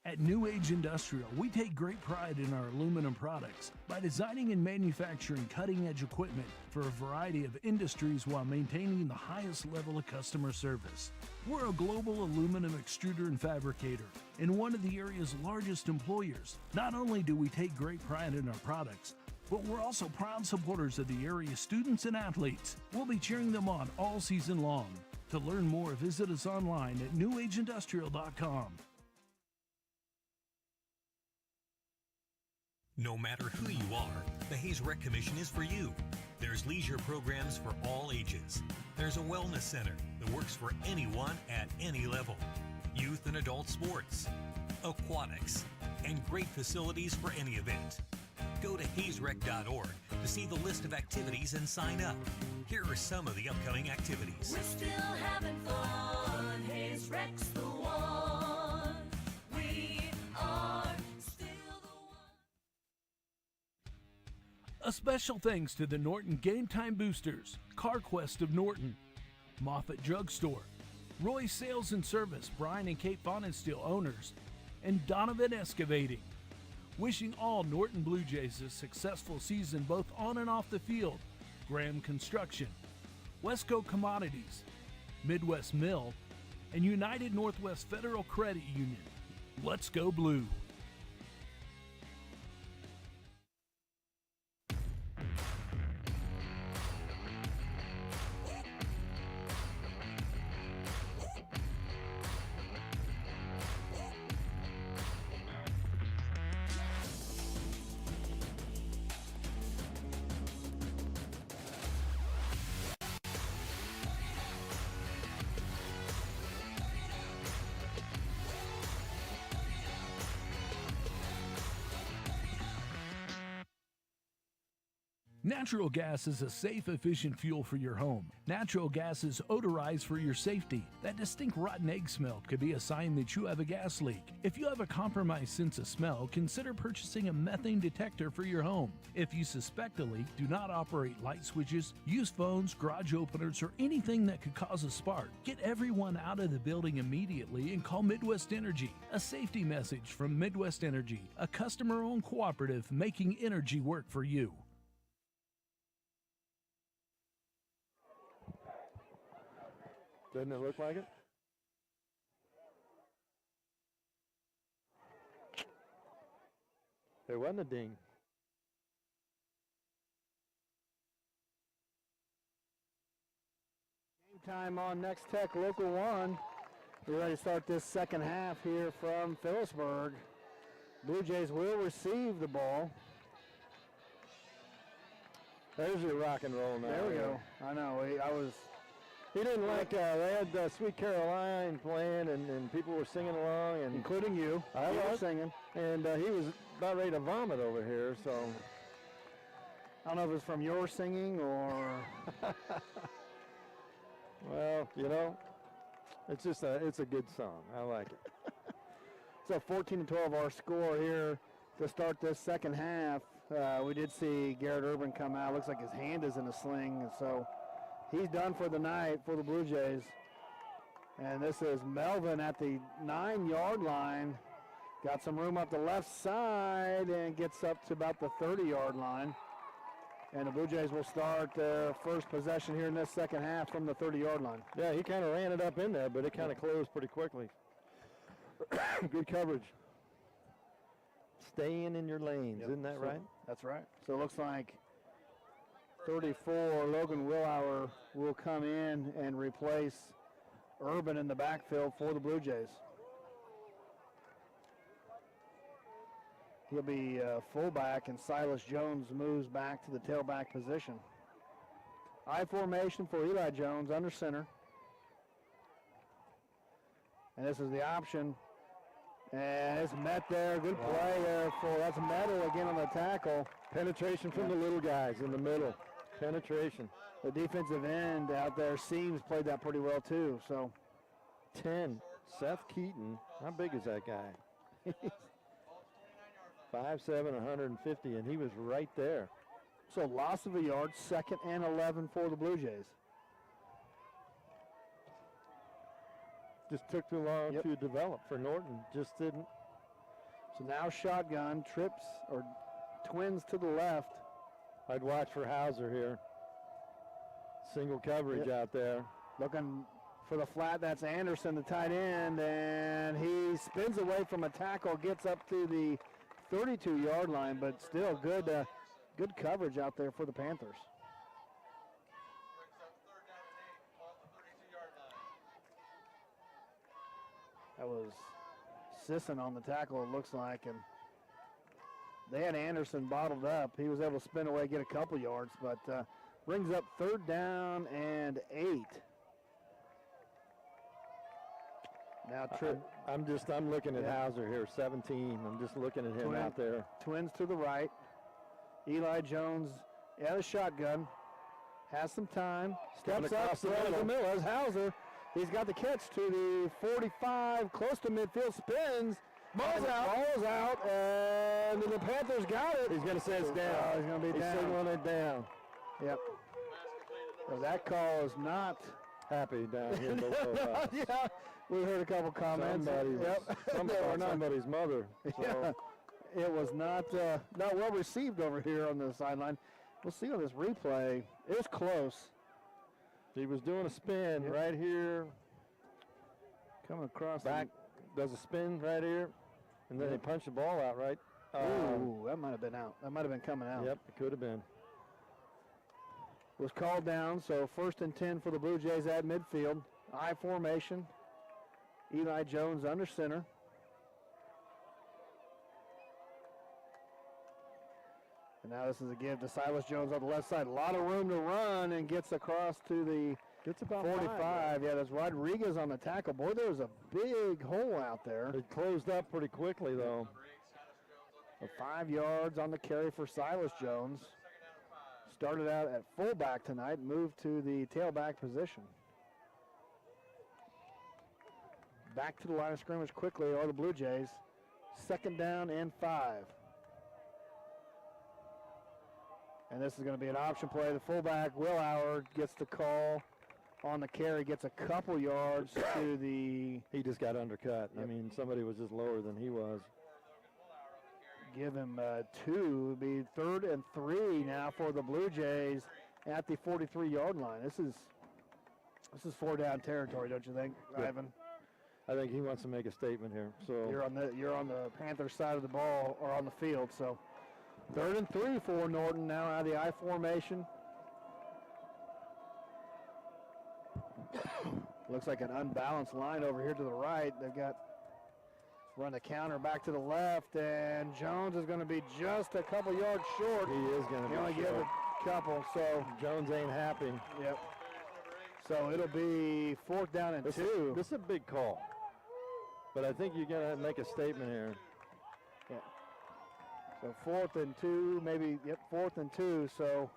At New Age Industrial, we take great pride in our aluminum products by designing and manufacturing cutting-edge equipment for a variety of industries while maintaining the highest level of customer service. We're a global aluminum extruder and fabricator and one of the area's largest employers. Not only do we take great pride in our products, but we're also proud supporters of the area's students and athletes. We'll be cheering them on all season long. To learn more, visit us online at newageindustrial.com. No matter who you are, the Hayes Rec Commission is for you. There's leisure programs for all ages. There's a wellness center that works for anyone at any level. Youth and adult sports, aquatics, and great facilities for any event. Go to hayesrec.org to see the list of activities and sign up. Here are some of the upcoming activities. We're still having fun. Hayes Rec's the one. We are still the one. A special thanks to the Norton Game Time Boosters, CarQuest of Norton, Moffett Drugstore, Roy Sales and Service, Brian and Kate Bonensteel owners, and Donovan Excavating. Wishing all Norton Blue Jays a successful season both on and off the field. Graham Construction, Westco Commodities, Midwest Mill, and United Northwest Federal Credit Union. Let's go Blue. Natural gas is a safe, efficient fuel for your home. Natural gas is odorized for your safety. That distinct rotten egg smell could be a sign that you have a gas leak. If you have a compromised sense of smell, consider purchasing a methane detector for your home. If you suspect a leak, do not operate light switches, use phones, garage openers, or anything that could cause a spark. Get everyone out of the building immediately and call Midwest Energy. A safety message from Midwest Energy, a customer-owned cooperative making energy work for you. Doesn't it look like it? There wasn't a ding. Game time on Nex-Tech Local 1. We're ready to start this second half here from Phillipsburg. Blue Jays will receive the ball. There's your rock and roll now. There we go. I know. He didn't like, they had Sweet Caroline playing, and people were singing along. And including you. I You were was singing. And he was about ready to vomit over here, so. I don't know if it's from your singing or. Well, it's just it's a good song. I like it. So 14-12 our score here to start this second half. We did see Garrett Urban come out. Looks like his hand is in a sling, so he's done for the night for the Blue Jays. And this is Melvin at the 9-yard line. Got some room up the left side and gets up to about the 30-yard line. And the Blue Jays will start their first possession here in this second half from the 30-yard line. Yeah, he kind of ran it up in there, but it kind of closed pretty quickly. Good coverage. Staying in your lanes, isn't that right? That's right. So it looks like 34, Logan Willauer will come in and replace Urban in the backfield for the Blue Jays. He'll be fullback, and Silas Jones moves back to the tailback position. I formation for Eli Jones under center. And this is the option. And it's met there. Good play there that's Metal again on the tackle. Penetration from the little guys in the middle. Penetration. The defensive end out there, Seams, played that pretty well too. So 10, Seth Keaton. How big is that guy? 5'7", 150, and he was right there. So loss of a yard, 2nd and 11 for the Blue Jays. Just took too long to develop for Norton. Just didn't. So now shotgun, trips or twins to the left. I'd watch for Hauser here. Single coverage out there. Looking for the flat, that's Anderson, the tight end, and he spins away from a tackle, gets up to the 32-yard line, but still good coverage out there for the Panthers. That was Sisson on the tackle, it looks like, and they had Anderson bottled up. He was able to spin away, get a couple yards, but brings up 3rd down and 8. Now I'm looking at Hauser here, 17. I'm just looking at him out there. Twins to the right. Eli Jones at a shotgun. Has some time. Steps up, throws the middle. As Hauser, he's got the catch to the 45, close to midfield, spins. Ball's out, and the Panthers got it. He's going to say it's down. He's going to be down. He's signaling it down. Yep. So that call is not happy down here. Yeah, we heard a couple comments. Somebody's mother. So. Yeah, it was not well received over here on the sideline. We'll see on this replay. It was close. He was doing a spin right here. Coming across. Back, does a spin right here. And then they punched the ball out, right? Ooh, that might have been out. That might have been coming out. Yep, it could have been. Was called down, so 1st and 10 for the Blue Jays at midfield. I formation. Eli Jones under center. And now this is a give to Silas Jones on the left side. A lot of room to run, and gets across to the about 45. Yeah, there's Rodriguez on the tackle. Boy, there was a big hole out there. It closed up pretty quickly, though. 5 yards on the carry for Silas Jones. Started out at fullback tonight, moved to the tailback position. Back to the line of scrimmage quickly are the Blue Jays. 2nd down and 5. And this is going to be an option play. The fullback, Willauer, gets the call on the carry, gets a couple yards to the... He just got undercut. Yep. I mean, somebody was just lower than he was. Give him 2. It'll be 3rd and 3 now for the Blue Jays at the 43-yard line. This is 4-down territory, don't you think, Ivan? I think he wants to make a statement here. So You're on the Panthers side of the ball or on the field. So 3rd and 3 for Norton now out of the I formation. Looks like an unbalanced line over here to the right. They've got run the counter back to the left, and Jones is going to be just a couple yards short. he is going to He only be give short. a couple, so Jones ain't happy. yep. So it'll be 4th down and 2. This is a big call, but I think you're going to make a statement here. Yeah. So 4th and 2, maybe. Yep, 4th and 2. So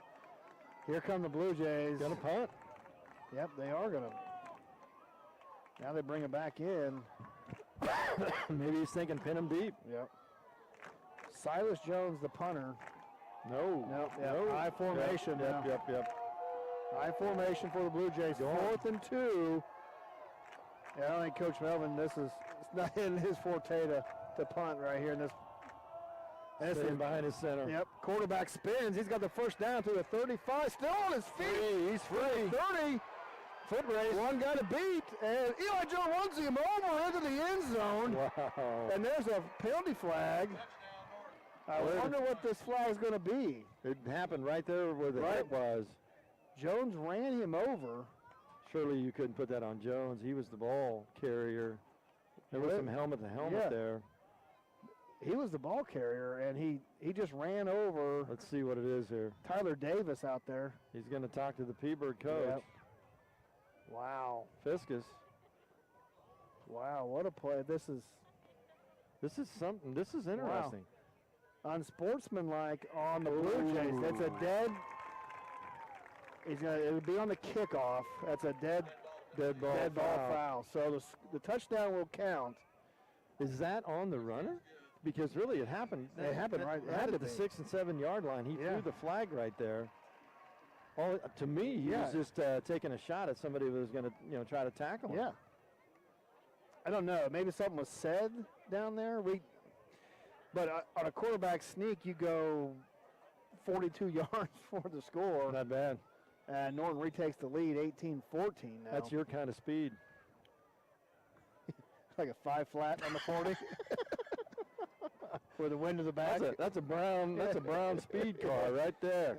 here come the Blue Jays. Going to punt. Yep, they are going to. Now they bring it back in. Maybe he's thinking pin him deep. Yep. Silas Jones, the punter. No. I formation now. Yep. I formation for the Blue Jays. 4th and 2. Yeah, I don't think Coach Melvin, it's not in his forte to punt right here in this. Staying behind his center. Yep. Quarterback spins. He's got the first down to the 35. Still on his feet. He's free. 30. Foot race. One guy to beat. And Eli Joe runs him over into the end zone. Wow. And there's a penalty flag. I wonder what this flag is going to be. It happened right there where the hit was. Jones ran him over. Surely you couldn't put that on Jones. He was the ball carrier. There was some helmet to helmet there. He was the ball carrier, and he just ran over. Let's see what it is here. Tyler Davis out there. He's going to talk to the P-Bird coach. Yep. Wow. Fiscus. Wow, what a play. This is something. This is interesting. Unsportsmanlike on the Blue Jays. That's a dead. It would be on the kickoff. That's a dead ball foul. So the touchdown will count. Is that on the runner? Because really it happened. It happened right at the 6 and 7 yard line. He threw the flag right there. To me, he was just taking a shot at somebody who was going to try to tackle him. Yeah. I don't know. Maybe something was said down there. But on a quarterback sneak, you go 42 yards for the score. Not bad. And Norton retakes the lead, 18-14 now. That's your kind of speed. Like a 5 flat on the 40. With the wind to the back. That's a brown speed car right there.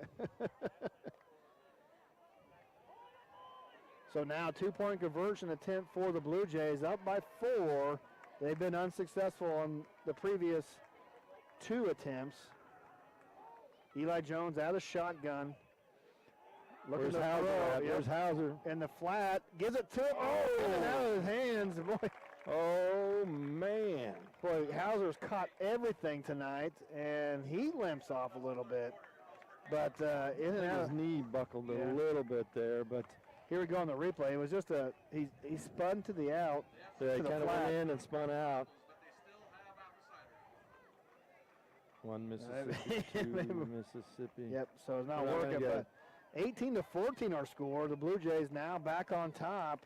So now 2-point conversion attempt for the Blue Jays, up by 4. They've been unsuccessful on the previous 2 attempts. Eli Jones out of the shotgun. Where's Hauser? There's Hauser. In the flat. Gives it to him. Oh, and out of his hands. Boy. Oh, man. Boy, Hauser's caught everything tonight, and he limps off a little bit. But in and out. His knee buckled a little bit there, but here we go on the replay. It was just he spun to the out. Yeah, he kind of went in and spun out. One Mississippi, 2 Mississippi. Yep, so it's not working. But 18-14 our score. The Blue Jays now back on top.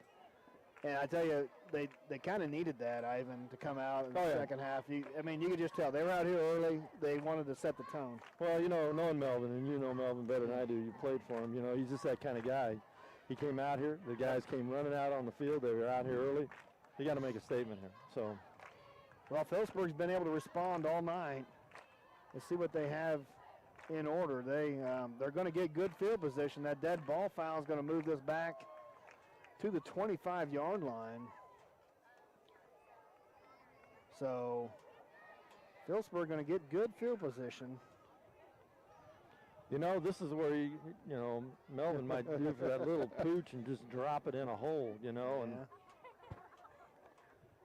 And I tell you, they kind of needed that, Ivan, to come out in the second half. You could just tell. They were out here early. They wanted to set the tone. Well, knowing Melvin, and you know Melvin better than I do. You played for him. He's just that kind of guy. He came out here. The guys came running out on the field. They were out here early. You got to make a statement here. So, well, Phillipsburg's been able to respond all night. Let's see what they have in order. They're going to get good field position. That dead ball foul is going to move this back to the 25-yard line. So Phillipsburg going to get good field position. This is where Melvin might do for that little pooch and just drop it in a hole, and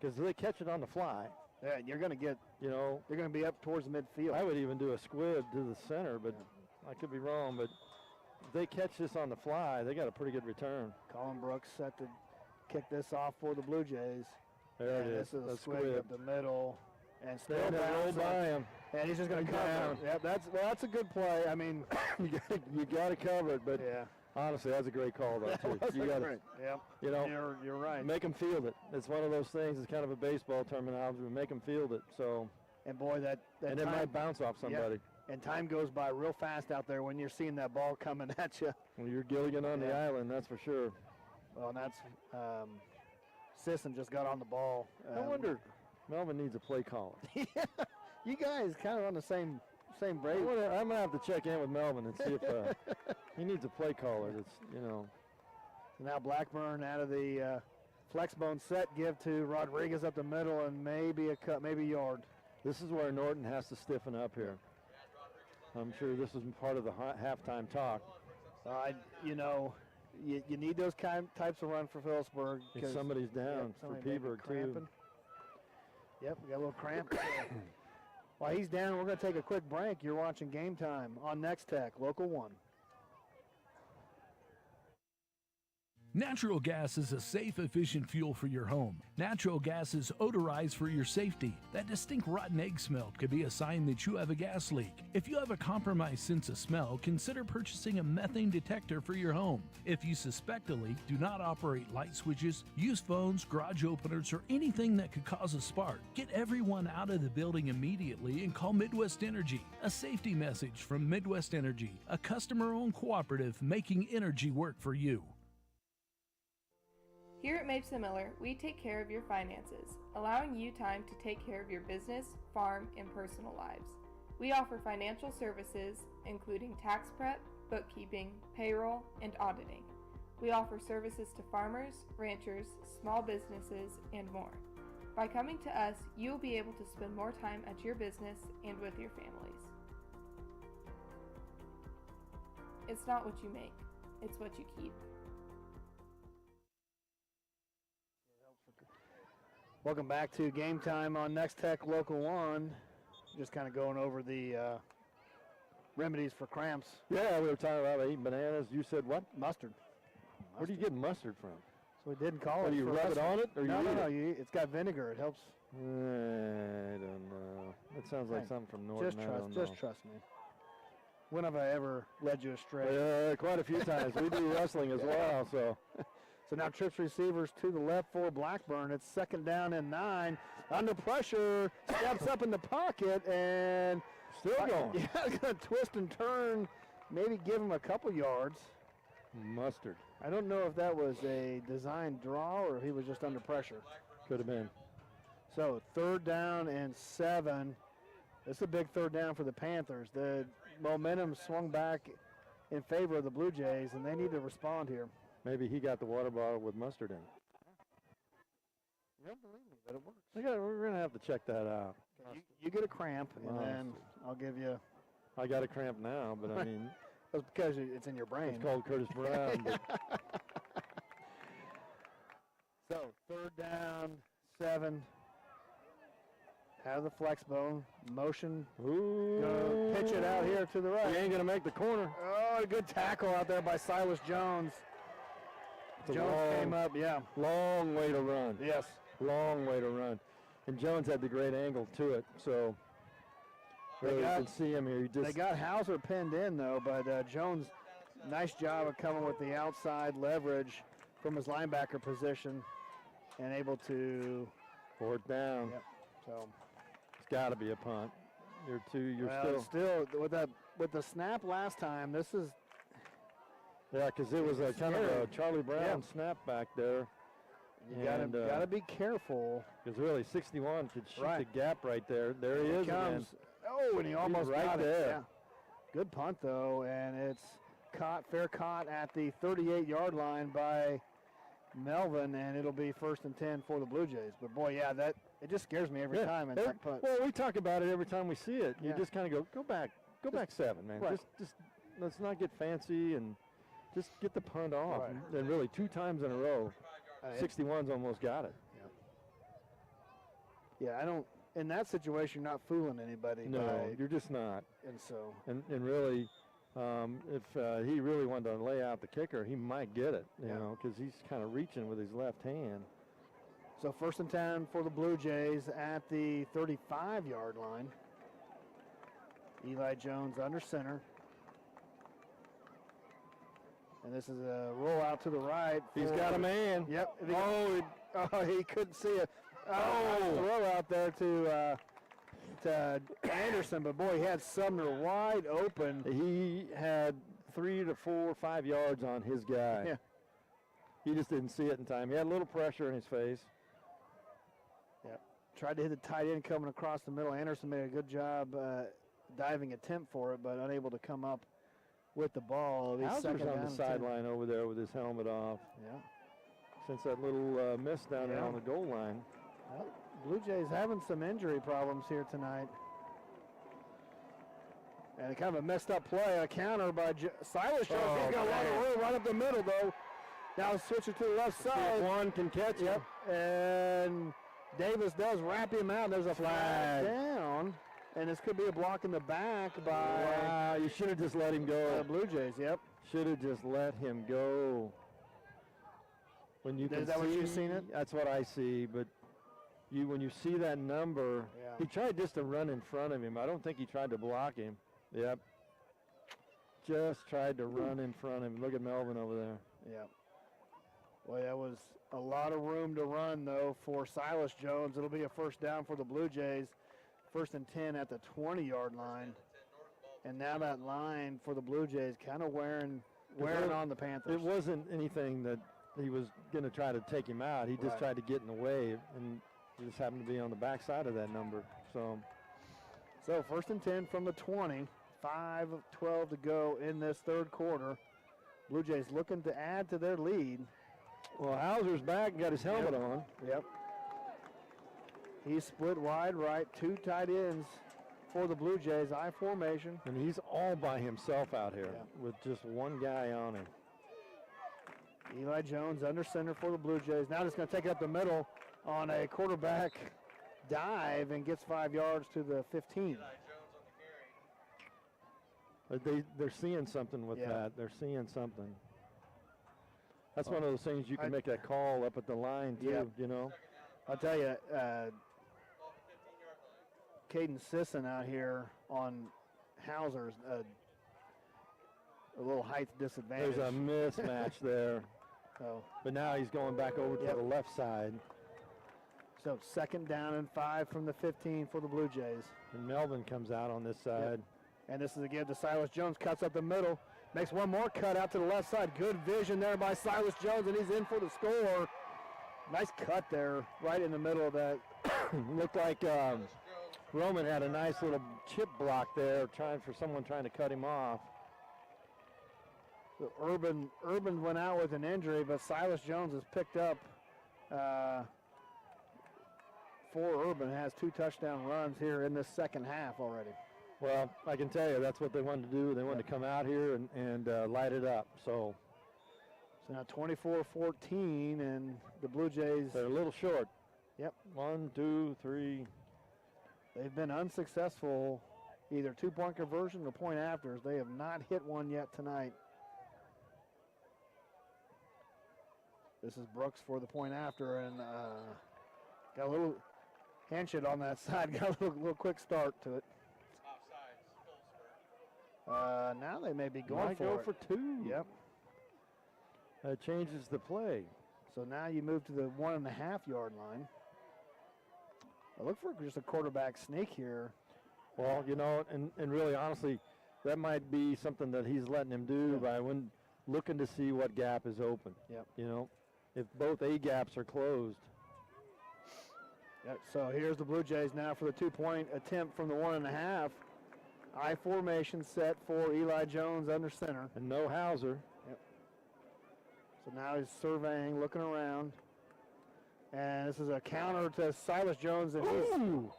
because they catch it on the fly. Yeah, you're going to get, you're going to be up towards midfield. I would even do a squib to the center, but I could be wrong. But if they catch this on the fly, they got a pretty good return. Colin Brooks set to kick this off for the Blue Jays. There it is. This is a squib up the middle. And still roll by him. And he's just going to cover. Yep, that's a good play. I mean, you got to cover it, but honestly, that's a great call, though, too. You got to, you're right. Make them field it. It's one of those things. It's kind of a baseball terminology. Make them field it. So, and boy, that and it might bounce off somebody. And time goes by real fast out there when you're seeing that ball coming at you. Well, you're Gilligan on the island, that's for sure. Well, and that's Sisson just got on the ball. I wonder, Melvin needs a play caller. You guys kind of on the same I'm gonna have to check in with Melvin and see if he needs a play caller. That's So now Blackburn out of the flexbone set, give to Rodriguez up the middle, and maybe a cut, maybe a yard. This is where Norton has to stiffen up here. I'm sure this is part of the halftime talk. You need those types of run for Phillipsburg. If somebody's down for Phillipsburg too. Yep, we got a little cramp. While he's down, we're going to take a quick break. You're watching Game Time on Nex-Tech, Local 1. Natural gas is a safe, efficient fuel for your home. Natural gas is odorized for your safety. That distinct rotten egg smell could be a sign that you have a gas leak. If you have a compromised sense of smell, consider purchasing a methane detector for your home. If you suspect a leak, do not operate light switches, use phones, garage openers, or anything that could cause a spark. Get everyone out of the building immediately and call Midwest Energy. A safety message from Midwest Energy, a customer-owned cooperative making energy work for you. Here at Mapes & Miller, we take care of your finances, allowing you time to take care of your business, farm, and personal lives. We offer financial services, including tax prep, bookkeeping, payroll, and auditing. We offer services to farmers, ranchers, small businesses, and more. By coming to us, you will be able to spend more time at your business and with your families. It's not what you make, it's what you keep. Welcome back to Game Time on Nex-Tech Local 1. Just kind of going over the remedies for cramps. Yeah, we were talking about eating bananas. You said what? Mustard. Where do you get mustard from? So we didn't call it. Do you rub it on it? Or No, you eat no. it? It's got vinegar. It helps. I don't know. That sounds like something from Norton. Just trust me. When have I ever led you astray? Quite a few times. We do wrestling as well, so. So now trips receivers to the left for Blackburn. It's 2nd down and 9. Under pressure, steps up in the pocket and still going. Yeah, going to twist and turn, maybe give him a couple yards. Mustard. I don't know if that was a designed draw or if he was just under pressure. Could have been. So 3rd down and 7. This is a big 3rd down for the Panthers. The momentum swung back in favor of the Blue Jays, and they need to respond here. Maybe he got the water bottle with mustard in it. You don't believe me, but it works. We're going to have to check that out. You get a cramp, and then I'll give you. I got a cramp now, but I mean. That's because it's in your brain. It's called Curtis Brown. So 3rd down, 7. Out of the flex bone. Motion. Ooh. Pitch it out here to the right. He ain't going to make the corner. Oh, a good tackle out there by Silas Jones. Jones came up, yeah. Long way to run. Yes. Long way to run. And Jones had the great angle to it, so really you can see him here. They got Hauser pinned in, though, but Jones, nice job of coming with the outside leverage from his linebacker position and able to 4th down. Yep. So it's got to be a punt. You're still with the snap last time. This is. Yeah, because it was a kind of a Charlie Brown snap back there. You gotta be careful. Because really, 61 could shoot the gap right there. There he is again. Oh, and he almost right got there. it. Yeah. Good punt though, and it's fair caught at the 38-yard line by Melvin, and it'll be 1st and 10 for the Blue Jays. But boy, yeah, it just scares me every time. And punt. Well, we talk about it every time we see it. You just kind of go back 7, man. Right. Just let's not get fancy and. Just get the punt off. Right. And really, 2 times in a row, 61's almost got it. Yeah, I don't. In that situation, you're not fooling anybody. No, you're just not. And so. And really, if he really wanted to lay out the kicker, he might get it. You know, because he's kind of reaching with his left hand. So 1st and 10 for the Blue Jays at the 35-yard line. Eli Jones under center. And this is a rollout to the right. He's got a man. Yep. He couldn't see it. Throw out there to Anderson, but boy, he had Sumner wide open. He had 3 to 4 or 5 yards on his guy. Yeah. He just didn't see it in time. He had a little pressure in his face. Yep. Tried to hit the tight end coming across the middle. Anderson made a good job diving attempt for it, but unable to come up with the ball. Hauser's on the sideline over there with his helmet off. Yeah. Since that little miss down there on the goal line. Well, Blue Jays having some injury problems here tonight. And kind of a messed up play, a counter by Silas Jones. He's got a lot of room right up the middle, though. Now switching to the left side. If one can catch him. And Davis does wrap him out. There's a flag down. And this could be a block in the back by... Wow, you should have just let him go. Blue Jays, yep. Should have just let him go. When you Is that what you've seen it? That's what I see, but when you see that number, he tried just to run in front of him. I don't think he tried to block him. Yep. Just tried to run in front of him. Look at Melvin over there. Yep. Well, that was a lot of room to run, though, for Silas Jones. It'll be a first down for the Blue Jays. 1st and 10 at the 20-yard line. And now that line for the Blue Jays kind of wearing on the Panthers. It wasn't anything that he was going to try to take him out. He just tried to get in the way, and he just happened to be on the backside of that number. So 1st and 10 from the 20. 5 of 12 to go in this third quarter. Blue Jays looking to add to their lead. Well, Hauser's back and got his helmet on. Yep. He's split wide right, 2 tight ends for the Blue Jays, I formation. And he's all by himself out here with just one guy on him. Eli Jones under center for the Blue Jays. Now just going to take it up the middle on a quarterback dive and gets 5 yards to the 15. They're seeing something with that. They're seeing something. That's one of those things you can make that call up at the line too, you know. I'll tell you, Caden Sisson out here on Hauser's a little height disadvantage. There's a mismatch there. But now he's going back over to the left side. So 2nd down and 5 from the 15 for the Blue Jays. And Melvin comes out on this side. And this is again to Silas Jones, cuts up the middle, makes one more cut out to the left side. Good vision there by Silas Jones, and he's in for the score. Nice cut there, right in the middle of that. Looked like Roman had a nice little chip block there, someone trying to cut him off. So Urban went out with an injury, but Silas Jones has picked up for Urban, has 2 touchdown runs here in this second half already. Well, I can tell you that's what they wanted to do. They wanted to come out here and light it up. So now 24-14, and the Blue Jays... They're a little short. Yep. 1, 2, 3. They've been unsuccessful, either 2-point conversion or point afters. They have not hit one yet tonight. This is Brooks for the point after, and got a little handshake on that side. Got a little quick start to it. Now they may be going for 2. Yep. That changes the play. So now you move to the 1.5-yard line. I look for just a quarterback sneak here. Well, you know, and really honestly, that might be something that he's letting him do by looking to see what gap is open. Yep. You know, if both A gaps are closed. Yep. So here's the Blue Jays now for the 2-point attempt from the 1.5. I formation set for Eli Jones under center. And no Hauser. Yep. So now he's surveying, looking around. And this is a counter to Silas Jones, and he's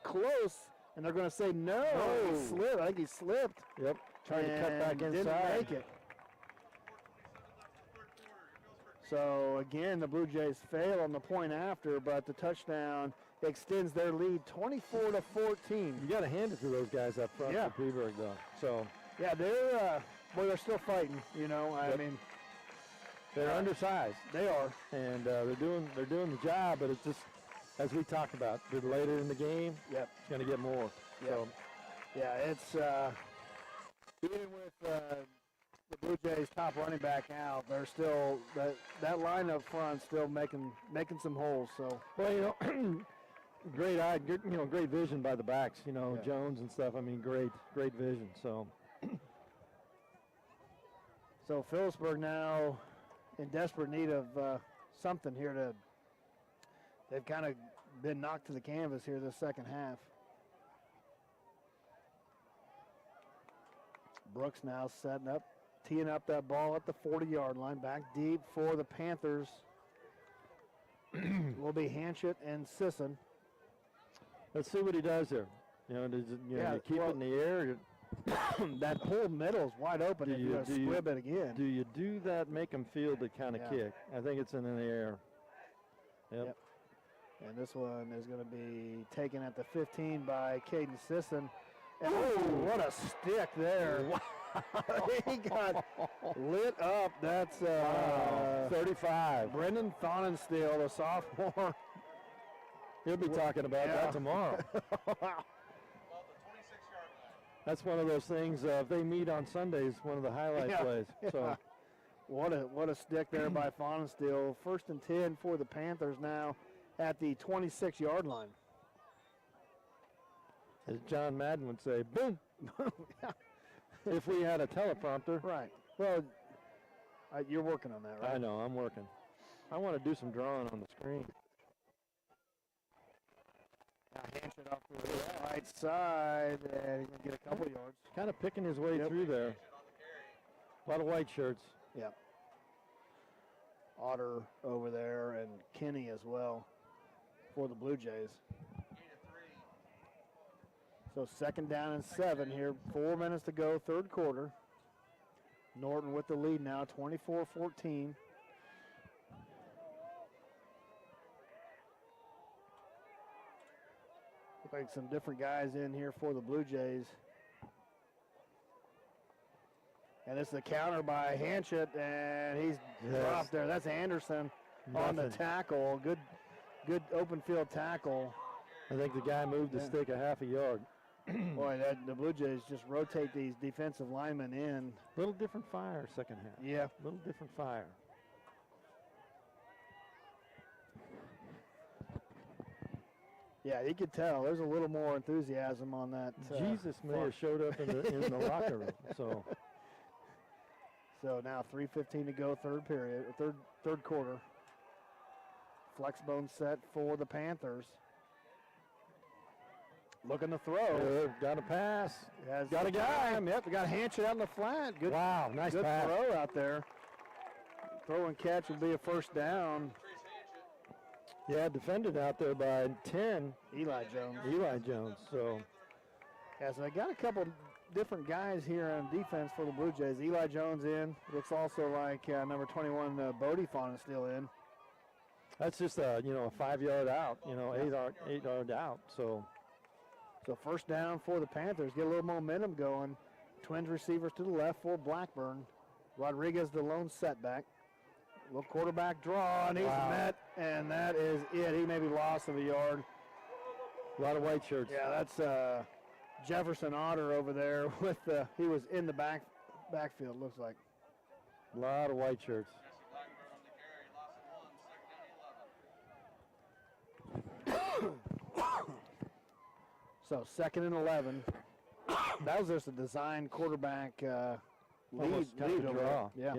close. And they're going to say no. He slipped. I think he slipped. Yep. Trying to cut back inside. Didn't make it. So again, the Blue Jays fail on the point after, but the touchdown extends their lead 24-14. You got to hand it to those guys up front for Phillipsburg, though. So yeah, they're still fighting. You know, I mean, they're undersized. They are, and they're doing the job. But it's just as we talked about, later in the game. Yep, it's going to get more. Yep. So yeah, it's even with the Blue Jays top running back out, they're still that line up front still making some holes. So well, you know. Great vision by the backs, Jones and stuff. I mean, great vision. So Phillipsburg now in desperate need of something here to. They've kind of been knocked to the canvas here this second half. Brooks now setting up, teeing up that ball at the 40-yard line, back deep for the Panthers. Will be Hanchett and Sisson. Let's see what he does here. You know, does it, you know, you keep it in the air? That pulled middle is wide open. If you squib it again. Do you do that? Make him feel the kind of kick. I think it's in the air. Yep. And this one is going to be taken at the 15 by Caden Sisson. And what a stick there. He got lit up. That's 35. Brendan Thonenstiel, the sophomore. He'll be talking about that tomorrow. That's one of those things, if they meet on Sundays, one of the highlight plays. So, what a stick there by Thonenstiel. 1st and 10 for the Panthers now at the 26-yard line. As John Madden would say, boom. If we had a teleprompter. Right. Well, you're working on that, right? I know, I'm working. I want to do some drawing on the screen. Now Hanchett off to the right side, and he's going to get a couple yards. Kind of picking his way through there. A lot of white shirts. Yep. Otter over there, and Kenny as well for the Blue Jays. So 2nd down and 7 here. 4 minutes to go, 3rd quarter. Norton with the lead now, 24-14. Look like some different guys in here for the Blue Jays. And this is a counter by Hanchett, and he's dropped there. That's Anderson on the tackle. Good open field tackle. I think the guy moved the stick a half a yard. Boy, the Blue Jays just rotate these defensive linemen in. Little different fire second half. Yeah. Little different fire. Yeah, you could tell. There's a little more enthusiasm on that. Jesus may have showed up in the locker room. So now 3:15 to go, third quarter. Flexbone set for the Panthers. Looking to throw. Got a pass. Got a guy. Yep, we got Hanchett out in the flat. Good. Wow, nice good pass. Throw out there. Throw and catch would be a 1st down. Yeah, defended out there by 10. Eli Jones. So. Yeah, so they got a couple different guys here on defense for the Blue Jays. Eli Jones in. Looks also like number 21, Bodie Fawn is still in. That's just a 5-yard out. 8-yard out. So 1st down for the Panthers. Get a little momentum going. Twins receivers to the left for Blackburn. Rodriguez, the lone setback. Little quarterback draw, and he's met, and that is it. He may be lost of a yard. A lot of white shirts. Yeah, that's Jefferson Otter over there with he was in the backfield, looks like. A lot of white shirts. So 2nd and 11. That was just a design quarterback lead draw. Yeah.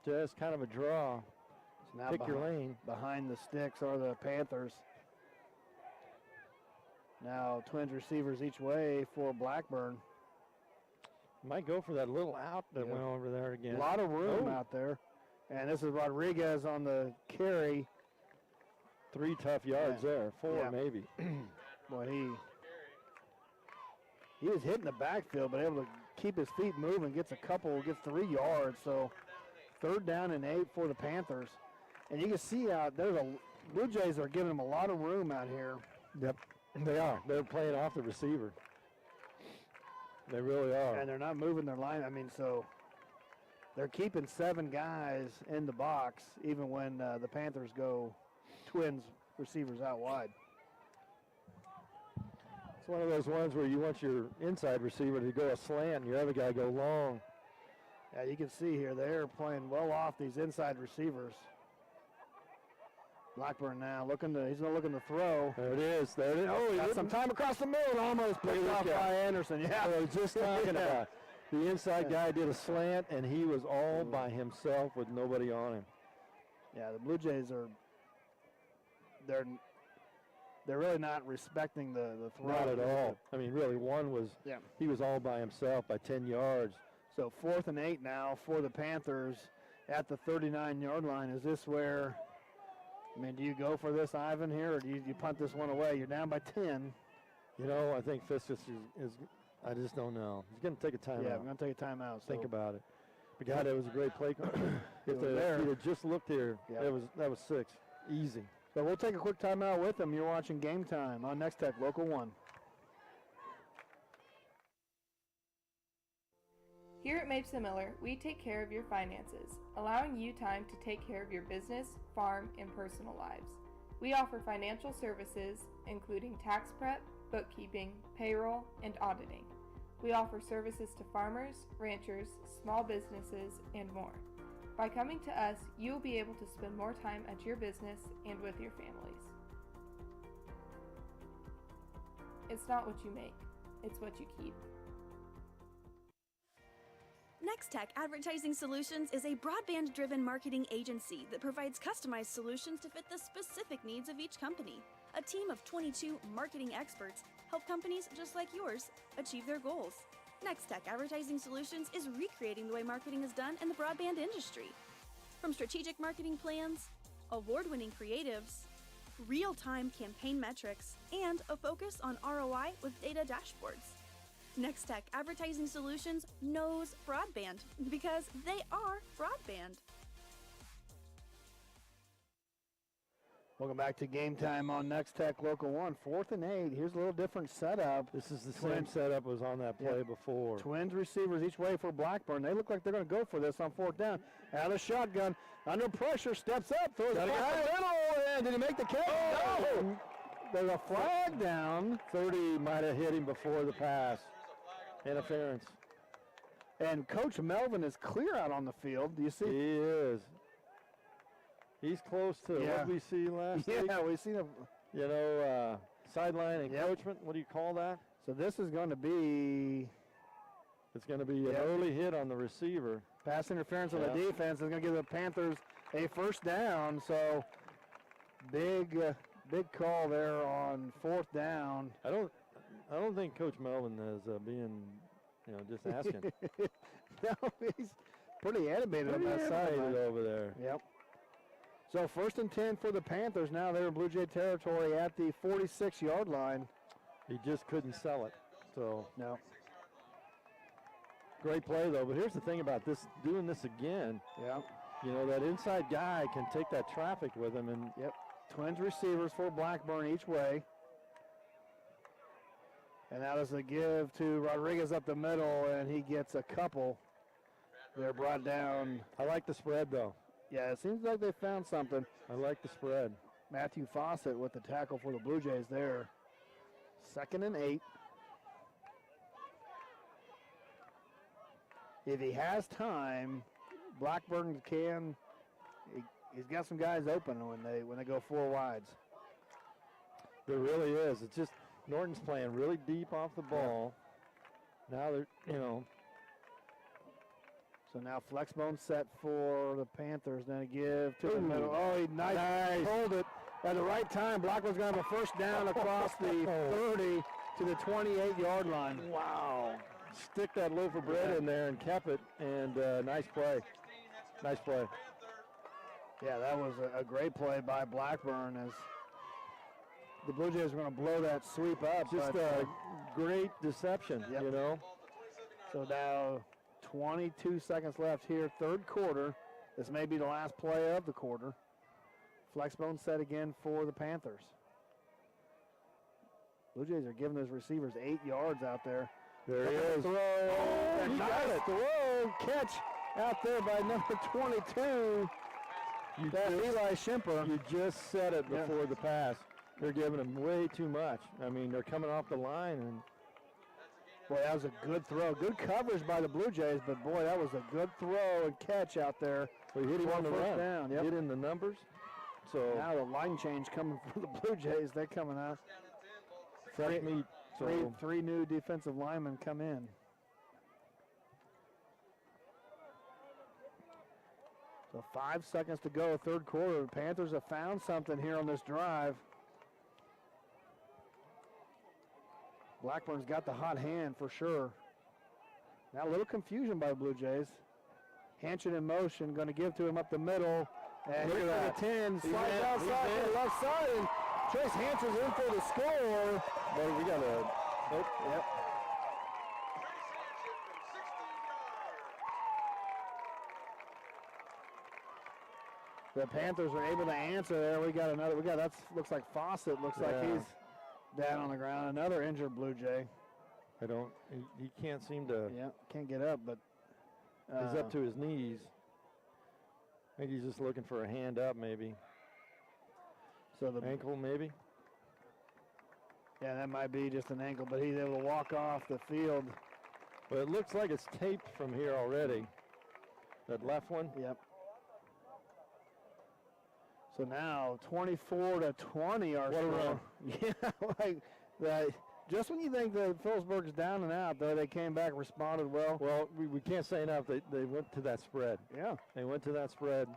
Just kind of a draw. So now Pick your lane. Behind the sticks are the Panthers. Now Twins receivers each way for Blackburn. Might go for that little out that went over there again. A lot of room out there. And this is Rodriguez on the carry. 3 tough yards there. 4 maybe. Boy, he was hitting the backfield, but able to keep his feet moving, gets 3 yards. So 3rd down and 8 for the Panthers. And you can see out there, the Blue Jays are giving them a lot of room out here. Yep, they are. They're playing off the receiver. They really are. And they're not moving their line. I mean, so they're keeping 7 guys in the box, even when the Panthers go Twins receivers out wide. It's one of those ones where you want your inside receiver to go a slant and your other guy go long. Yeah, you can see here they're playing well off these inside receivers. Blackburn now he's going to look in the throw. There it is. Oh, he got some time across the middle. Almost picked off by Anderson. Yeah, I was just talking about. The inside guy did a slant, and he was all by himself with nobody on him. Yeah, the Blue Jays are they're really not respecting the throw. Not at all. I mean, really, one was he was all by himself by 10 yards. So 4th and 8 now for the Panthers at the 39-yard line. Is this where, I mean, do you go for this, Ivan, here, or do you punt this one away? You're down by 10. You know, I think Fiskus is I just don't know. He's going to take a timeout. Yeah, I'm going to take a timeout. Think so. about it. But God, it was a great play. If was they there. had just looked here, that was 6. Easy. So we'll take a quick timeout with them. You're watching Game Time on Nex-Tech Local 1. Here at Mapes & Miller, we take care of your finances, allowing you time to take care of your business, farm, and personal lives. We offer financial services, including tax prep, bookkeeping, payroll, and auditing. We offer services to farmers, ranchers, small businesses, and more. By coming to us, you will be able to spend more time at your business and with your families. It's not what you make, it's what you keep. Nex-Tech Advertising Solutions is a broadband-driven marketing agency that provides customized solutions to fit the specific needs of each company. A team of 22 marketing experts help companies just like yours achieve their goals. Nex-Tech Advertising Solutions is recreating the way marketing is done in the broadband industry. From strategic marketing plans, award-winning creatives, real-time campaign metrics, and a focus on ROI with data dashboards. Nex-Tech Advertising Solutions knows broadband because they are broadband. Welcome back to Game Time on Nex-Tech Local 1. 4th and 8. Here's a little different setup. This is the same setup was on that play before. Twins receivers each way for Blackburn. They look like they're going to go for this on 4th down. Out of the shotgun, under pressure, steps up, throws it back a little, and did he make the catch? No! There's a flag down. 30 might have hit him before the pass. Interference. And Coach Melvin is clear out on the field. Do you see? He is. He's close to what we see last week. Yeah, we seen a sideline encroachment. What do you call that? So this is going to be. It's going to be an early hit on the receiver. Pass interference on the defense is going to give the Panthers a first down. So big call there on 4th down. I don't think Coach Melvin is being, just asking. No, he's pretty animated on that side over there. Yep. So 1st and 10 for the Panthers. Now they're in Blue Jay territory at the 46-yard line. He just couldn't sell it. So no. Great play though. But here's the thing about this: doing this again. Yeah. That inside guy can take that traffic with him, and Twins receivers for Blackburn each way. And that is a give to Rodriguez up the middle, and he gets a couple. They're brought down. I like the spread, though. Yeah, it seems like they found something. I like the spread. Matthew Fawcett with the tackle for the Blue Jays there. 2nd and 8. If he has time, Blackburn can. He's got some guys open when they go 4 wides. There really is. It's just Norton's playing really deep off the ball. Now they're, So now flexbone set for the Panthers. Then a give to the middle. Oh, he nice. Hold it at the right time. Blackburn's going to have a first down across the 30 to the 28-yard line. Wow. Stick that loaf of bread in there and kept it. And nice play. Nice play. Yeah, that was a great play by Blackburn as the Blue Jays are going to blow that sweep up. Just a great deception, So now 22 seconds left here, 3rd quarter. This may be the last play of the quarter. Flexbone set again for the Panthers. Blue Jays are giving those receivers 8 yards out there. There he is. Throw. Oh, he got it. Throw. Catch out there by number 22. That's Eli Schimper. You just said it before the pass. They're giving him way too much. I mean, they're coming off the line. And boy, that was a good throw. Good coverage by the Blue Jays, but boy, that was a good throw and catch out there. We hit him on the run. Down. Yep. Hit in the numbers. So now the line change coming for the Blue Jays. They're coming out. Fresh meat. Three new defensive linemen come in. So 5 seconds to go, third quarter. The Panthers have found something here on this drive. Blackburn's got the hot hand for sure. Now a little confusion by the Blue Jays. Hanchin in motion, going to give to him up the middle. And Look here at for the that. 10, He's slides in. outside He's to in. the left side. And Chase Hanchin's in for the score. But we got a. Oh, Yep. The Panthers are able to answer there. We got that looks like Fawcett. Looks like Yeah. he's down on the ground. Another injured Blue Jay. I don't. He can't seem to. Yeah, can't get up, but He's up to his knees. I think he's just looking for a hand up, maybe. So the ankle, maybe. Yeah, that might be just an ankle, but he's able to walk off the field. But it looks like it's taped from here already. That left one. Yep. So now 24-20 our What a score. run. Yeah, like that. Just when you think that Phillipsburg's down and out, though, they came back, responded well. Well, we can't say enough. They went to that spread. Yeah. They went to that spread.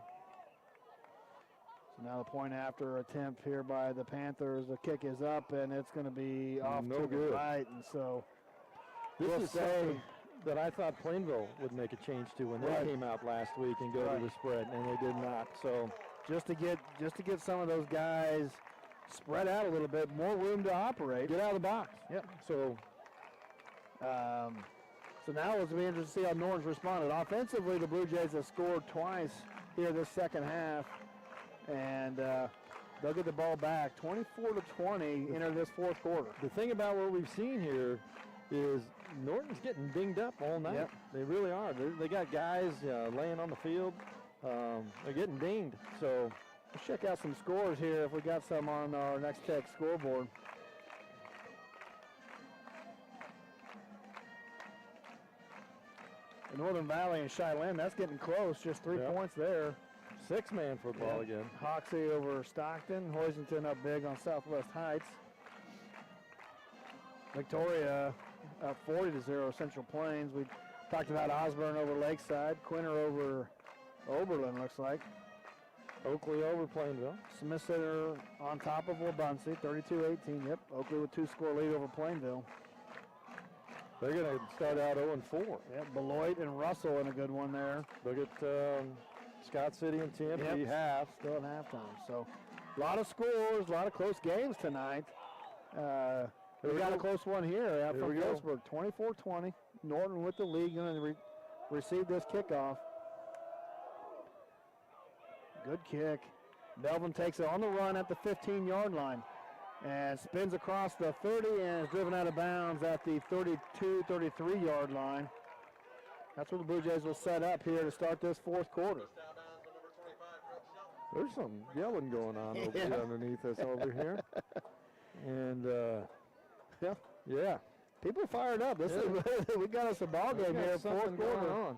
So now the point after attempt here by the Panthers. The kick is up, and it's going to be off No to good. the right. And so This we'll is say something that I thought Plainville would make a change to when Right. they came out last week and go Right. to the spread, and they did not. So just to get some of those guys spread out a little bit, more room to operate. get out of the box. Yep. So So now it's going to be interesting to see how Norton's responded. Offensively, the Blue Jays have scored twice here this second half, and they'll get the ball back. 24-20 enter this fourth quarter. the thing about what we've seen here is Norton's getting dinged up all night. Yep. They really are. They got guys laying on the field. They're getting dinged. So Let's check out some scores here if we got some on our Nex-Tech scoreboard. The Northern Valley and Cheyenne, that's getting close. Just 3 Yep. points there. 6-man football Yeah. again. Hoxie over Stockton. Hoisington up big on Southwest Heights. Victoria up 40-0 Central Plains. We talked about Osborne over Lakeside. Quinter over Oberlin, looks like. Oakley over Plainville. Smith Center on top of Wabaunsee, 32-18. Yep, Oakley with 2-score lead over Plainville. They're going to start out 0-4. Yep, Beloit and Russell in a good one there. Look at Scott City and Tempe Yep. half. Still at halftime. So a lot of scores, a lot of close games tonight. We we got a go. close one here Here from we go. Phillipsburg, 24-20. Norton with the lead, going to receive this kickoff. Good kick. Belvin takes it on the run at the 15-yard line and spins across the 30 and is driven out of bounds at the 32, 33-yard line. That's where the Blue Jays will set up here to start this fourth quarter. There's some yelling going on over Yeah. here underneath us over here. And, yeah. People fired up. This is we got us a ball game We got here, something fourth going quarter. on.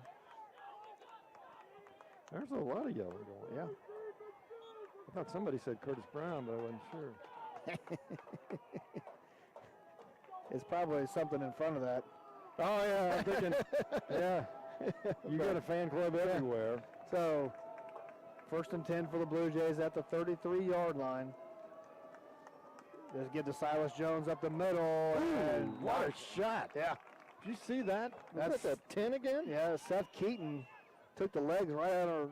There's a lot of yelling going on. Yeah. I thought somebody said Curtis Brown, but I wasn't sure. It's probably something in front of that. Oh, yeah, I'm thinking, yeah. You got a fan club everywhere. So, first and 10 for the Blue Jays at the 33-yard line. Just get to Silas Jones up the middle. And What a shot. Yeah. Did you see that? That's That's that 10 again? Yeah, Seth Keaton took the legs right out of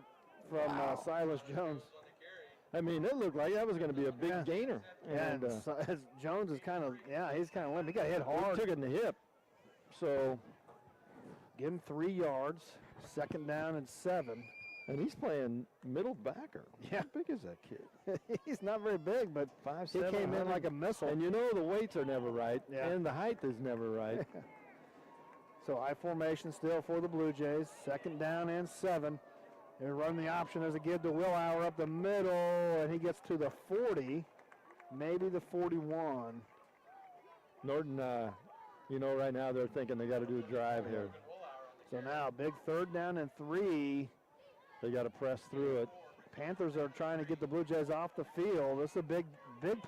from Silas Jones. I mean, it looked like that was going to be a big gainer. And Jones is kind of, he's kind of limp. He got hit hard. He took it in the hip. So, give him 3 yards. Second down and 7. and he's playing middle backer. Yeah. How big is that kid? He's not very big, but 5'7", he came in like a missile. And you know the weights are never right, Yeah. and the height is never right. So I formation still for the Blue Jays. Second down and 7. They run the option as a give to Willauer up the middle, and he gets to the 40, maybe the 41. Norton, right now they're thinking they got to do a drive here. So now big third down and 3. They got to press through it. Panthers are trying to get the Blue Jays off the field. This is a big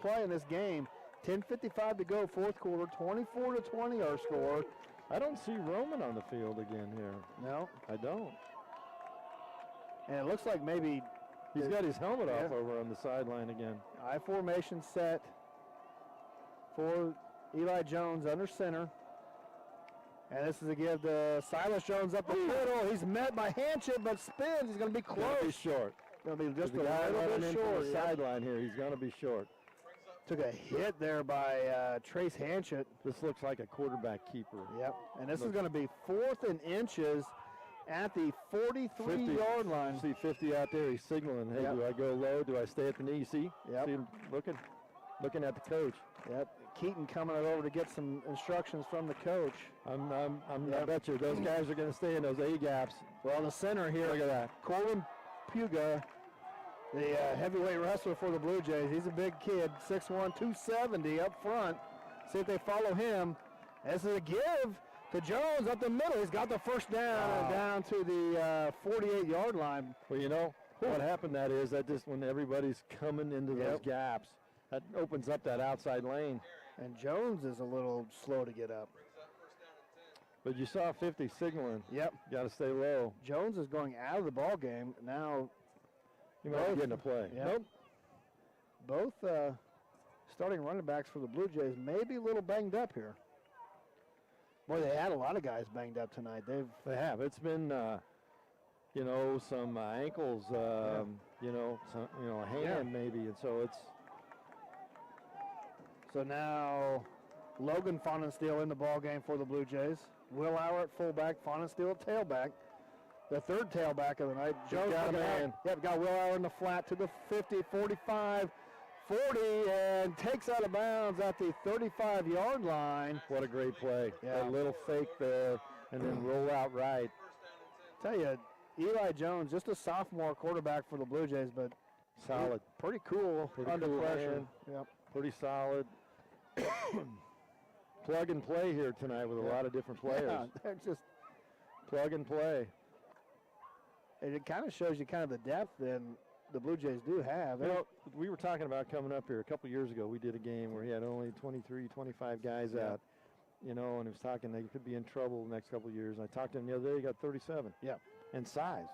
play in this game. 10:55 to go, fourth quarter, 24-20 our score. I don't see Roman on the field again here. No. I don't. And it looks like maybe He's got his helmet off Yeah. over on the sideline again. I formation set for Eli Jones under center. And this is to give the Silas Jones up the middle. He's met by Hanchett, but spins. He's going to be close. Gonna be short. Going to be just The a guy little running bit in from short. the Yep. sideline here, he's going to be short. Took a hit there by Trace Hanchett. This looks like a quarterback keeper. Yep. And this is Looks- going to be 4th and inches at the 43-yard line. See 50 out there. He's signaling. Hey, Yep. do I go low? Do I stay at the knee? See? Yep. See him looking at the coach. Yep. Keaton coming over to get some instructions from the coach. I Yep. bet you those guys are going to stay in those A gaps. Well, the center here, Look at that. Corbin Puga, the heavyweight wrestler for the Blue Jays. He's a big kid, 6'1", 270 up front. See if they follow him. This is a give to Jones up the middle. He's got the first down and down to the 48-yard line. Well, you know what happened. That is that just when everybody's coming into those gaps, that opens up that outside lane. And Jones is a little slow to get up. But you saw 50 signaling. Yep. Got to stay low. Jones is going out of the ball game now. He might be getting a play. Yep. Both starting running backs for the Blue Jays may be a little banged up here. Boy, they had a lot of guys banged up tonight. They have. It's been, some ankles, a hand maybe, and so it's. So now Logan Fonensteel in the ball game for the Blue Jays. Will Auer at fullback, Fonensteel at tailback. The third tailback of the night. Jones got a looking out. man. Yep, got Will Auer in the flat to the 50, 45, 40, and takes out of bounds at the 35-yard line. What a great play. Yeah. That little fake there, and then roll out right. Tell you, Eli Jones, just a sophomore quarterback for the Blue Jays, but Solid. pretty cool Pretty under cool pressure. man. Yep. Pretty solid. Plug and play here tonight with a lot of different players. Yeah, they're just, Plug and play. and it kind of shows you kind of the depth that the Blue Jays do have. You know, we were talking about coming up here a couple years ago. We did a game where he had only 23, 25 guys out, and he was talking they could be in trouble the next couple of years. And I talked to him the other day. He got 37. Yeah. And size.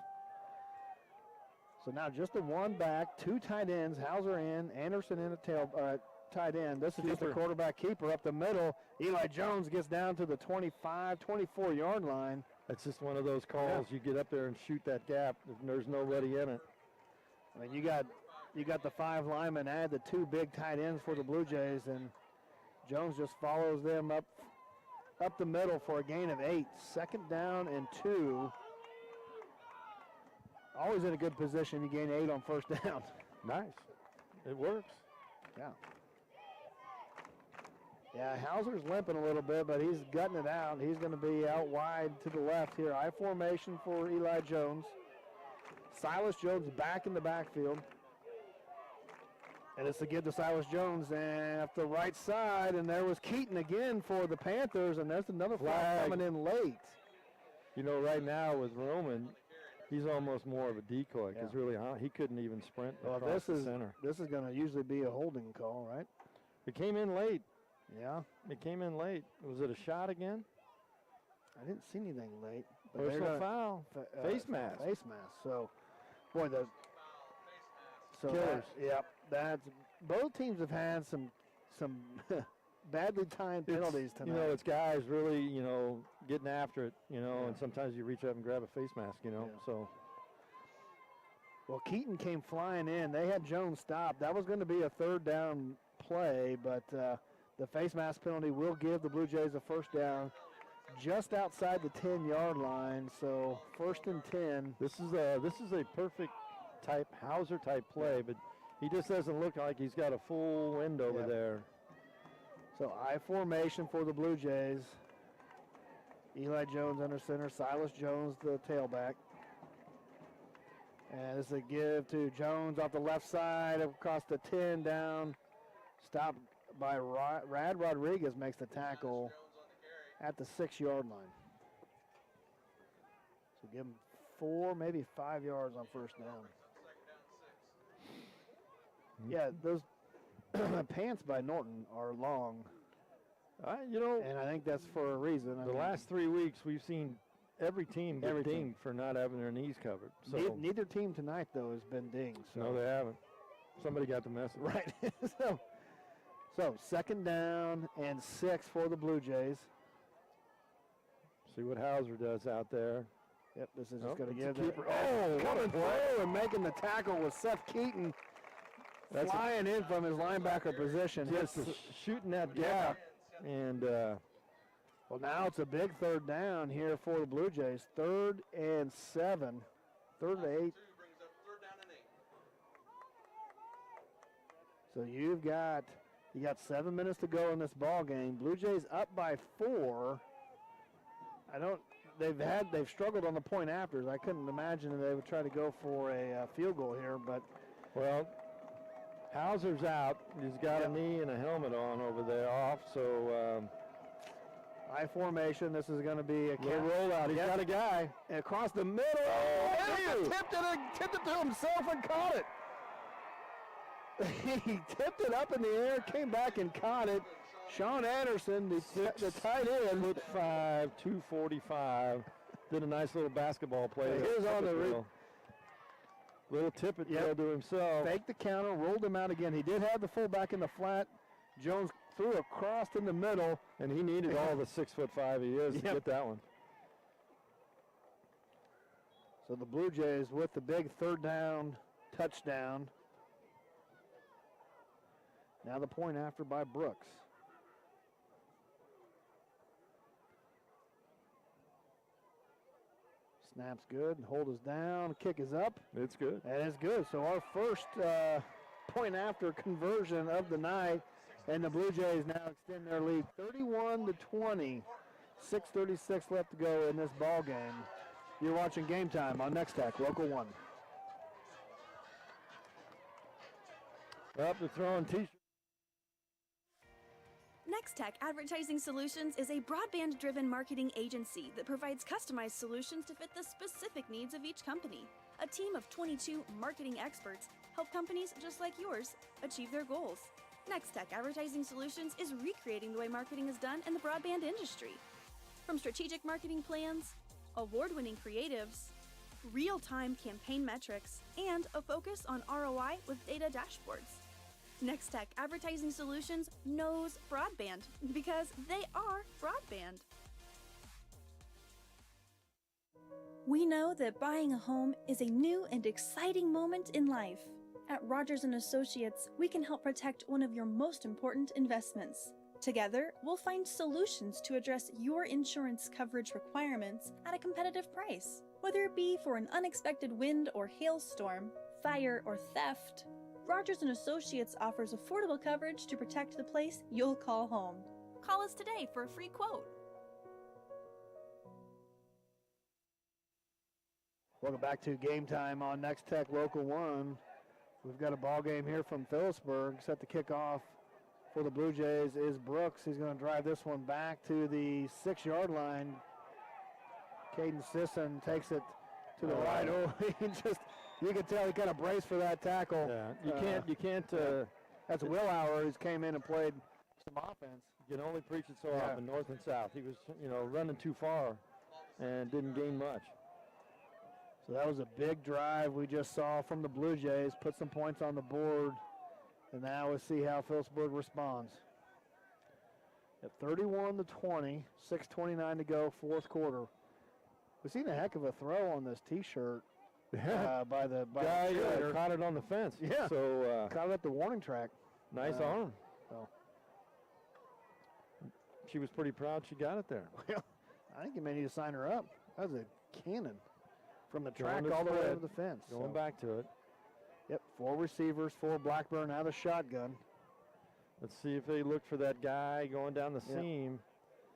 So now just a one back, two tight ends, Hauser in, Anderson in a tight end. This is just a Keeper. quarterback keeper up the middle. Eli Jones gets down to the 25, 24-yard line. That's just one of those calls. You get up there and shoot that gap if there's nobody in it. I mean, you got the five linemen, add the two big tight ends for the Blue Jays, and Jones just follows them up the middle for a gain of 8. 2nd down and 2. Always in a good position. You gain 8 on 1st down. Nice. It works. Yeah. Yeah, Hauser's limping a little bit, but he's gutting it out. He's going to be out wide to the left here. I formation for Eli Jones. Silas Jones back in the backfield. And it's to give to Silas Jones and at the right side, and there was Keaton again for the Panthers, and there's another flag coming in late. Right now with Roman, he's almost more of a decoy because really he couldn't even sprint across the center. This is going to usually be a holding call, right? It came in late. Yeah. It came in late. Was it a shot again? I didn't see anything late. but Personal they're gonna- foul. Face mask. Face mask. So, boy, Killers. That's both teams have had some badly timed penalties tonight. It's guys really, getting after it, and sometimes you reach up and grab a face mask, so. Well, Keaton came flying in. They had Jones stopped. That was going to be a 3rd down play, but the face mask penalty will give the Blue Jays a 1st down just outside the 10-yard line. So 1st and 10. This is a perfect type Hauser type play, but he just doesn't look like he's got a full wind over there. So I formation for the Blue Jays. Eli Jones under center, Silas Jones the tailback. And this is a give to Jones off the left side across the 10 down. Stopped by Rad Rodriguez makes the tackle at the 6-yard line. So give him 4, maybe 5 yards on 1st down. Yeah, those pants by Norton are long. And I think that's for a reason. The last 3 weeks we've seen every team been dinged for not having their knees covered. So Neither team tonight, though, has been dinged. So. no, they haven't. Somebody got the message. Right. So 2nd down and 6 for the Blue Jays. See what Hauser does out there. Yep, this is just going to give keeper. Coming through and making the tackle with Seth Keaton. That's flying in from his linebacker position. Just shooting that gap. And well, now it's a big 3rd down here for the Blue Jays. 3rd and 7. 3rd and 8. So you got 7 minutes to go in this ball game. Blue Jays up by 4. They've struggled on the point afters. I couldn't imagine that they would try to go for a field goal here, but well, Hauser's out. He's got a knee and a helmet on over there off. So high formation. This is going to be a rollout. He's got a guy across the middle. Tipped it to himself and caught it. He tipped it up in the air, came back and caught it. Sean Anderson, the tight end. 6'5", 245. Did a nice little basketball play. Here's on the little tippet throw to himself. Faked the counter, rolled him out again. He did have the fullback in the flat. Jones threw across in the middle. And he needed all the 6'5" he is to get that one. So the Blue Jays with the big 3rd down touchdown. Now the point after by Brooks. Snap's good. Hold is down. Kick is up. It's good. And it's good. So our first point after conversion of the night, and the Blue Jays now extend their lead 31-20. 6:36 left to go in this ball game. You're watching Game Time on Nex-Tech, Local 1. Up to throwing T-shirt. Nex-Tech Advertising Solutions is a broadband-driven marketing agency that provides customized solutions to fit the specific needs of each company. A team of 22 marketing experts help companies just like yours achieve their goals. Nex-Tech Advertising Solutions is recreating the way marketing is done in the broadband industry. From strategic marketing plans, award-winning creatives, real-time campaign metrics, and a focus on ROI with data dashboards. Nex-Tech Advertising Solutions knows broadband because they are broadband. We know that buying a home is a new and exciting moment in life. At Rogers & Associates, we can help protect one of your most important investments. Together, we'll find solutions to address your insurance coverage requirements at a competitive price. Whether it be for an unexpected wind or hailstorm, fire or theft, Rogers & Associates offers affordable coverage to protect the place you'll call home. Call us today for a free quote. Welcome back to Game Time on Nex-Tech Local 1. We've got a ball game here from Phillipsburg. Set to kick off for the Blue Jays is Brooks. He's going to drive this one back to the 6-yard line. Caden Sisson takes it to the right. Oh, you can tell he kind of braced for that tackle. Yeah, you can't. That's Willauer who's came in and played some offense. You can only preach it so often, north and south. He was, running too far and didn't gain much. So that was a big drive we just saw from the Blue Jays. Put some points on the board. And now we'll see how Phillipsburg responds. At 31-20, 6:29 to go, fourth quarter. We've seen a heck of a throw on this T-shirt by the guy cheerleader. caught it on the fence. Yeah, so caught it at the warning track. Nice arm. So. She was pretty proud she got it there. Well, I think you may need to sign her up. That was a cannon from the track Going all the way spread, to the fence. Going back to it. Yep, 4 receivers, 4 Blackburn out of the shotgun. Let's see if they look for that guy going down the seam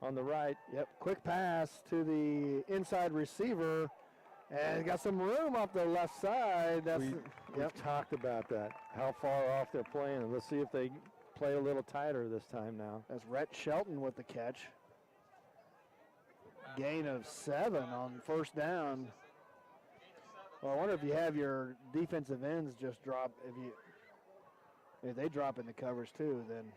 on the right. Yep, quick pass to the inside receiver. And got some room off the left side. We've talked about that, how far off they're playing. Let's see if they play a little tighter this time now. That's Rhett Shelton with the catch. Gain of 7 on first down. Well, I wonder if you have your defensive ends just drop. If they drop in the coverage too, then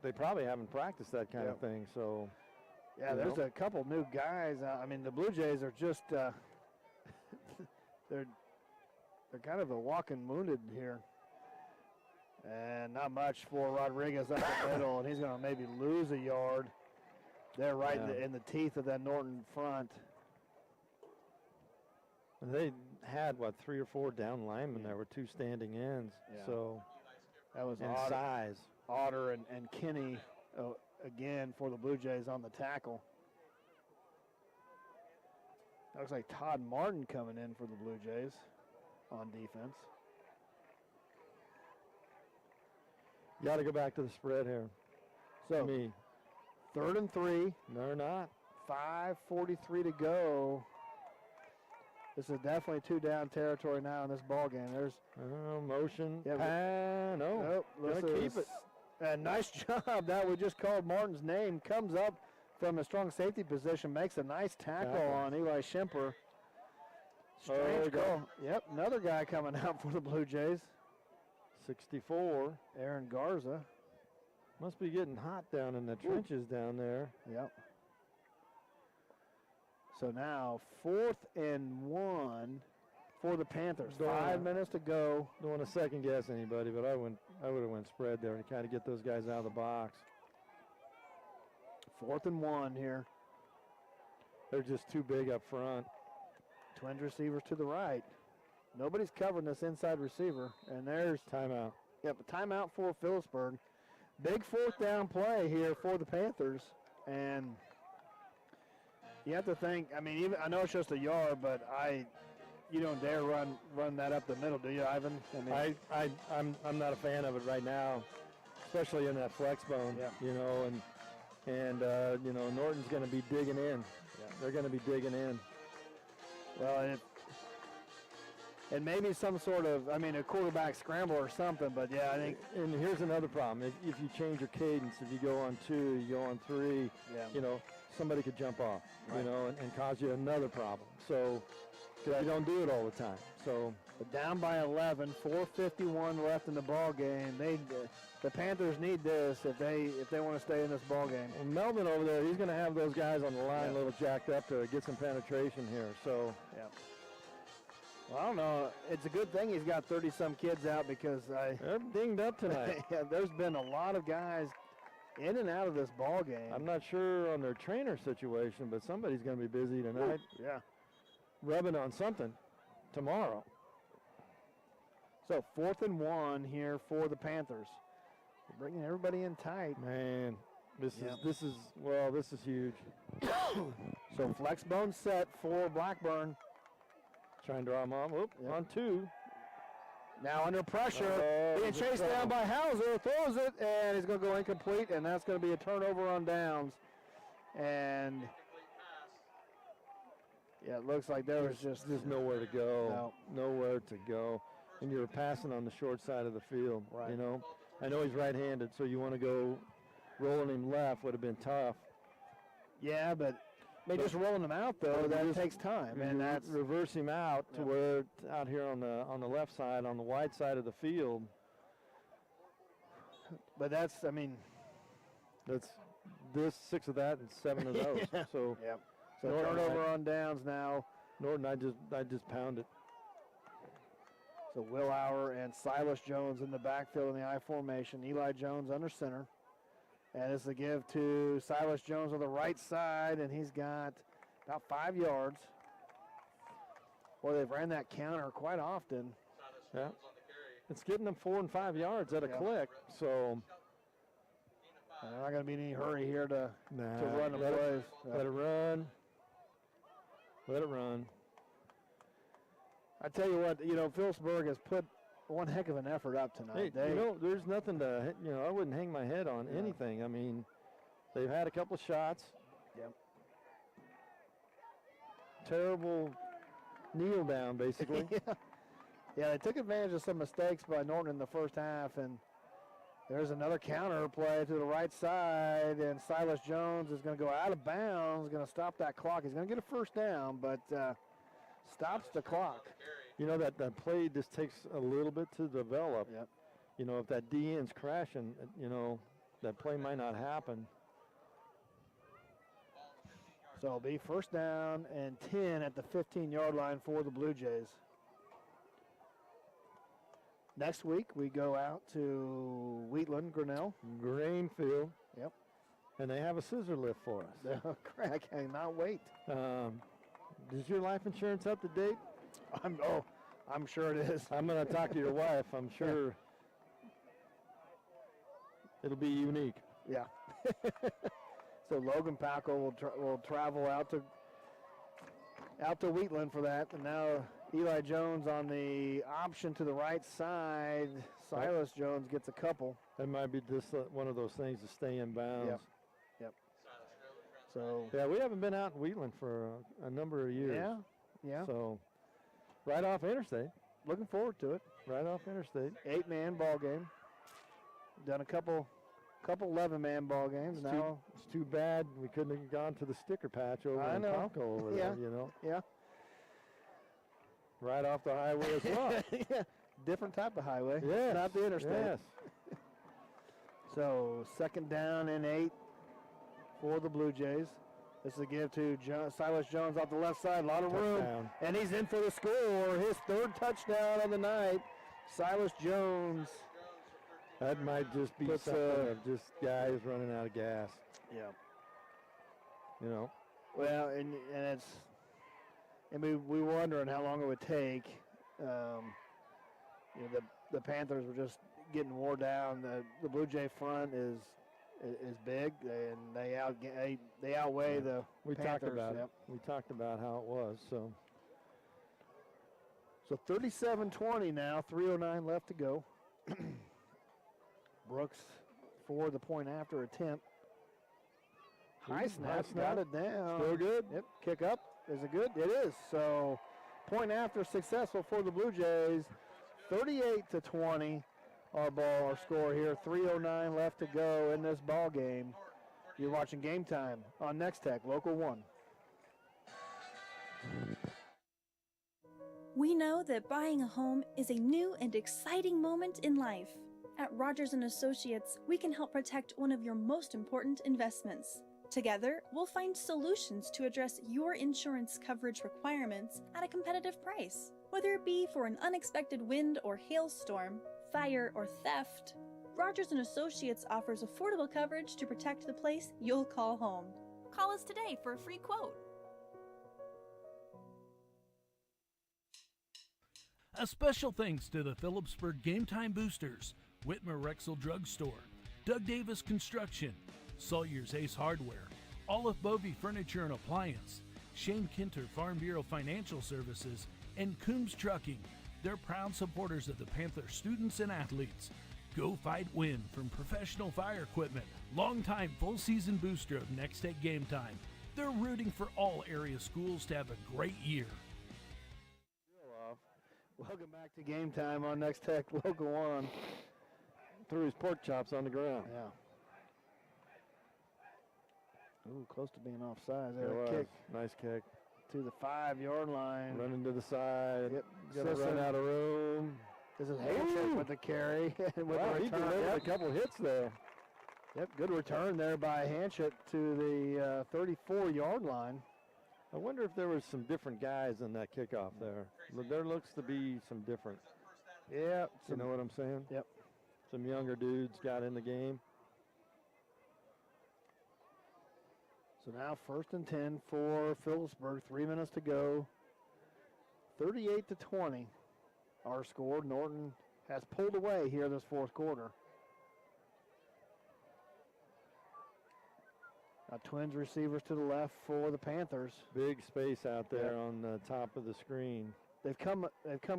they probably haven't practiced that kind of thing. So Yeah, there's a couple new guys. I mean, the Blue Jays are just they're kind of a walking wounded here. And not much for Rodriguez up the middle, and he's going to maybe lose a yard. They're right in the teeth of that Norton front. They had, 3 or 4 down linemen there were 2 standing ends. Yeah. So that was and size. Otter and Kinney again for the Blue Jays on the tackle. Looks like Todd Martin coming in for the Blue Jays on defense. You got to go back to the spread here. So, 3rd and 3. No, they're not. 5:43 to go. This is definitely 2-down territory now in this ball game. There's motion. Yeah, Nope. Let's Keep it. And nice job. That we just called Martin's name. Comes up from a strong safety position. Makes a nice tackle on Eli Schemper. Strange call. Yep, another guy coming out for the Blue Jays. 64. Aaron Garza. Must be getting hot down in the trenches down there. Yep. So now 4th and 1 for the Panthers. 5 minutes to go. Don't want to second guess anybody, but I would have went spread there and kind of get those guys out of the box. 4th and 1 here. They're just too big up front. Twins receivers to the right. Nobody's covering this inside receiver, and there's timeout. Yep, a timeout for Phillipsburg. Big 4th down play here for the Panthers, and you have to think. I mean, even I know it's just a yard, but you don't dare run that up the middle, do you, Ivan? I mean, I'm not a fan of it right now, especially in that flex bone. Yeah. You know, and Norton's going to be digging in. Yeah. They're going to be digging in. Well, and maybe some sort of, a quarterback scramble or something, but yeah, I think. And here's another problem. If you change your cadence, if you go on 2, you go on 3, somebody could jump off, right. and cause you another problem. So, because you don't do it all the time. So, but down by 11, 4:51 left in the ball game. The Panthers need this if they want to stay in this ball game. Well, Melvin over there, he's going to have those guys on the line a little jacked up to get some penetration here. So, yeah. Well, I don't know. It's a good thing he's got 30-some kids out because they're dinged up tonight. Yeah, there's been a lot of guys in and out of this ball game. I'm not sure on their trainer situation, but somebody's going to be busy tonight. Ooh, yeah. Rubbing on something tomorrow. So 4th and 1 here for the Panthers. They're bringing everybody in tight. Man, this is huge. So flex bone set for Blackburn. Trying to draw him off. On 2. Now under pressure, being chased down by Hauser, throws it, and he's going to go incomplete, and that's going to be a turnover on downs. And yeah, it looks like there's nowhere to go. Nowhere to go. And you're passing on the short side of the field. Right. I know he's right-handed, so you want to go rolling him left would have been tough. Yeah, but just rolling him out though, that takes time, and that's reverse him out to where out here on the left side, on the wide side of the field. But that's this 6 of that and 7 of those. Yeah. So yep. So turnover on downs now. Norton, I just pounded. So Will Auer and Silas Jones in the backfield in the I formation. Eli Jones under center. And it's a give to Silas Jones on the right side, and he's got about 5 yards. Boy, they've ran that counter quite often. Yeah. It's getting them 4 and 5 yards at a click. So they're not going to be in any hurry here to run the plays. Let it run. Let it run. I tell you what, Phillipsburg has put one heck of an effort up tonight. Hey, there's nothing to, I wouldn't hang my head on anything. I mean, they've had a couple of shots. Yep. Terrible kneel down, basically. Yeah, they took advantage of some mistakes by Norton in the first half, and there's another counter play to the right side, and Silas Jones is going to go out of bounds, going to stop that clock. He's going to get a first down, but stops the clock. That play just takes a little bit to develop. Yep. If that DN's crashing, that play might not happen. So it'll be first down and 10 at the 15-yard line for the Blue Jays. Next week, we go out to Wheatland, Grinnell. Grainfield. Yep. And they have a scissor lift for us. I cannot wait. Is your life insurance up to date? I'm sure it is. I'm going to talk to your wife. I'm sure it'll be unique. Yeah. So Logan Packle will travel out to Wheatland for that. And now Eli Jones on the option to the right side. Silas Jones gets a couple. That might be just one of those things to stay in bounds. Yep. So yeah, we haven't been out in Wheatland for a number of years. Yeah. So right off interstate. Looking forward to it. Right off interstate. 8-man ball game. Done a couple 11-man ball games now. It's too bad we couldn't have gone to the sticker patch over in Palco over there, you know. Yeah. Right off the highway as well. Yeah. Different type of highway. Yes. Not the interstate. Yes. So second down and 8 for the Blue Jays. This is a give to Silas Jones off the left side. A lot of room. And he's in for the score. His third touchdown of the night. Silas Jones. That might just be something of just guys running out of gas. Yeah. You know. Well, and it's, I mean, we were wondering how long it would take. The Panthers were just getting wore down. The Blue Jay front is big, and they outweigh the Panthers. Talked about it. We talked about how it was. So 37-20 now. 3:09 left to go. Brooks for the point after attempt. High snap, got it down. Still good. Yep, kick up. Is it good? It is. So point after successful for the Blue Jays. 38-20. Our score here. 3:09 left to go in this ball game. You're watching Game Time on Nex-Tech, Local 1. We know that buying a home is a new and exciting moment in life. At Rogers & Associates, we can help protect one of your most important investments. Together, we'll find solutions to address your insurance coverage requirements at a competitive price. Whether it be for an unexpected wind or hailstorm, fire or theft, Rogers & Associates offers affordable coverage to protect the place you'll call home. Call us today for a free quote. A special thanks to the Phillipsburg Game Time Boosters, Whitmer Rexel Drug Store, Doug Davis Construction, Sawyer's Ace Hardware, Olive Bovey Furniture and Appliance, Shane Kinter Farm Bureau Financial Services, and Coombs Trucking. They're proud supporters of the Panther students and athletes. Go Fight Win from Professional Fire Equipment, longtime full-season booster of Nex-Tech Game Time. They're rooting for all area schools to have a great year. Welcome back to Game Time on Nex-Tech Local 1. Threw his pork chops on the ground. Yeah. Ooh, close to being offside. There There, was. kick Nice kick. to the 5-yard line. Running to the side. Yep. Gonna run out of room. This is Hanchett with the carry. And with Wow, the he return. delivered Yep. a couple hits there. Yep, good return there by Hanchett to the 34-yard line. I wonder if there was some different guys in that kickoff there. There looks to be some different. Yeah. You know what I'm saying? Yep. Some younger dudes got in the game. So now 1st and 10 for Phillipsburg. 3 minutes to go. 38-20. Our score. Norton has pulled away here this fourth quarter. Twins receivers to the left for the Panthers. Big space out there on the top of the screen. They've come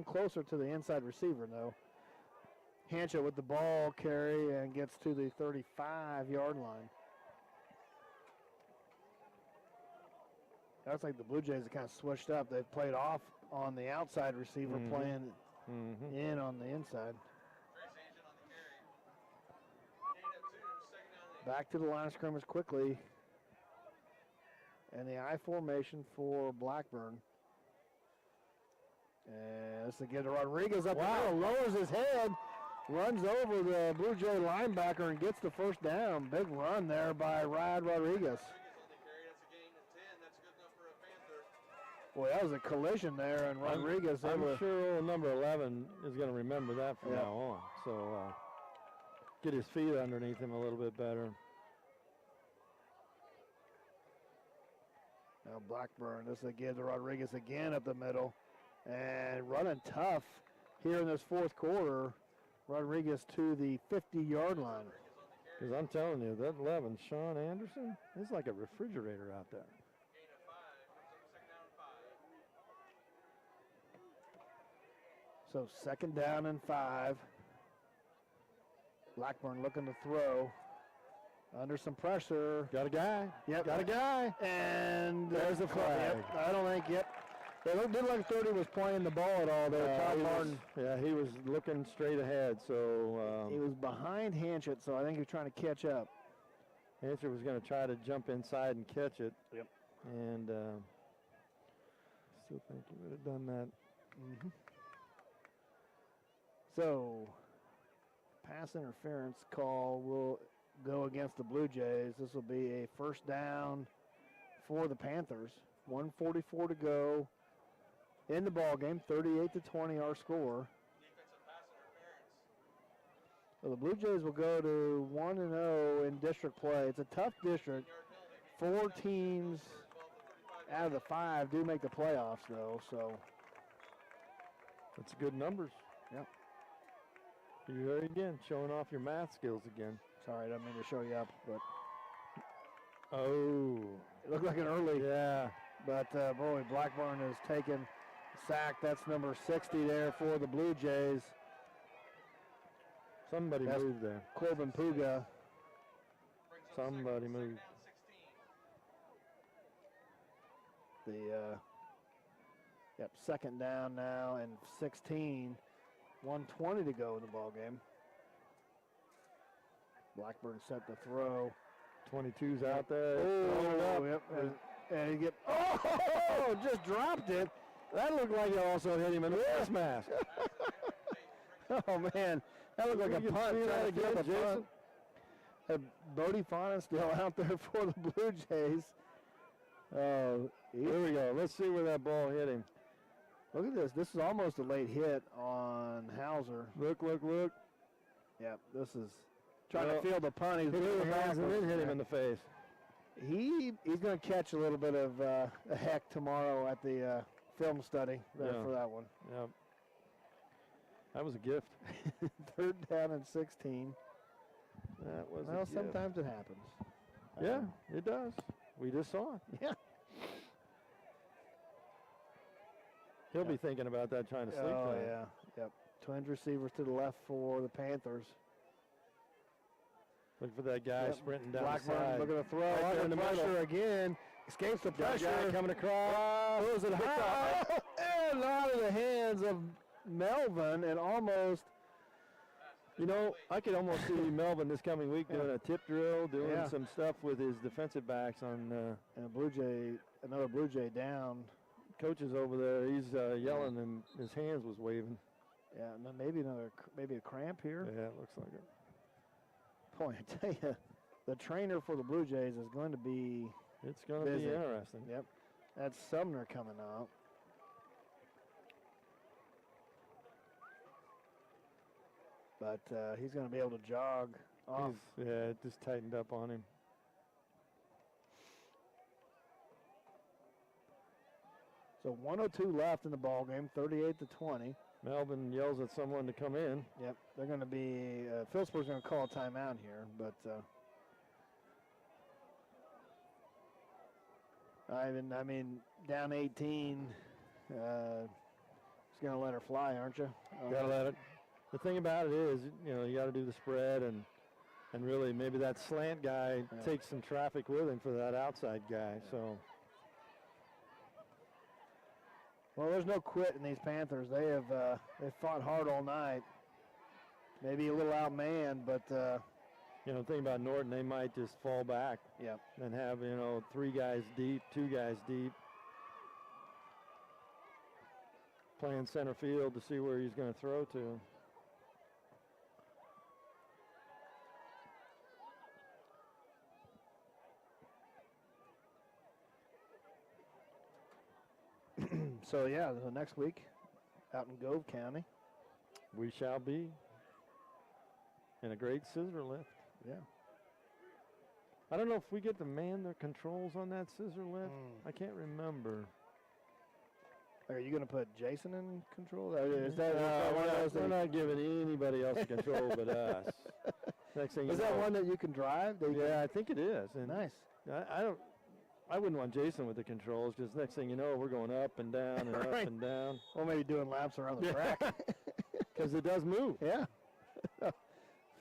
closer to the inside receiver though. Hanchett with the ball carry and gets to the 35-yard line. That's like the Blue Jays have kind of switched up. They've played off on the outside receiver, playing in on the inside. Back to the line of scrimmage quickly. And the I formation for Blackburn. And this is again to Rodriguez up the middle, lowers his head, runs over the Blue Jay linebacker and gets the first down. Big run there by Rod Rodriguez. Boy, that was a collision there, and Rodriguez. I'm sure number 11 is going to remember that from now on. So get his feet underneath him a little bit better. Now Blackburn, this again to Rodriguez again up the middle. And running tough here in this fourth quarter. Rodriguez to the 50-yard line. Because I'm telling you, that 11, Sean Anderson, is like a refrigerator out there. So 2nd down and 5. Blackburn looking to throw. Under some pressure. Got a guy. Yep. Got a guy. And there's a flag. Yep. I don't think, It didn't look like 30 was playing the ball at all there. Todd Martin. He was looking straight ahead. So he was behind Hanchett, so I think he was trying to catch up. Hanchett was going to try to jump inside and catch it. Yep. And still think he would have done that. Mm-hmm. So, pass interference call will go against the Blue Jays. This will be a 1st down for the Panthers. 1:44 to go in the ball game. 38-20 our score. So the Blue Jays will go to 1-0 in district play. It's a tough district. 4 teams out of the 5 do make the playoffs, though. So that's good numbers. Yep. You're there again, showing off your math skills again. Sorry, I don't mean to show you up, but it looked like an early. Yeah. But boy, Blackburn has taken a sack. That's number 60 there for the Blue Jays. Somebody moved there. Corbin Puga. Somebody moved. The 2nd down now and 16. 1:20 to go in the ball game. Blackburn set to throw. 22's out there. Yep. And he just dropped it. That looked like it also hit him in the face mask. Oh man, that looked like a punt. Bodie Fauna still out there for the Blue Jays. Here we go. Let's see where that ball hit him. Look at this. This is almost a late hit on Hauser. Look. Yep, this is trying to field the punt. He's hit him in the face. He's going to catch a little bit of a heck tomorrow at the film study for that one. Yep. That was a gift. 3rd down and 16. That was well, sometimes it happens. Yeah, it does. We just saw it. Yeah. He'll be thinking about that, trying to sleep. Oh, yeah. Yep. Twins receivers to the left for the Panthers. Look for that guy sprinting down Blackburn the side. looking to throw. Right Under pressure again. Escapes the pressure. Guy coming across. Throws it high. And out of the hands of Melvin, and almost. You know, I could almost see Melvin this coming week doing a tip drill, doing some stuff with his defensive backs on. And another Blue Jay down. Coach is over there. He's yelling, and his hands was waving. Yeah, and then maybe a cramp here. Yeah, it looks like it. Boy, I tell you, the trainer for the Blue Jays is going to be. It's going to be interesting. Yep, that's Sumner coming out. But he's going to be able to jog off. It just tightened up on him. So 1:02 left in the ball game, 38-20. Melvin yells at someone to come in. Yep, they're going to be. Phillipsburg's going to call a timeout here, but. I mean, down 18. He's going to let her fly, aren't you? Got to let it. The thing about it is, you got to do the spread and really maybe that slant guy takes some traffic with him for that outside guy. So. Well, there's no quit in these Panthers. They've fought hard all night. Maybe a little outmanned, but. The thing about Norton, they might just fall back. Yep. And have 3 guys deep, 2 guys deep. Playing center field to see where he's going to throw to. So, yeah, the next week out in Gove County. We shall be in a great scissor lift. Yeah. I don't know if we get to man the controls on that scissor lift. I can't remember. Are you going to put Jason in control? Is that we're not giving anybody else the control but us. Next thing is that one that you can drive? Yeah, I think it is. And Nice. I wouldn't want Jason with the controls because next thing you know, we're going up and down and up Right. and down. Or maybe doing laps around the track. Because it does move. Yeah.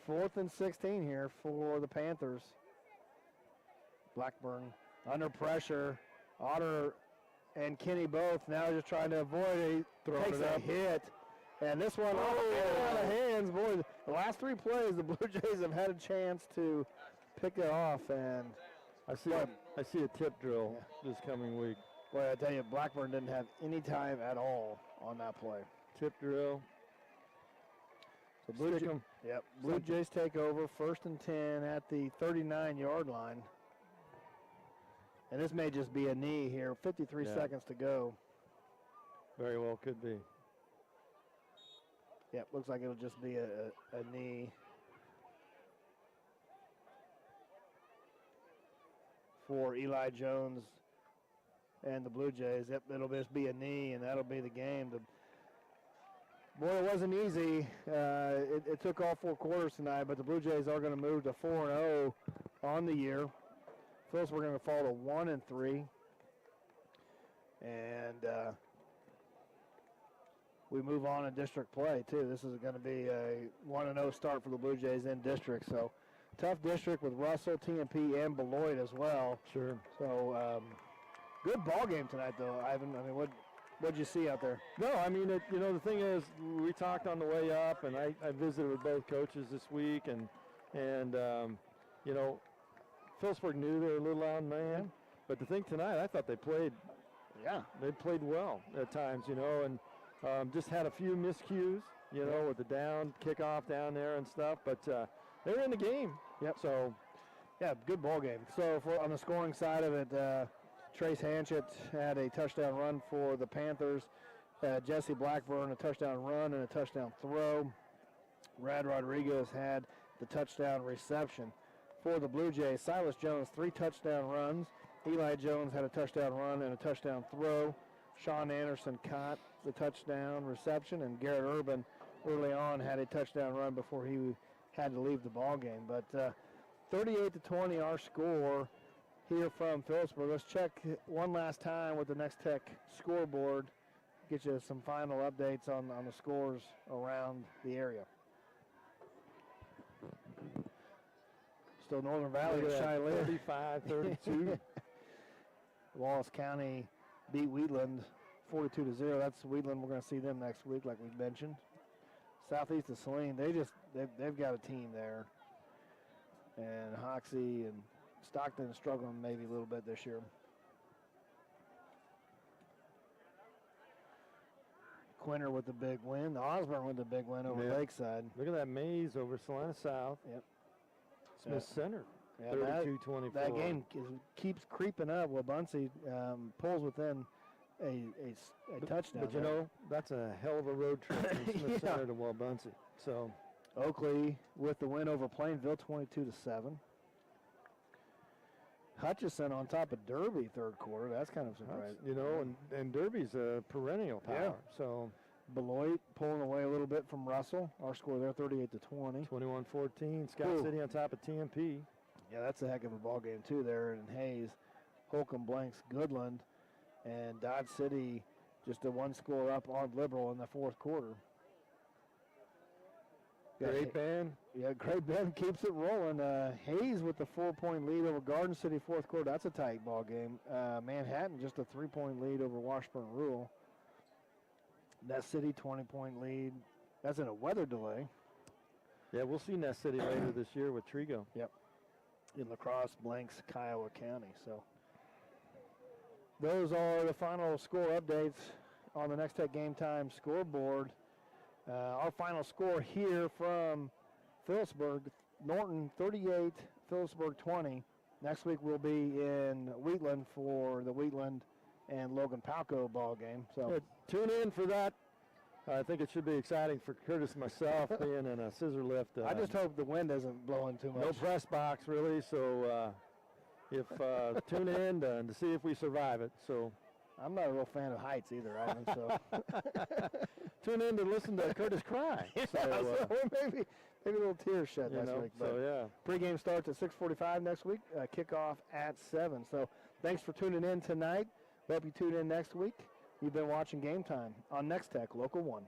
4th and 16 here for the Panthers. Blackburn under pressure. Otter and Kenny both now just trying to avoid takes a hit. And this one out of hands. Boy, the last 3 plays, the Blue Jays have had a chance to pick it off. And I see a tip drill this coming week. Boy, I tell you, Blackburn didn't have any time at all on that play. Tip drill. So Blue Jays take over 1st and 10 at the 39-yard line. And this may just be a knee here. 53 seconds to go. Very well could be. Yep, looks like it'll just be a knee. For Eli Jones and the Blue Jays. Yep, it'll just be a knee, and that'll be the game. Boy, it wasn't easy. It took all 4 quarters tonight, but the Blue Jays are going to move to 4-0 on the year. Phillips, we're going to fall to 1-3. And we move on in district play, too. This is going to be a 1-0 start for the Blue Jays in district. So, tough district with Russell, TMP, and Beloit as well. Sure. So, good ball game tonight, though, Ivan. I mean, what'd you see out there? No, I mean, the thing is, we talked on the way up, and I visited with both coaches this week, and Phillipsburg knew they were a little out man, but the thing tonight, I thought they played well at times, and just had a few miscues, with the down kickoff down there and stuff, but they were in the game. Yep. So, yeah, good ball game. So on the scoring side of it, Trace Hanchett had a touchdown run for the Panthers. Jesse Blackburn, a touchdown run and a touchdown throw. Rad Rodriguez had the touchdown reception. For the Blue Jays, Silas Jones, 3 touchdown runs. Eli Jones had a touchdown run and a touchdown throw. Sean Anderson caught the touchdown reception, and Garrett Urban early on had a touchdown run before he had to leave the ball game. But 38-20 our score here from Phillipsburg. Let's check one last time with the Nex-Tech scoreboard. Get you some final updates on the scores around the area. Still Northern Valley shy lead. 35-32. Wallace County beat Wheatland 42-0. That's Wheatland. We're going to see them next week, like we mentioned. Southeast of Saline, they've got a team there. And Hoxie and Stockton is struggling maybe a little bit this year. Quinter with the big win. Osborne with the big win over Lakeside. Look at that maze over Salina South. Yep. Smith Center, Yeah, 32-24. that game keeps creeping up. Wabaunsee pulls within a touchdown. But that's a hell of a road trip from Smith Center to Wabaunsee. So Oakley with the win over Plainville, 22-7. Hutchison on top of Derby third quarter. That's kind of surprising. And Derby's a perennial power. Yeah. So Beloit pulling away a little bit from Russell. Our score there, 38-20. 21-14. Scott City on top of TMP. Yeah, that's a heck of a ball game too there in Hayes. Holcomb blanks Goodland, and Dodge City just a 1 score up on Liberal in the fourth quarter. Great Bend. Yeah, Great Bend keeps it rolling. Hayes with the 4-point lead over Garden City fourth quarter. That's a tight ball game. Manhattan just a 3-point lead over Washburn Rural. Ness City 20-point lead. That's in a weather delay. Yeah, we'll see Ness City later this year with Trigo. Yep. In lacrosse blanks Kiowa County. So those are the final score updates on the Nex-Tech Game Time scoreboard. Our final score here from Phillipsburg, Norton 38, Phillipsburg 20. Next week we'll be in Wheatland for the Wheatland and Logan Palco ball game. So Yeah, tune in for that. I think it should be exciting for Curtis and myself being in a scissor lift. I just hope the wind isn't blowing too much. No press box really, so if tune in to see if we survive it. So I'm not a real fan of heights either, Ivan. So tune in to listen to Curtis cry. So maybe a little tear shed next week. So yeah, pregame starts at 6:45 next week. Kickoff at 7. So thanks for tuning in tonight. Hope you tune in next week. You've been watching Game Time on Nex-Tech Local 1.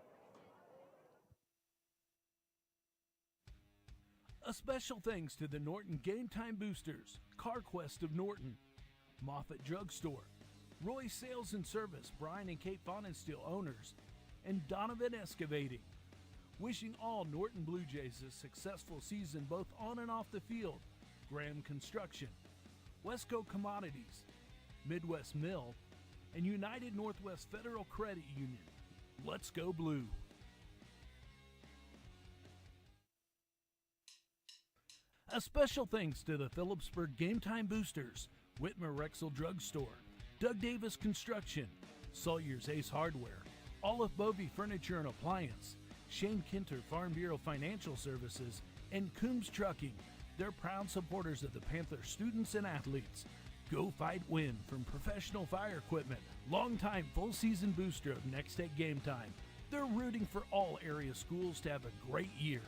A special thanks to the Norton Game Time Boosters, CarQuest of Norton, Moffett Drugstore, Roy Sales and Service, Brian and Kate Faunensteel owners, and Donovan Excavating. Wishing all Norton Blue Jays a successful season both on and off the field. Graham Construction, Westco Commodities, Midwest Mill, and United Northwest Federal Credit Union. Let's go Blue. A special thanks to the Phillipsburg Game Time Boosters, Whitmer Rexel Drugstore, Doug Davis Construction, Sawyer's Ace Hardware, Olive Bovey Furniture and Appliance, Shane Kinter Farm Bureau Financial Services, and Coombs Trucking. They're proud supporters of the Panther students and athletes. Go Fight Win from Professional Fire Equipment, longtime full-season booster of Nex-Tech Game Time. They're rooting for all area schools to have a great year.